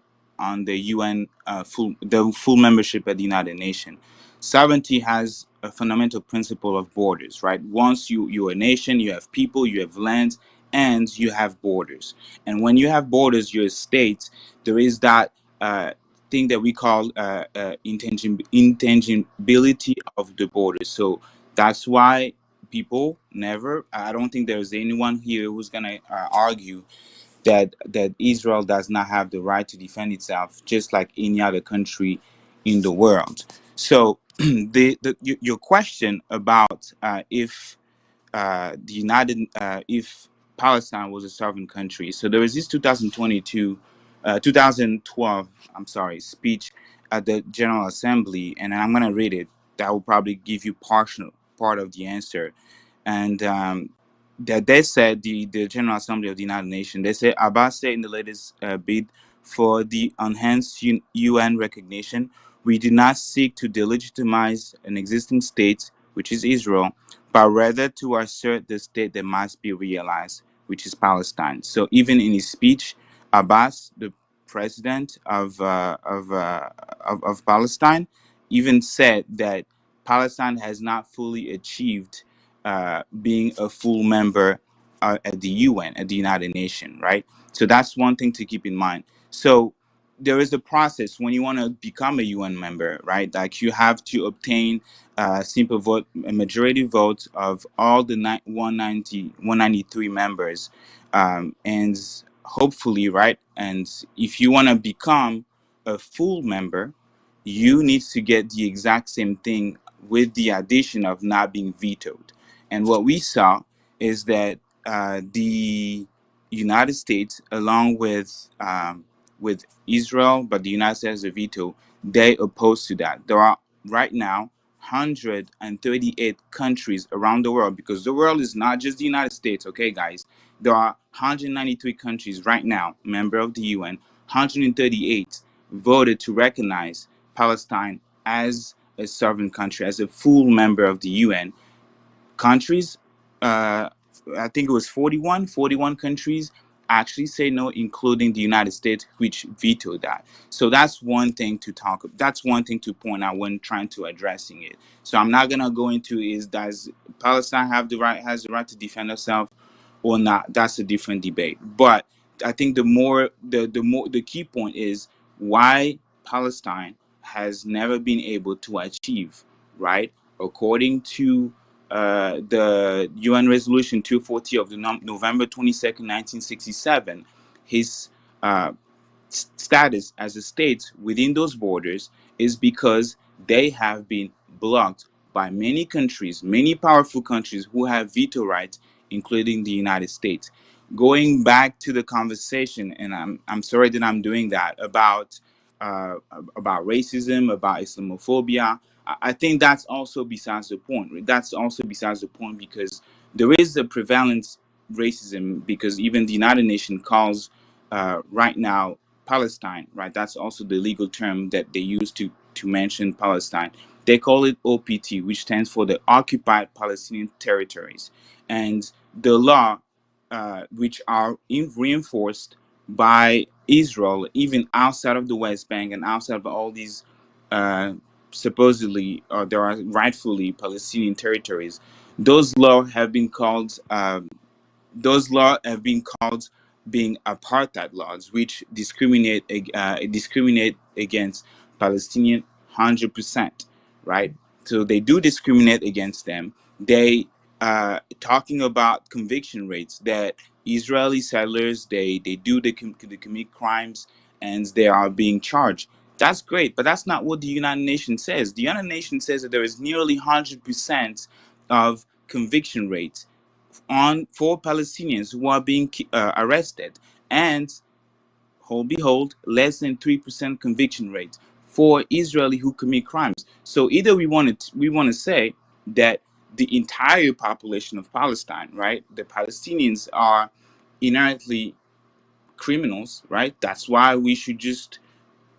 the UN full membership at the United Nations. Sovereignty has a fundamental principle of borders, right? Once you're a nation, you have people, you have lands, and you have borders. And when you have borders, you're a state. There is that thing that we call intangibility of the borders. So that's why people never. I don't think there's anyone here who's gonna argue that Israel does not have the right to defend itself, just like any other country in the world. So your question about if Palestine was a sovereign country. So there was this 2012, I'm sorry, speech at the General Assembly, and I'm gonna read it. That will probably give you part of the answer. And that they said, the General Assembly of the United Nations, they said Abbas said in the latest bid for the enhanced UN recognition, we do not seek to delegitimize an existing state, which is Israel, but rather to assert the state that must be realized, which is Palestine. So even in his speech, Abbas, the president of Palestine, even said that Palestine has not fully achieved being a full member at the UN, at the United Nations, right? So that's one thing to keep in mind. So there is a process when you want to become a UN member, right? Like you have to obtain simple vote, a majority vote of all the 193 members, and hopefully, right? And if you want to become a full member, you need to get the exact same thing with the addition of not being vetoed. And what we saw is that the United States, along with Israel, but the United States has a veto, they oppose to that. There are right now 138 countries around the world, because the world is not just the United States, okay, guys? There are 193 countries right now, member of the UN. 138 voted to recognize Palestine as a sovereign country, as a full member of the UN. Countries, I think it was 41 countries actually say no, including the United States, which vetoed that. So that's one thing that's one thing to point out when trying to addressing it. So I'm not gonna go into does Palestine has the right to defend itself or not? That's a different debate. But I think the key point is why Palestine has never been able to achieve, right? According to the UN Resolution 240 of the November 22nd, 1967, his uh, status as a state within those borders is because they have been blocked by many countries, many powerful countries who have veto rights, including the United States. Going back to the conversation, and I'm sorry that I'm doing that about racism, about Islamophobia. I think that's also besides the point. That's also besides the point because there is a prevalent racism because even the United Nations calls right now Palestine, right? That's also the legal term that they use to mention Palestine. They call it OPT, which stands for the Occupied Palestinian Territories, and the law, which are reinforced by Israel, even outside of the West Bank and outside of all these uh, supposedly or there are rightfully Palestinian territories. Those laws have been called being apartheid laws, which discriminate against Palestinian 100%, right? So they do discriminate against them. They talking about conviction rates that Israeli settlers they do they commit crimes and they are being charged. That's great, but that's not what the United Nations says. The United Nations says that there is nearly 100% of conviction rates on for Palestinians who are being arrested, and behold, less than 3% conviction rate for Israeli who commit crimes. So either we want to say that the entire population of Palestine, right, the Palestinians are inherently criminals, right? That's why we should just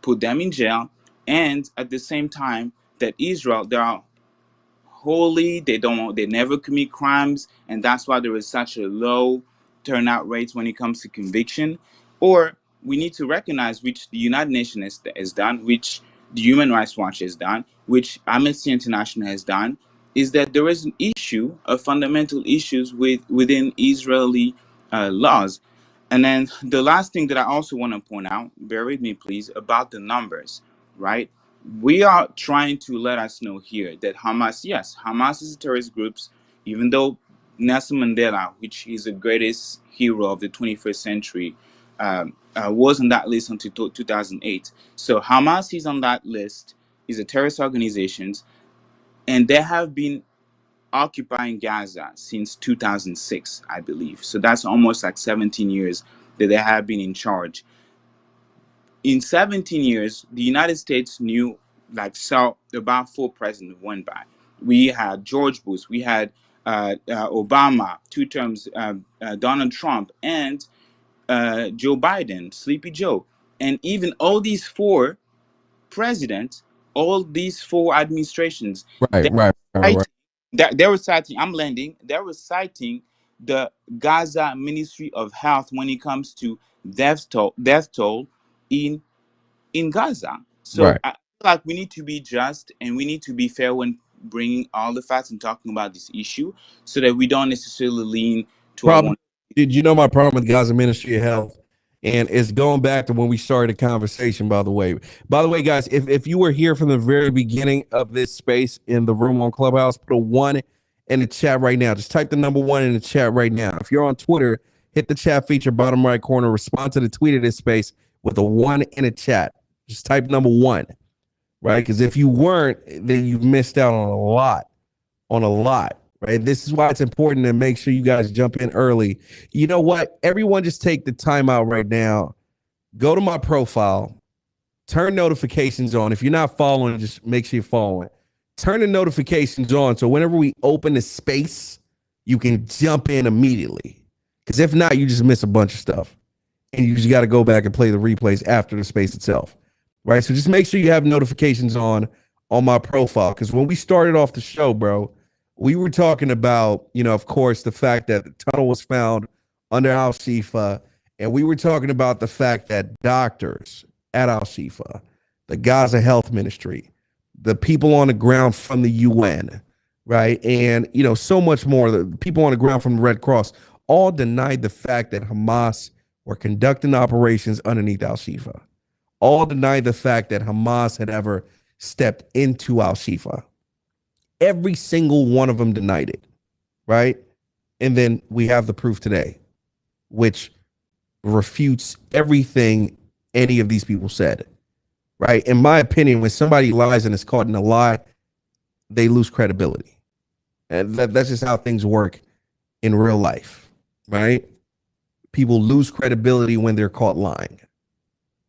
put them in jail, and at the same time that Israel, there are holy, they never commit crimes, and that's why there is such a low turnout rate when it comes to conviction. Or we need to recognize, which the United Nations has done, which the Human Rights Watch has done, which Amnesty International has done, is that there is an issue of fundamental issues within Israeli laws. And then the last thing that I also want to point out, bear with me please, about the numbers, right? We are trying to let us know here that Hamas, yes, Hamas is a terrorist group, even though Nelson Mandela, which is the greatest hero of the 21st century, was on that list until 2008. So Hamas is on that list, is a terrorist organization, and they have been occupying Gaza since 2006, I believe. So that's almost like 17 years that they have been in charge. In 17 years, the United States knew, saw about 4 presidents went by. We had George Bush, we had Obama, 2 terms, Donald Trump, and Joe Biden, Sleepy Joe. And even all these 4 presidents, all these 4 administrations, Right, right, right, right. they were citing, I'm landing, they were citing the Gaza Ministry of Health when it comes to death toll in Gaza. So Right. I feel like we need to be just and we need to be fair when bringing all the facts and talking about this issue, so that we don't necessarily lean to our Problem. one. Did you know my problem with Gaza Ministry of Health? And it's going back to when we started the conversation, by the way. By the way, guys, if you were here from the very beginning of this space in the room on Clubhouse, put a 1 in the chat right now. Just type the number 1 in the chat right now. If you're on Twitter, hit the chat feature bottom right corner, respond to the tweet of this space with a 1 in the chat. Just type number 1, right? Because if you weren't, then you've missed out on a lot, right? This is why it's important to make sure you guys jump in early. You know what? Everyone just take the time out right now. Go to my profile, turn notifications on. If you're not following, just make sure you're following. Turn the notifications on so whenever we open the space, you can jump in immediately. Because if not, you just miss a bunch of stuff. And you just got to go back and play the replays after the space itself, right? So just make sure you have notifications on my profile. Because when we started off the show, bro, we were talking about, of course, the fact that the tunnel was found under Al Shifa. And we were talking about the fact that doctors at Al Shifa, the Gaza Health Ministry, the people on the ground from the UN, right? And, so much more, the people on the ground from the Red Cross, all denied the fact that Hamas were conducting operations underneath Al Shifa. all denied the fact that Hamas had ever stepped into al-Shifa. Every single one of them denied it, right? And then we have the proof today, which refutes everything any of these people said, right? In my opinion, when somebody lies and is caught in a lie, they lose credibility. And that's just how things work in real life, right? People lose credibility when they're caught lying,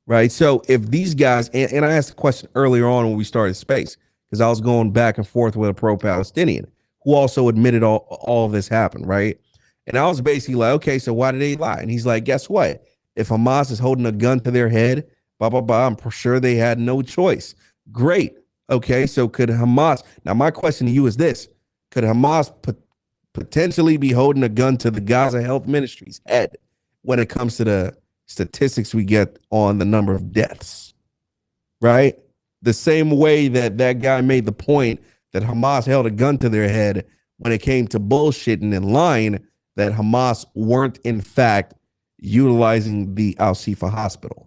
right? So if these guys, and I asked a question earlier on when we started space, because I was going back and forth with a pro-Palestinian who also admitted all of this happened, right? And I was basically like, okay, so why did they lie? And he's like, guess what? If Hamas is holding a gun to their head, blah, blah, blah, I'm sure they had no choice. Great. Okay, so could Hamas, now my question to you is this, could Hamas potentially be holding a gun to the Gaza Health Ministry's head when it comes to the statistics we get on the number of deaths, right? The same way that that guy made the point that Hamas held a gun to their head when it came to bullshitting and lying that Hamas weren't in fact utilizing the al-Shifa hospital.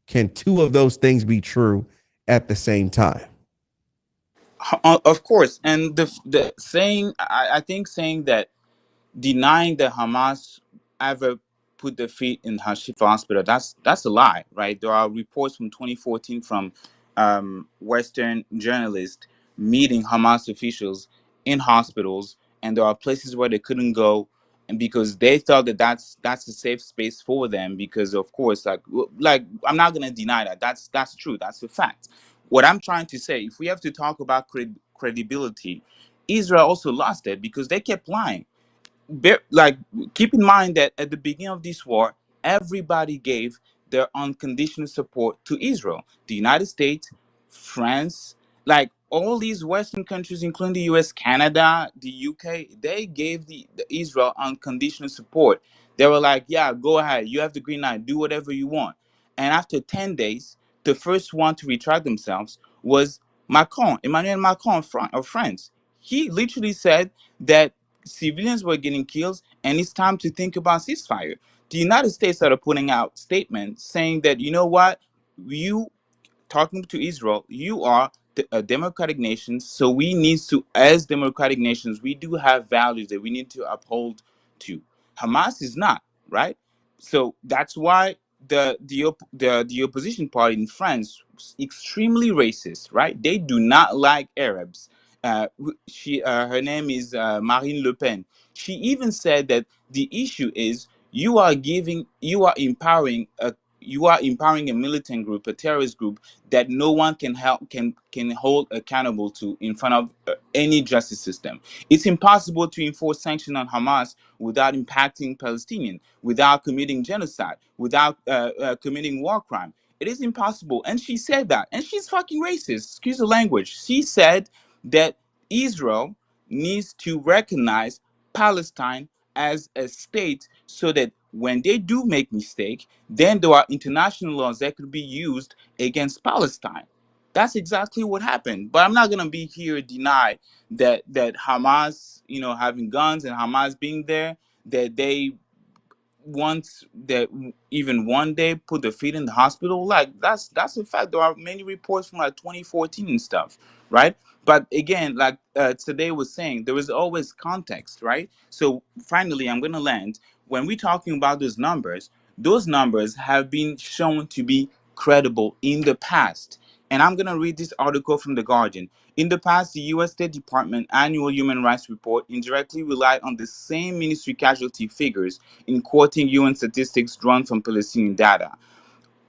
Can two of those things be true at the same time? Of course. And the saying, I think saying that denying that Hamas ever put their feet in Hashifa Hospital, that's a lie, right? There are reports from 2014 from Western journalists meeting Hamas officials in hospitals, and there are places where they couldn't go, and because they thought that that's a safe space for them, because of course, like I'm not gonna deny that that's true, that's a fact. What I'm trying to say, if we have to talk about credibility, Israel also lost it because they kept lying. Like, keep in mind that at the beginning of this war, everybody gave their unconditional support to Israel. The United States, France, like all these Western countries, including the US, Canada, the UK, they gave the Israel unconditional support. They were like, yeah, go ahead, you have the green light, do whatever you want. And after 10 days, the first one to retract themselves was Emmanuel Macron of France. He literally said that civilians were getting killed, and it's time to think about ceasefire. The United States started putting out statements saying that, you know what, you talking to Israel, you are a democratic nation, so we need to, as democratic nations, we do have values that we need to uphold to. Hamas is not, right? So that's why the opposition party in France is extremely racist, right? They do not like Arabs. Her name is Marine Le Pen. She even said that the issue is you are empowering a militant group, a terrorist group that no one can hold accountable to in front of any justice system. It's impossible to enforce sanctions on Hamas without impacting Palestinians, without committing genocide, without committing war crime. It is impossible. And she said that. And she's fucking racist. Excuse the language. She said that Israel needs to recognize Palestine as a state so that when they do make mistake, then there are international laws that could be used against Palestine. That's exactly what happened. But I'm not gonna be here deny that Hamas, having guns and Hamas being there, that they once that even one day put their feet in the hospital. Like that's a fact. There are many reports from like 2014 and stuff, right? But again, like today was saying, there is always context, right? So finally, I'm gonna land. When we're talking about those numbers have been shown to be credible in the past. And I'm gonna read this article from The Guardian. In the past, the U.S. State Department annual human rights report indirectly relied on the same ministry casualty figures in quoting UN statistics drawn from Palestinian data.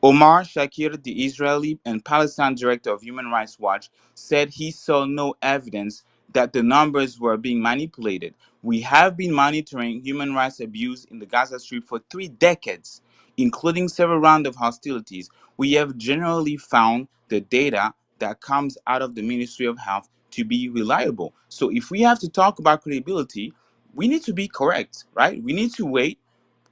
Omar Shakir, the Israeli and Palestine director of Human Rights Watch, said he saw no evidence that the numbers were being manipulated. We have been monitoring human rights abuse in the Gaza Strip for 3 decades, including several rounds of hostilities. We have generally found the data that comes out of the Ministry of Health to be reliable. So if we have to talk about credibility, we need to be correct, right? We need to wait,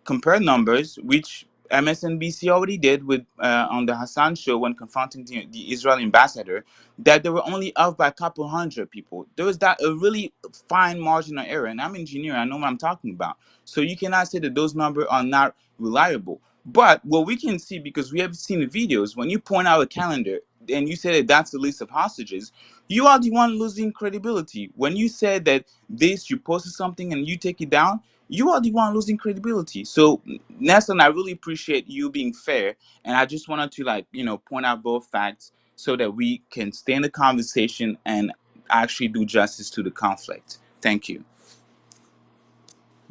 compare numbers, which MSNBC already did with on the Hassan show when confronting the Israeli ambassador, that they were only off by a couple hundred people. There was that a really fine margin of error, and I'm an engineer, I know what I'm talking about. So you cannot say that those numbers are not reliable. But what we can see, because we have seen the videos, when you point out a calendar and you say that that's the list of hostages, you are the one losing credibility. When you said that this, you posted something and you take it down, you are the one losing credibility. So, Nelson, I really appreciate you being fair, and I just wanted to, like, point out both facts so that we can stay in the conversation and actually do justice to the conflict. Thank you.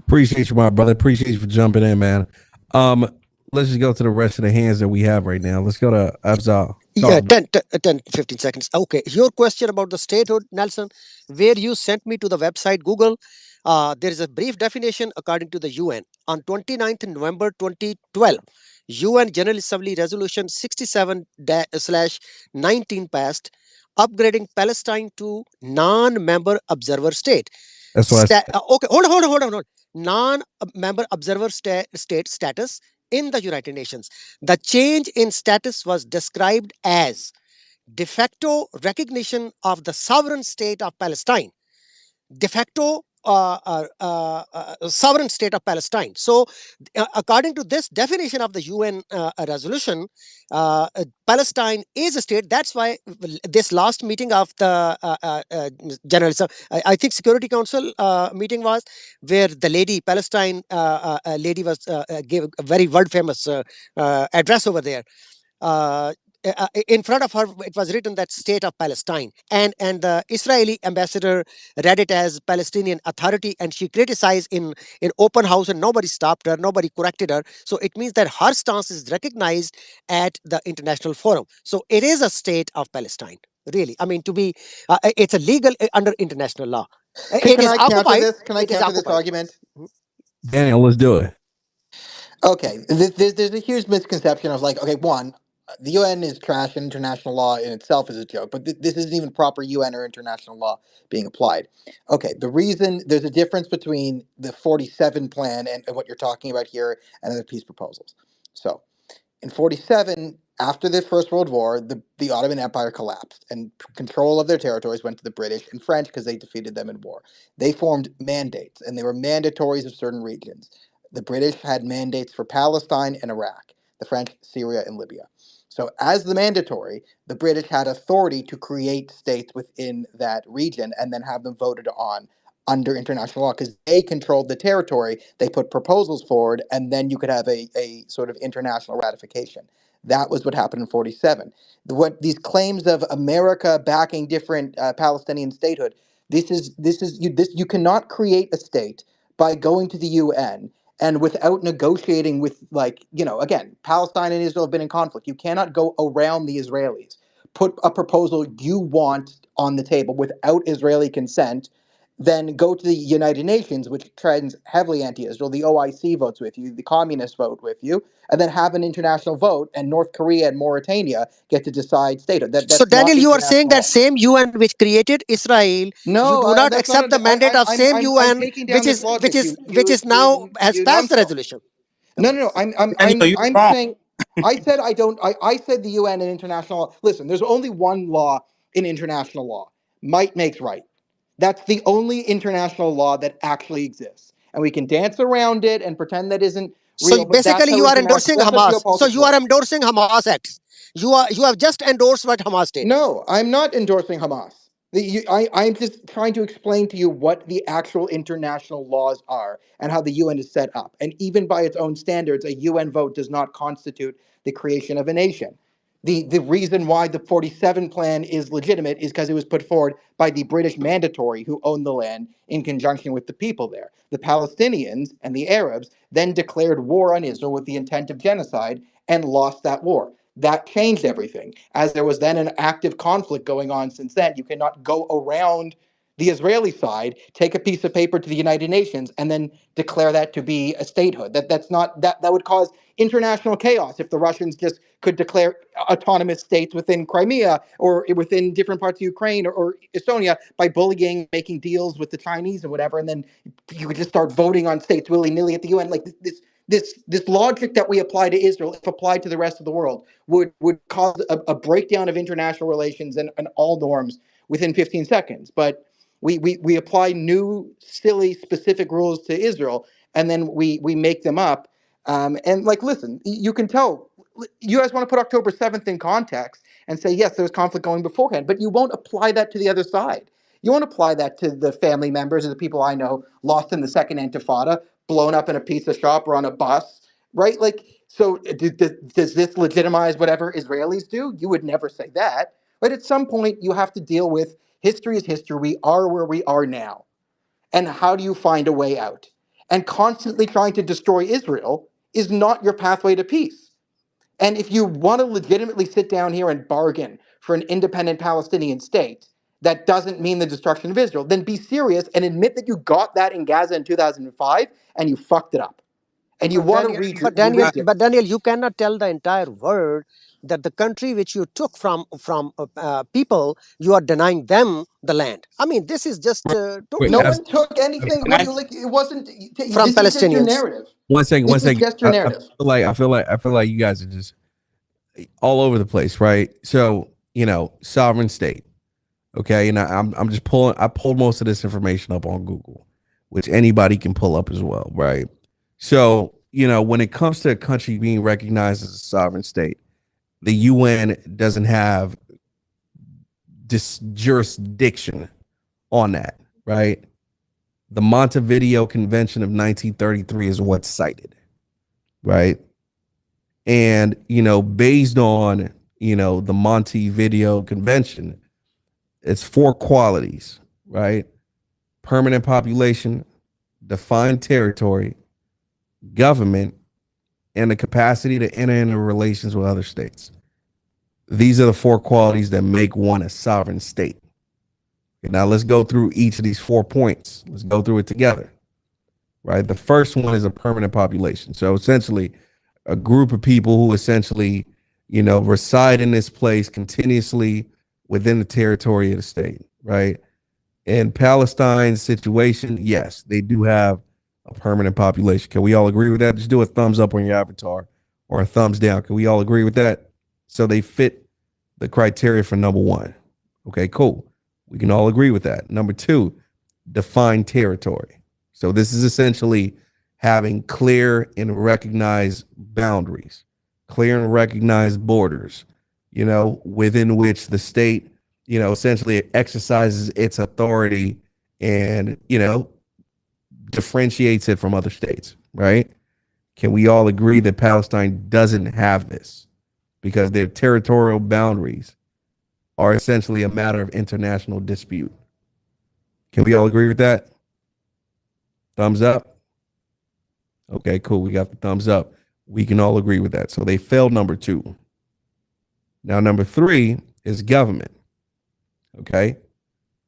Appreciate you, my brother. Appreciate you for jumping in, man. Let's just go to the rest of the hands that we have right now. Let's go to Afzal. Yeah, Talk, bro. 15 seconds. Okay, your question about the statehood, Nelson, where you sent me to the website Google, there is a brief definition according to the UN. On 29th November 2012, UN General Assembly Resolution 67/19 passed, upgrading Palestine to non-member observer state. That's what I said. Okay, hold on. Non-member observer state status in the United Nations. The change in status was described as de facto recognition of the sovereign state of Palestine. De facto sovereign state of Palestine. So, according to this definition of the UN resolution, Palestine is a state. That's why this last meeting of the General, I think Security Council meeting was where the lady, Palestine lady, was gave a very world famous address over there. In front of her it was written that state of Palestine, and the Israeli ambassador read it as Palestinian Authority, and she criticized in open house, and nobody stopped her, nobody corrected her. So it means that her stance is recognized at the international forum. So it is a state of Palestine, really. I mean, to be it's a legal under international law. It Can is I counter occupied. this? Can I It is counter this occupied. argument? Daniel, let's do it. Okay, there's a huge misconception of like, okay, one, the UN is trash and international law in itself is a joke, but this isn't even proper UN or international law being applied. Okay, the reason there's a difference between the 47 plan and what you're talking about here and the peace proposals. So, in 47, after the First World War, the Ottoman Empire collapsed and control of their territories went to the British and French because they defeated them in war. They formed mandates and they were mandatories of certain regions. The British had mandates for Palestine and Iraq, the French, Syria, and Libya. So, as the mandatory, the British had authority to create states within that region and then have them voted on under international law because they controlled the territory. They put proposals forward, and then you could have a sort of international ratification. That was what happened in 47. What these claims of America backing different Palestinian statehood, you cannot create a state by going to the UN and without negotiating with, like, again, Palestine and Israel have been in conflict. You cannot go around the Israelis, put a proposal you want on the table without Israeli consent, then go to the United Nations, which trends heavily anti-Israel. The OIC votes with you, the communists vote with you, and then have an international vote, and North Korea and Mauritania get to decide statehood. So, That's not Daniel, you are saying international that law. same UN which created Israel, you No, do not that's not. accept the mandate of same I'm UN, taking down this logic. which is now has No, passed the resolution. no. Daniel, you're I'm wrong. saying. I said I don't. I said the UN and international law. Listen, there's only one law in international law. Might makes right. That's the only international law that actually exists, and we can dance around it and pretend that isn't So real. But that's basically, how you are endorsing That's how Hamas. So geopolitics you are works. endorsing Hamas acts. You have just endorsed what Hamas did. No, I'm not endorsing Hamas. I'm just trying to explain to you what the actual international laws are and how the UN is set up. And even by its own standards, a UN vote does not constitute the creation of a nation. The reason why the 47 plan is legitimate is because it was put forward by the British mandatory who owned the land in conjunction with the people there. The Palestinians and the Arabs then declared war on Israel with the intent of genocide and lost that war. That changed everything. As there was then an active conflict going on since then, you cannot go around the Israeli side, take a piece of paper to the United Nations, and then declare that to be a statehood. That would cause international chaos if the Russians just could declare autonomous states within Crimea or within different parts of Ukraine or Estonia by bullying, making deals with the Chinese and whatever, and then you could just start voting on states willy-nilly at the UN. Like this logic that we apply to Israel, if applied to the rest of the world, would cause a breakdown of international relations and all norms within 15 seconds. But we apply new, silly, specific rules to Israel, and then we make them up And like, listen, you can tell. You guys want to put October 7th in context and say, yes, there was conflict going beforehand, but you won't apply that to the other side. You won't apply that to the family members of the people I know lost in the second Intifada, blown up in a pizza shop or on a bus, right? Like, so does this legitimize whatever Israelis do? You would never say that. But at some point, you have to deal with history is history. We are where we are now. And how do you find a way out? And constantly trying to destroy Israel is not your pathway to peace. And if you want to legitimately sit down here and bargain for an independent Palestinian state, that doesn't mean the destruction of Israel, then be serious and admit that you got that in Gaza in 2005 and you fucked it up. And you But want to Daniel, read but Daniel, it. but Daniel, you cannot tell the entire world that the country which you took from people, you are denying them the land. I mean, this is just Wait, No totally one took anything. Can I? Like, it wasn't. from This is just your Palestinians. narrative. one second, This one is second. just your I narrative. feel like you guys are just all over the place, right? So, sovereign state. Okay. And I'm just I pulled most of this information up on Google, which anybody can pull up as well, right? So, when it comes to a country being recognized as a sovereign state, the UN doesn't have this jurisdiction on that, right? The Montevideo Convention of 1933 is what's cited, right? And, based on, the Montevideo Convention, it's 4 qualities, right? Permanent population, defined territory, government, and the capacity to enter into relations with other states. These are the 4 qualities that make one a sovereign state. Okay, now let's go through each of these 4 points. Let's go through it together, right? The first one is a permanent population. So essentially, a group of people who essentially, reside in this place continuously within the territory of the state, right? In Palestine's situation, yes, they do have a permanent population. Can we all agree with that? Just do a thumbs up on your avatar or a thumbs down. Can we all agree with that? So they fit the criteria for number 1. Okay, cool. We can all agree with that. Number 2, define territory. So this is essentially having clear and recognized boundaries, clear and recognized borders, within which the state, essentially exercises its authority and, differentiates it from other states, right? Can we all agree that Palestine doesn't have this because their territorial boundaries are essentially a matter of international dispute? Can we all agree with that? Thumbs up. Okay, cool. We got the thumbs up. We can all agree with that. So they failed number 2. Now, number 3 is government. Okay.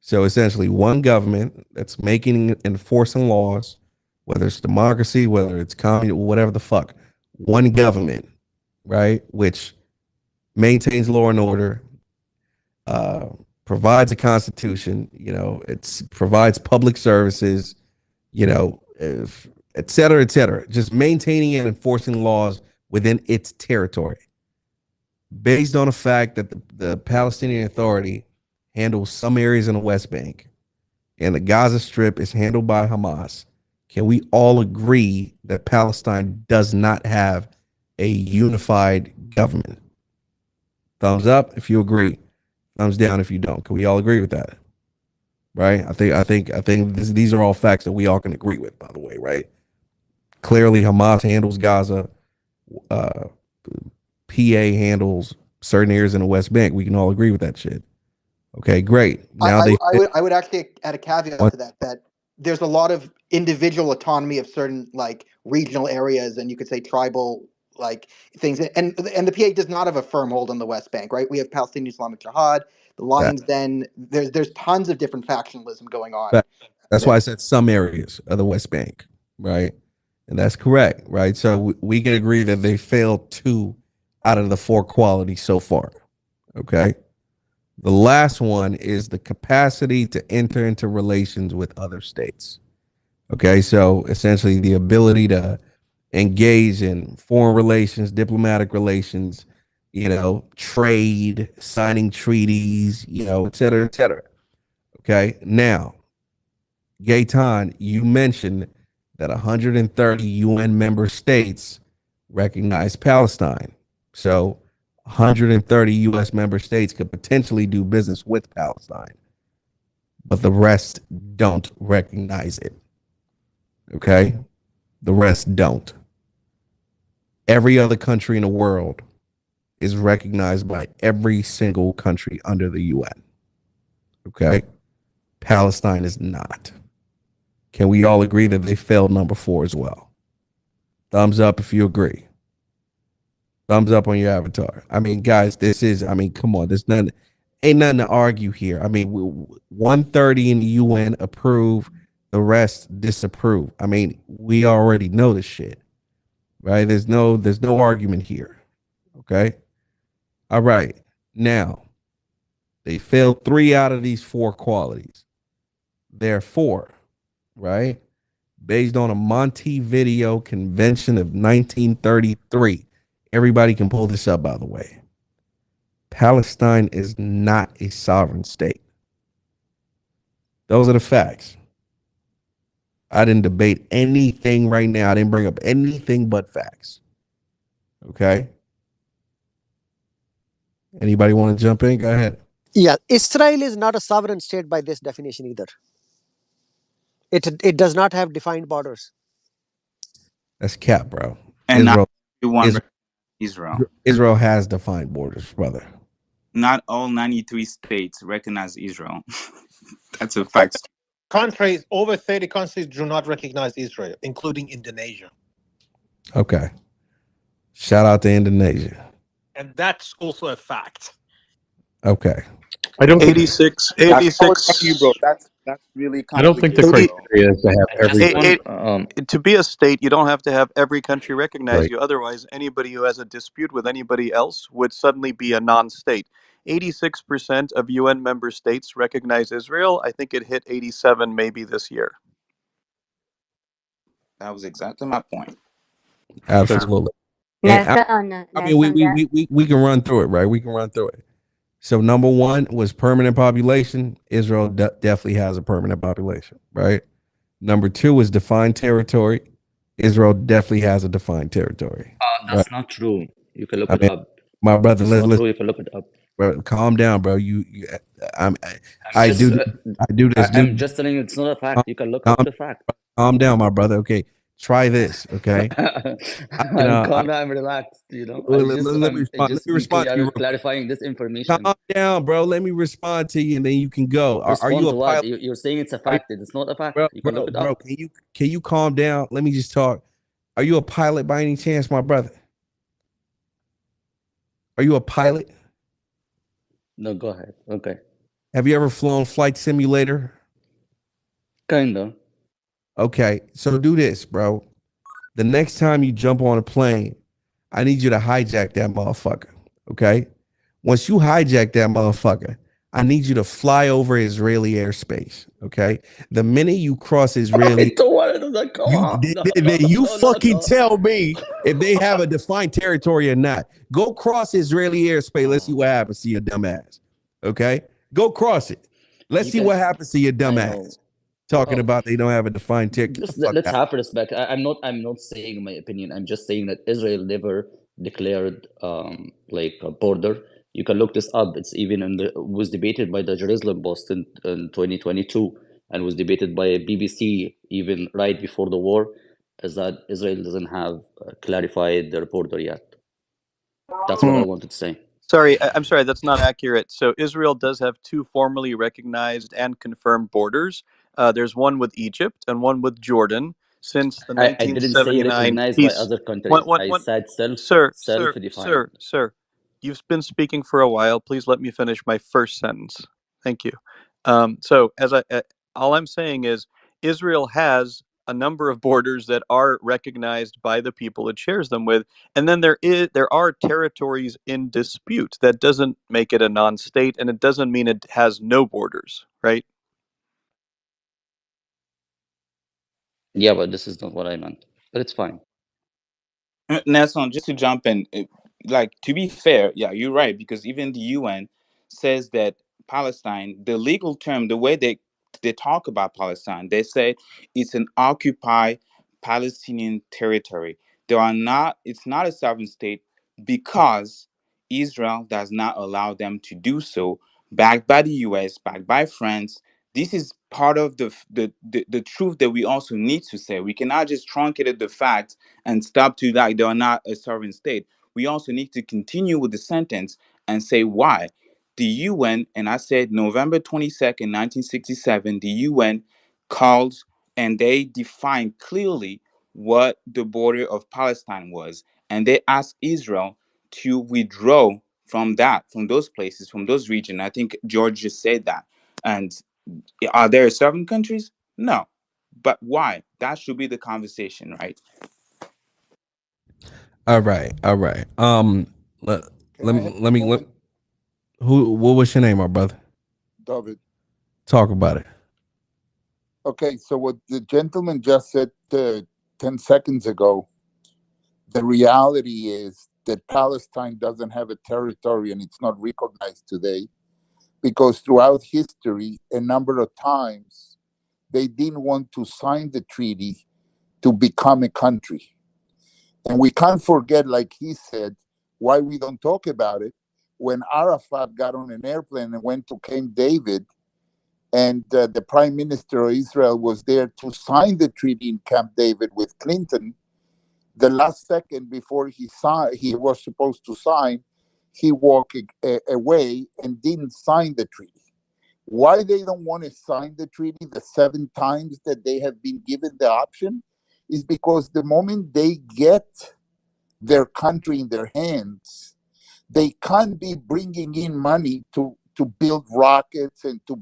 So essentially, one government that's making and enforcing laws, whether it's democracy, whether it's communist, whatever the fuck, one government, right, which maintains law and order, provides a constitution, it provides public services, et cetera, just maintaining and enforcing laws within its territory, based on the fact that the Palestinian Authority handles some areas in the West Bank and the Gaza Strip is handled by Hamas. Can we all agree that Palestine does not have a unified government? Thumbs up if you agree. Thumbs down if you don't. Can we all agree with that? Right? I think these are all facts that we all can agree with, by the way, right? Clearly, Hamas handles Gaza. PA handles certain areas in the West Bank. We can all agree with that shit. Okay, great. Now I would actually add a caveat to that there's a lot of individual autonomy of certain like regional areas, and you could say tribal like things. And the PA does not have a firm hold on the West Bank, right? We have Palestinian Islamic Jihad, the Lions Den. There's tons of different factionalism going on. That's why I said some areas of the West Bank, right? And that's correct, right? So we can agree that they failed 2 out of the 4 qualities so far. Okay. The last one is the capacity to enter into relations with other states. Okay. So essentially the ability to engage in foreign relations, diplomatic relations, trade, signing treaties, et cetera, et cetera. Okay. Now, Gaetan, you mentioned that 130 UN member states recognize Palestine. So 130 U.S. member states could potentially do business with Palestine, but the rest don't recognize it. Okay? The rest don't. Every other country in the world is recognized by every single country under the UN. Okay? Palestine is not. Can we all agree that they failed number 4 as well? Thumbs up if you agree. Thumbs up on your avatar. I mean, guys, come on. Ain't nothing to argue here. I mean, 130 in the UN approve, the rest disapprove. I mean, we already know this shit, right? There's no argument here. Okay. All right. Now, they failed 3 out of these 4 qualities. Therefore, right, based on a Montevideo Convention of 1933, everybody can pull this up, by the way. Palestine is not a sovereign state. Those are the facts. I didn't debate anything right now. I didn't bring up anything but facts. Okay? Anybody want to jump in? Go ahead. Yeah, Israel is not a sovereign state by this definition either. It does not have defined borders. That's cap, bro. And not Israel, Israel. Israel has defined borders, brother. Not all 93 states recognize Israel. That's a fact. Countries, over 30 countries do not recognize Israel, including Indonesia. Okay. Shout out to Indonesia. And that's also a fact. Okay. I don't 86. You, bro. That's really I don't think the criteria is to have every to be a state, you don't have to have every country recognize Right. you. Otherwise, anybody who has a dispute with anybody else would suddenly be a non-state. 86% of UN member states recognize Israel. I think it hit 87 maybe this year. That was exactly my point. Absolutely. Nelson, I mean, we can run through it, right? We can run through it. So number 1 was permanent population. Israel definitely has a permanent population, right? Number 2 is defined territory. Israel definitely has a defined territory. That's not true. You can look it up. My brother, it's not true. You can look it up. Bro, calm down, bro. I'm just telling you it's not a fact. You can look up the fact. Calm down, my brother. Okay, try this. Okay, calm down, relax. Let me respond to you. Clarifying this information. Calm down, bro. Let me respond to you, and then you can go. Are you a pilot? You're saying it's a fact. It's not a fact. Bro, you can look it up. Can you calm down? Let me just talk. Are you a pilot by any chance, my brother? Are you a pilot? No, go ahead. Okay. Have you ever flown flight simulator? Kinda. Okay, so do this, bro. The next time you jump on a plane, I need you to hijack that motherfucker. Okay? Once you hijack that motherfucker, I need you to fly over Israeli airspace. Okay? The minute you cross Israeli, you fucking tell me if they have a defined territory or not. Go cross Israeli airspace. Let's see what happens to your dumb ass. Okay? Go cross it. Let's see what happens to your dumb ass. Talking about they don't have a defined territory. Let's have respect. I'm not saying my opinion. I'm just saying that Israel never declared like a border. You can look this up. It's even was debated by the Jerusalem Post in 2022 and was debated by BBC even right before the war, is that Israel doesn't have clarified their border yet. That's what I wanted to say. Sorry, I'm sorry, that's not accurate. So Israel does have 2 formally recognized and confirmed borders. There's one with Egypt and one with Jordan since the 1979 I didn't say recognized peace. by other countries. I said self-defined. Sir, you've been speaking for a while. Please let me finish my first sentence. Thank you. So all I'm saying is Israel has a number of borders that are recognized by the people it shares them with, and then there are territories in dispute. That doesn't make it a non-state, and it doesn't mean it has no borders, right? Yeah, but this is not what I meant. But it's fine. Nelson, just to jump in, to be fair, yeah, you're right, because even the UN says that Palestine, the legal term, the way they talk about Palestine, they say it's an occupied Palestinian territory. it's not a sovereign state because Israel does not allow them to do so, backed by the US, backed by France. This is part of the truth that we also need to say. We cannot just truncate the fact and stop to like they are not a sovereign state. We also need to continue with the sentence and say why. The UN, and I said November 22nd, 1967, the UN called and they defined clearly what the border of Palestine was. And they asked Israel to withdraw from those places, from those regions. I think George just said that. And are there 7 countries? No. But why? That should be the conversation, right? All right. All right. Let me what was your name, my brother? David. Talk about it. Okay, so what the gentleman just said 10 seconds ago, the reality is that Palestine doesn't have a territory and it's not recognized today because throughout history, a number of times, they didn't want to sign the treaty to become a country. And we can't forget, like he said, why we don't talk about it. When Arafat got on an airplane and went to Camp David, and the prime minister of Israel was there to sign the treaty in Camp David with Clinton, the last second before he was supposed to sign, he walked away and didn't sign the treaty. Why they don't want to sign the treaty the 7 times that they have been given the option is because the moment they get their country in their hands, they can't be bringing in money to build rockets and to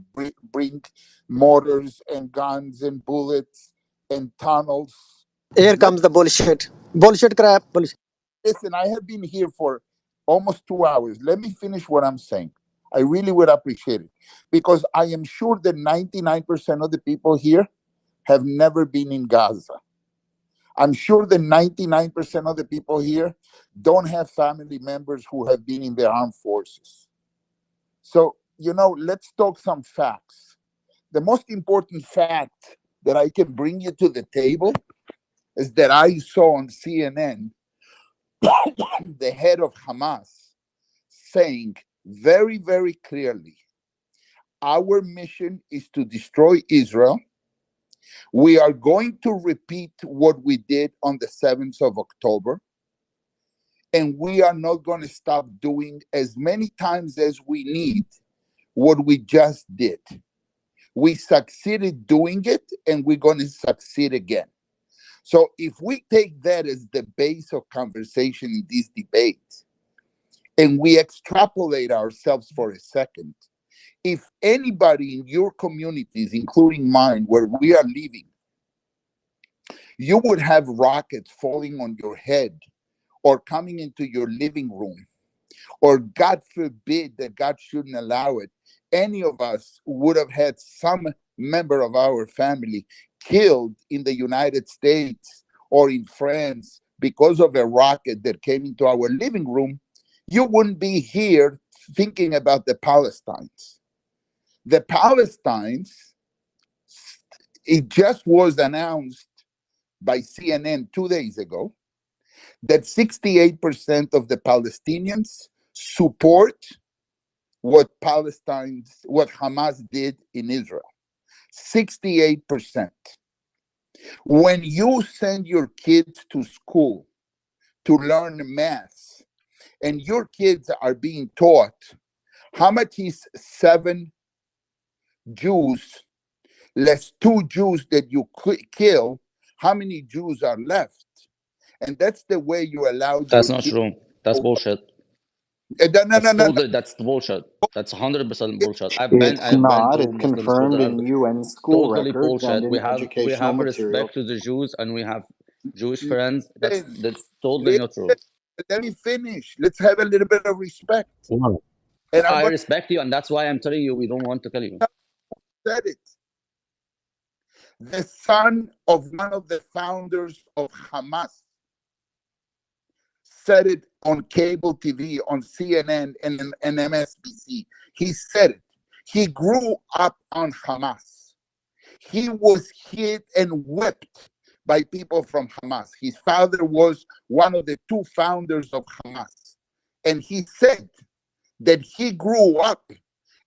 bring mortars and guns and bullets and tunnels. Here comes the bullshit. Bullshit crap. Bullshit. Listen, I have been here for almost 2 hours. Let me finish what I'm saying. I really would appreciate it because I am sure that 99% of the people here have never been in Gaza. I'm sure that 99% of the people here don't have family members who have been in the armed forces. So, let's talk some facts. The most important fact that I can bring you to the table is that I saw on CNN the head of Hamas saying very, very clearly, our mission is to destroy Israel. We are going to repeat what we did on the 7th of October. And we are not going to stop doing as many times as we need what we just did. We succeeded doing it, and we're going to succeed again. So if we take that as the base of conversation in this debate, and we extrapolate ourselves for a second, if anybody in your communities, including mine, where we are living, you would have rockets falling on your head or coming into your living room, or God forbid that God shouldn't allow it, any of us would have had some member of our family killed in the United States or in France because of a rocket that came into our living room, you wouldn't be here thinking about the Palestinians. The Palestinians, it just was announced by CNN 2 days ago that 68% of the Palestinians support what Hamas did in Israel. 68%. When you send your kids to school to learn math, and your kids are being taught how much is 7 Jews less 2 Jews that you kill, how many Jews are left? And that's the way you allowed That's your not kids. true. That's bullshit. No. That's bullshit. That's 100% bullshit. I've It's been not. to It's Muslim schools confirmed that are in UN school totally records and bullshit. in We educational have respect materials. to the Jews and we have Jewish friends. That's Listen, totally not true. let me finish. Let's have a little bit of respect. Wow. And I respect you, and that's why I'm telling you we don't want to kill you. Said it. The son of one of the founders of Hamas said it on cable TV, on CNN and MSNBC. He said it. He grew up on Hamas. He was hit and whipped by people from Hamas. His father was one of the two founders of Hamas. And he said that he grew up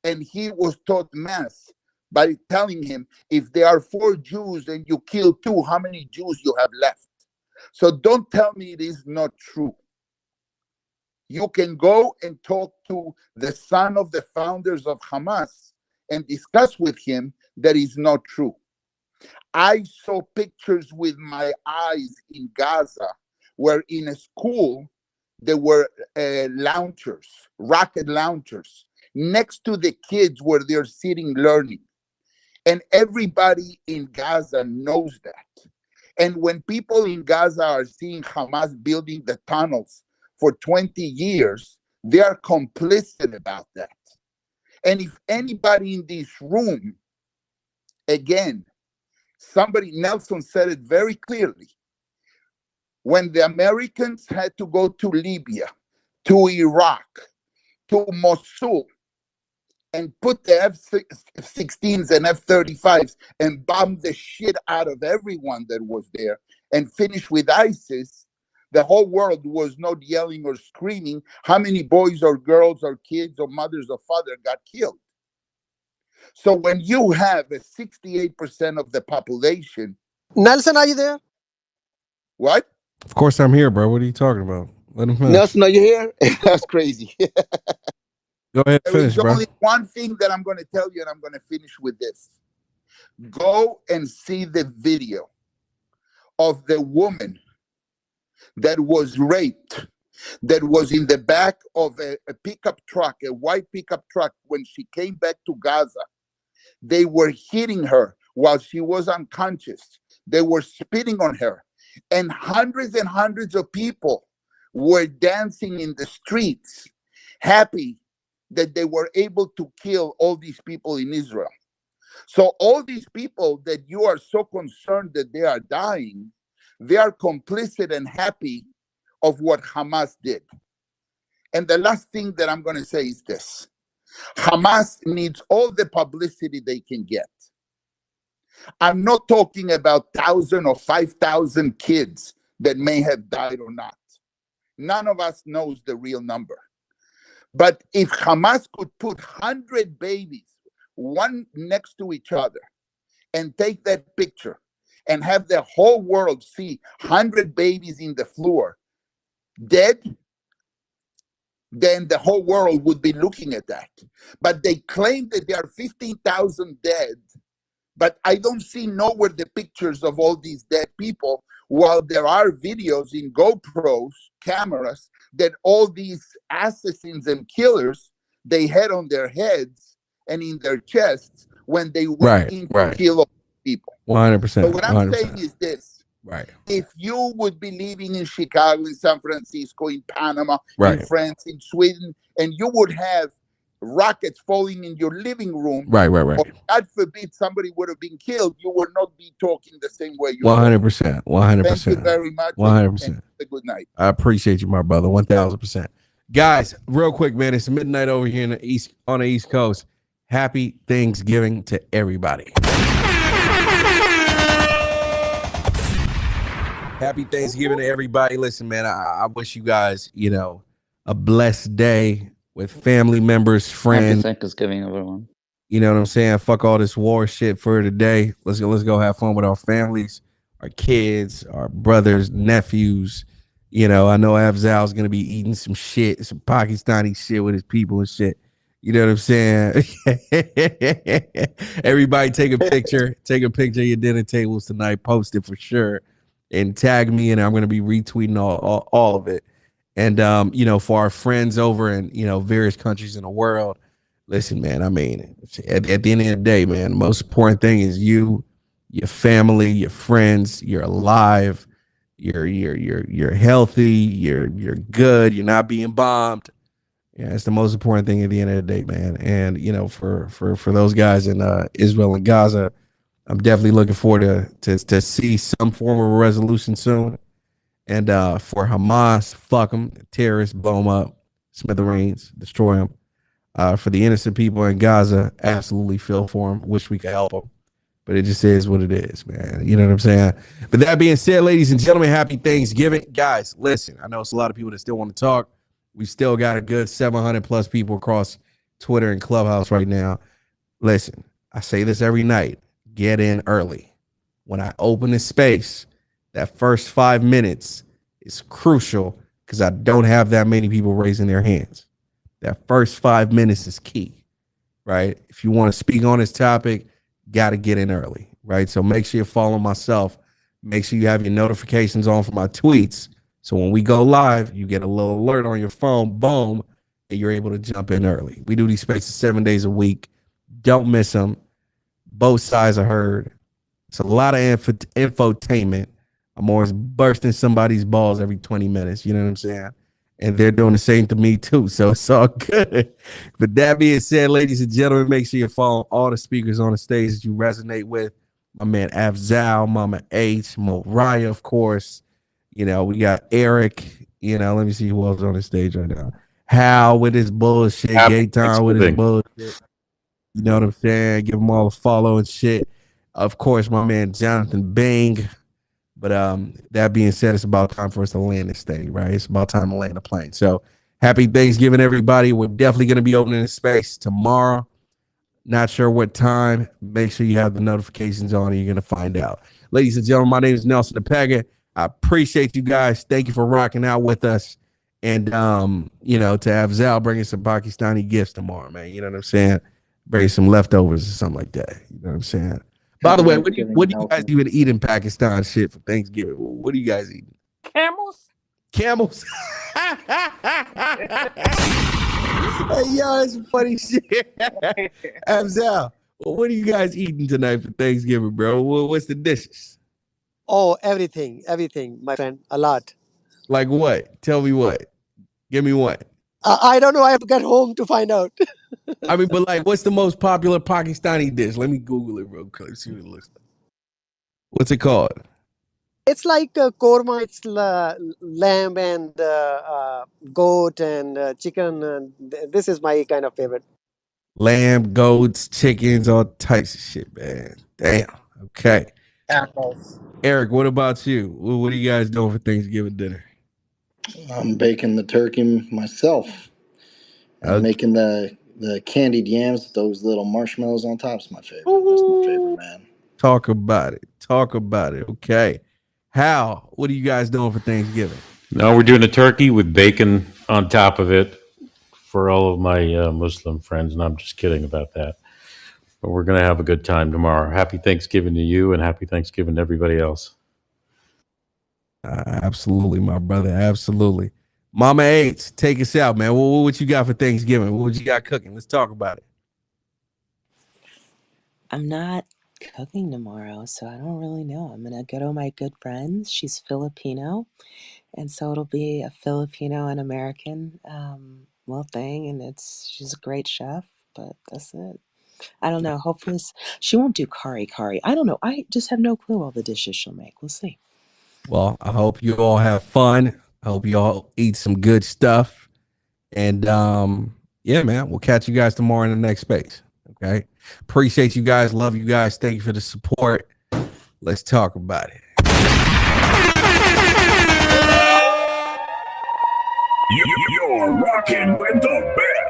and he was taught math by telling him, if there are 4 Jews and you kill 2, how many Jews you have left? So don't tell me it is not true. You can go and talk to the son of the founders of Hamas and discuss with him that is not true. I saw pictures with my eyes in Gaza where in a school there were launchers, rocket launchers, next to the kids where they're sitting learning. And everybody in Gaza knows that. And when people in Gaza are seeing Hamas building the tunnels for 20 years, they are complicit about that. And if anybody in this room, again, Nelson said it very clearly, when the Americans had to go to Libya, to Iraq, to Mosul, and put the F-16s and F-35s and bomb the shit out of everyone that was there and finish with ISIS, the whole world was not yelling or screaming how many boys or girls or kids or mothers or fathers got killed. So when you have a 68% of the population... Nelson, are you there? What? Of course I'm here, bro. What are you talking about? Let him finish. Nelson, are you here? That's crazy. Go ahead, There finish, is bro. only one thing that I'm going to tell you, and I'm going to finish with this. Go and see the video of the woman that was raped, that was in the back of a pickup truck, a white pickup truck, when she came back to Gaza. They were hitting her while she was unconscious. They were spitting on her. And hundreds of people were dancing in the streets, happy that they were able to kill all these people in Israel. So all these people that you are so concerned that they are dying, they are complicit and happy of what Hamas did. And the last thing that I'm going to say is this. Hamas needs all the publicity they can get. I'm not talking about 1,000 or 5,000 kids that may have died or not. None of us knows the real number. But if Hamas could put 100 babies, one next to each other, and take that picture and have the whole world see 100 babies in the floor dead, then the whole world would be looking at that. But they claim that there are 15,000 dead, but I don't see nowhere the pictures of all these dead people, while there are videos in GoPros, cameras, that all these assassins and killers, they had on their heads and in their chests when they went in to kill all people. 100%. So what I'm 100%. saying is this. Right. If you would be living in Chicago, in San Francisco, in Panama, Right. in France, in Sweden, and you would have rockets falling in your living room, Right. or God forbid somebody would have been killed, you would not be talking the same way you 100%. 100%. Thank you very much. 100%. And have a good night. I appreciate you, my brother. 1,000%. Guys, real quick, man. It's midnight over here on the East Coast. Happy Thanksgiving to everybody. Happy Thanksgiving to everybody. Listen, man, I wish you guys, a blessed day with family members, friends. Happy Thanksgiving, everyone. You know what I'm saying? Fuck all this war shit for today. Let's go have fun with our families, our kids, our brothers, nephews. I know Afzal's gonna be eating some shit, some Pakistani shit with his people and shit. You know what I'm saying? Everybody take a picture. Take a picture of your dinner tables tonight. Post it for sure. And tag me, and I'm gonna be retweeting all of it. And for our friends over in various countries in the world, listen, man. I mean, at the end of the day, man, the most important thing is you, your family, your friends. You're alive. You're healthy. You're good. You're not being bombed. Yeah, it's the most important thing at the end of the day, man. And for those guys in Israel and Gaza, I'm definitely looking forward to see some form of a resolution soon. And for Hamas, fuck them, terrorists, blow them up, smithereens, destroy them. For the innocent people in Gaza, absolutely feel for them. Wish we could help them. but it just is what it is, man. You know what I'm saying? But that being said, ladies and gentlemen, happy Thanksgiving. Guys, listen, I know it's a lot of people that still want to talk. We still got a good 700 plus people across Twitter and Clubhouse right now. Listen, I say this every night. Get in early. When I open the space, that first 5 minutes is crucial because I don't have that many people raising their hands. That first 5 minutes is key, right? If you want to speak on this topic, got to get in early, right? So make sure you follow myself. Make sure you have your notifications on for my tweets. So when we go live, you get a little alert on your phone, boom, and you're able to jump in early. We do these spaces 7 days a week. Don't miss them. Both sides are heard. It's a lot of infotainment. I'm always bursting somebody's balls every 20 minutes. You know what I'm saying? And they're doing the same to me too. So it's all good. But that being said, ladies and gentlemen, make sure you follow all the speakers on the stage that you resonate with. My man Afzal, Mama H, Moriah, of course. You know, we got Eric. You know, let me see who else is on the stage right now. Hal with his bullshit. Gaetan with his bullshit. You know what I'm saying? Give them all a follow and shit. Of course, my man Jonathan Bing. But that being said, it's about time for us to land this thing, right? It's about time to land the plane. So happy Thanksgiving, everybody. We're definitely going to be opening this space tomorrow. Not sure what time. Make sure you have the notifications on and you're going to find out. Ladies and gentlemen, my name is Nelson Epega. I appreciate you guys. Thank you for rocking out with us. And, you know, to have Zal bringing some Pakistani gifts tomorrow, man. You know what I'm saying? Bring some leftovers or something like that. You know what I'm saying? By the way, what do you guys even eat in Pakistan shit for Thanksgiving? What do you guys eat? Camels? Camels? Hey, yo, it's funny shit. Afzal, what are you guys eating tonight for Thanksgiving, bro? What's the dishes? Oh, everything, my friend, a lot. Like what? Tell me what. Give me one. I don't know. I have to get home to find out. I mean, but like, what's the most popular Pakistani dish? Let me Google it real quick. See what it looks like. What's it called? It's like korma. It's lamb and goat and chicken. And this is my kind of favorite. Lamb, goats, chickens, all types of shit, man. Damn. Okay. Apples. Eric, what about you? What are you guys doing for Thanksgiving dinner? I'm baking the turkey myself. I'm making the candied yams with those little marshmallows on top. Is my favorite. That's my favorite, man. Talk about it. Talk about it. Okay. Hal, what are you guys doing for Thanksgiving? No, we're doing a turkey with bacon on top of it for all of my Muslim friends, and I'm just kidding about that. But we're going to have a good time tomorrow. Happy Thanksgiving to you, and happy Thanksgiving to everybody else. Absolutely, my brother. Absolutely. Mama H, take us out, man. What you got for Thanksgiving? What you got cooking? Let's talk about it. I'm not cooking tomorrow, so I don't really know. I'm going to go to my good friend. She's Filipino, and so it'll be a Filipino and American little thing, and she's a great chef, but that's it. I don't know. Hopefully she won't do kari. I don't know. I just have no clue all the dishes she'll make. We'll see. Well, I hope you all have fun. I hope you all eat some good stuff. And yeah, man, we'll catch you guys tomorrow in the next space. Okay. Appreciate you guys. Love you guys. Thank you for the support. Let's talk about it. You're rocking with the best.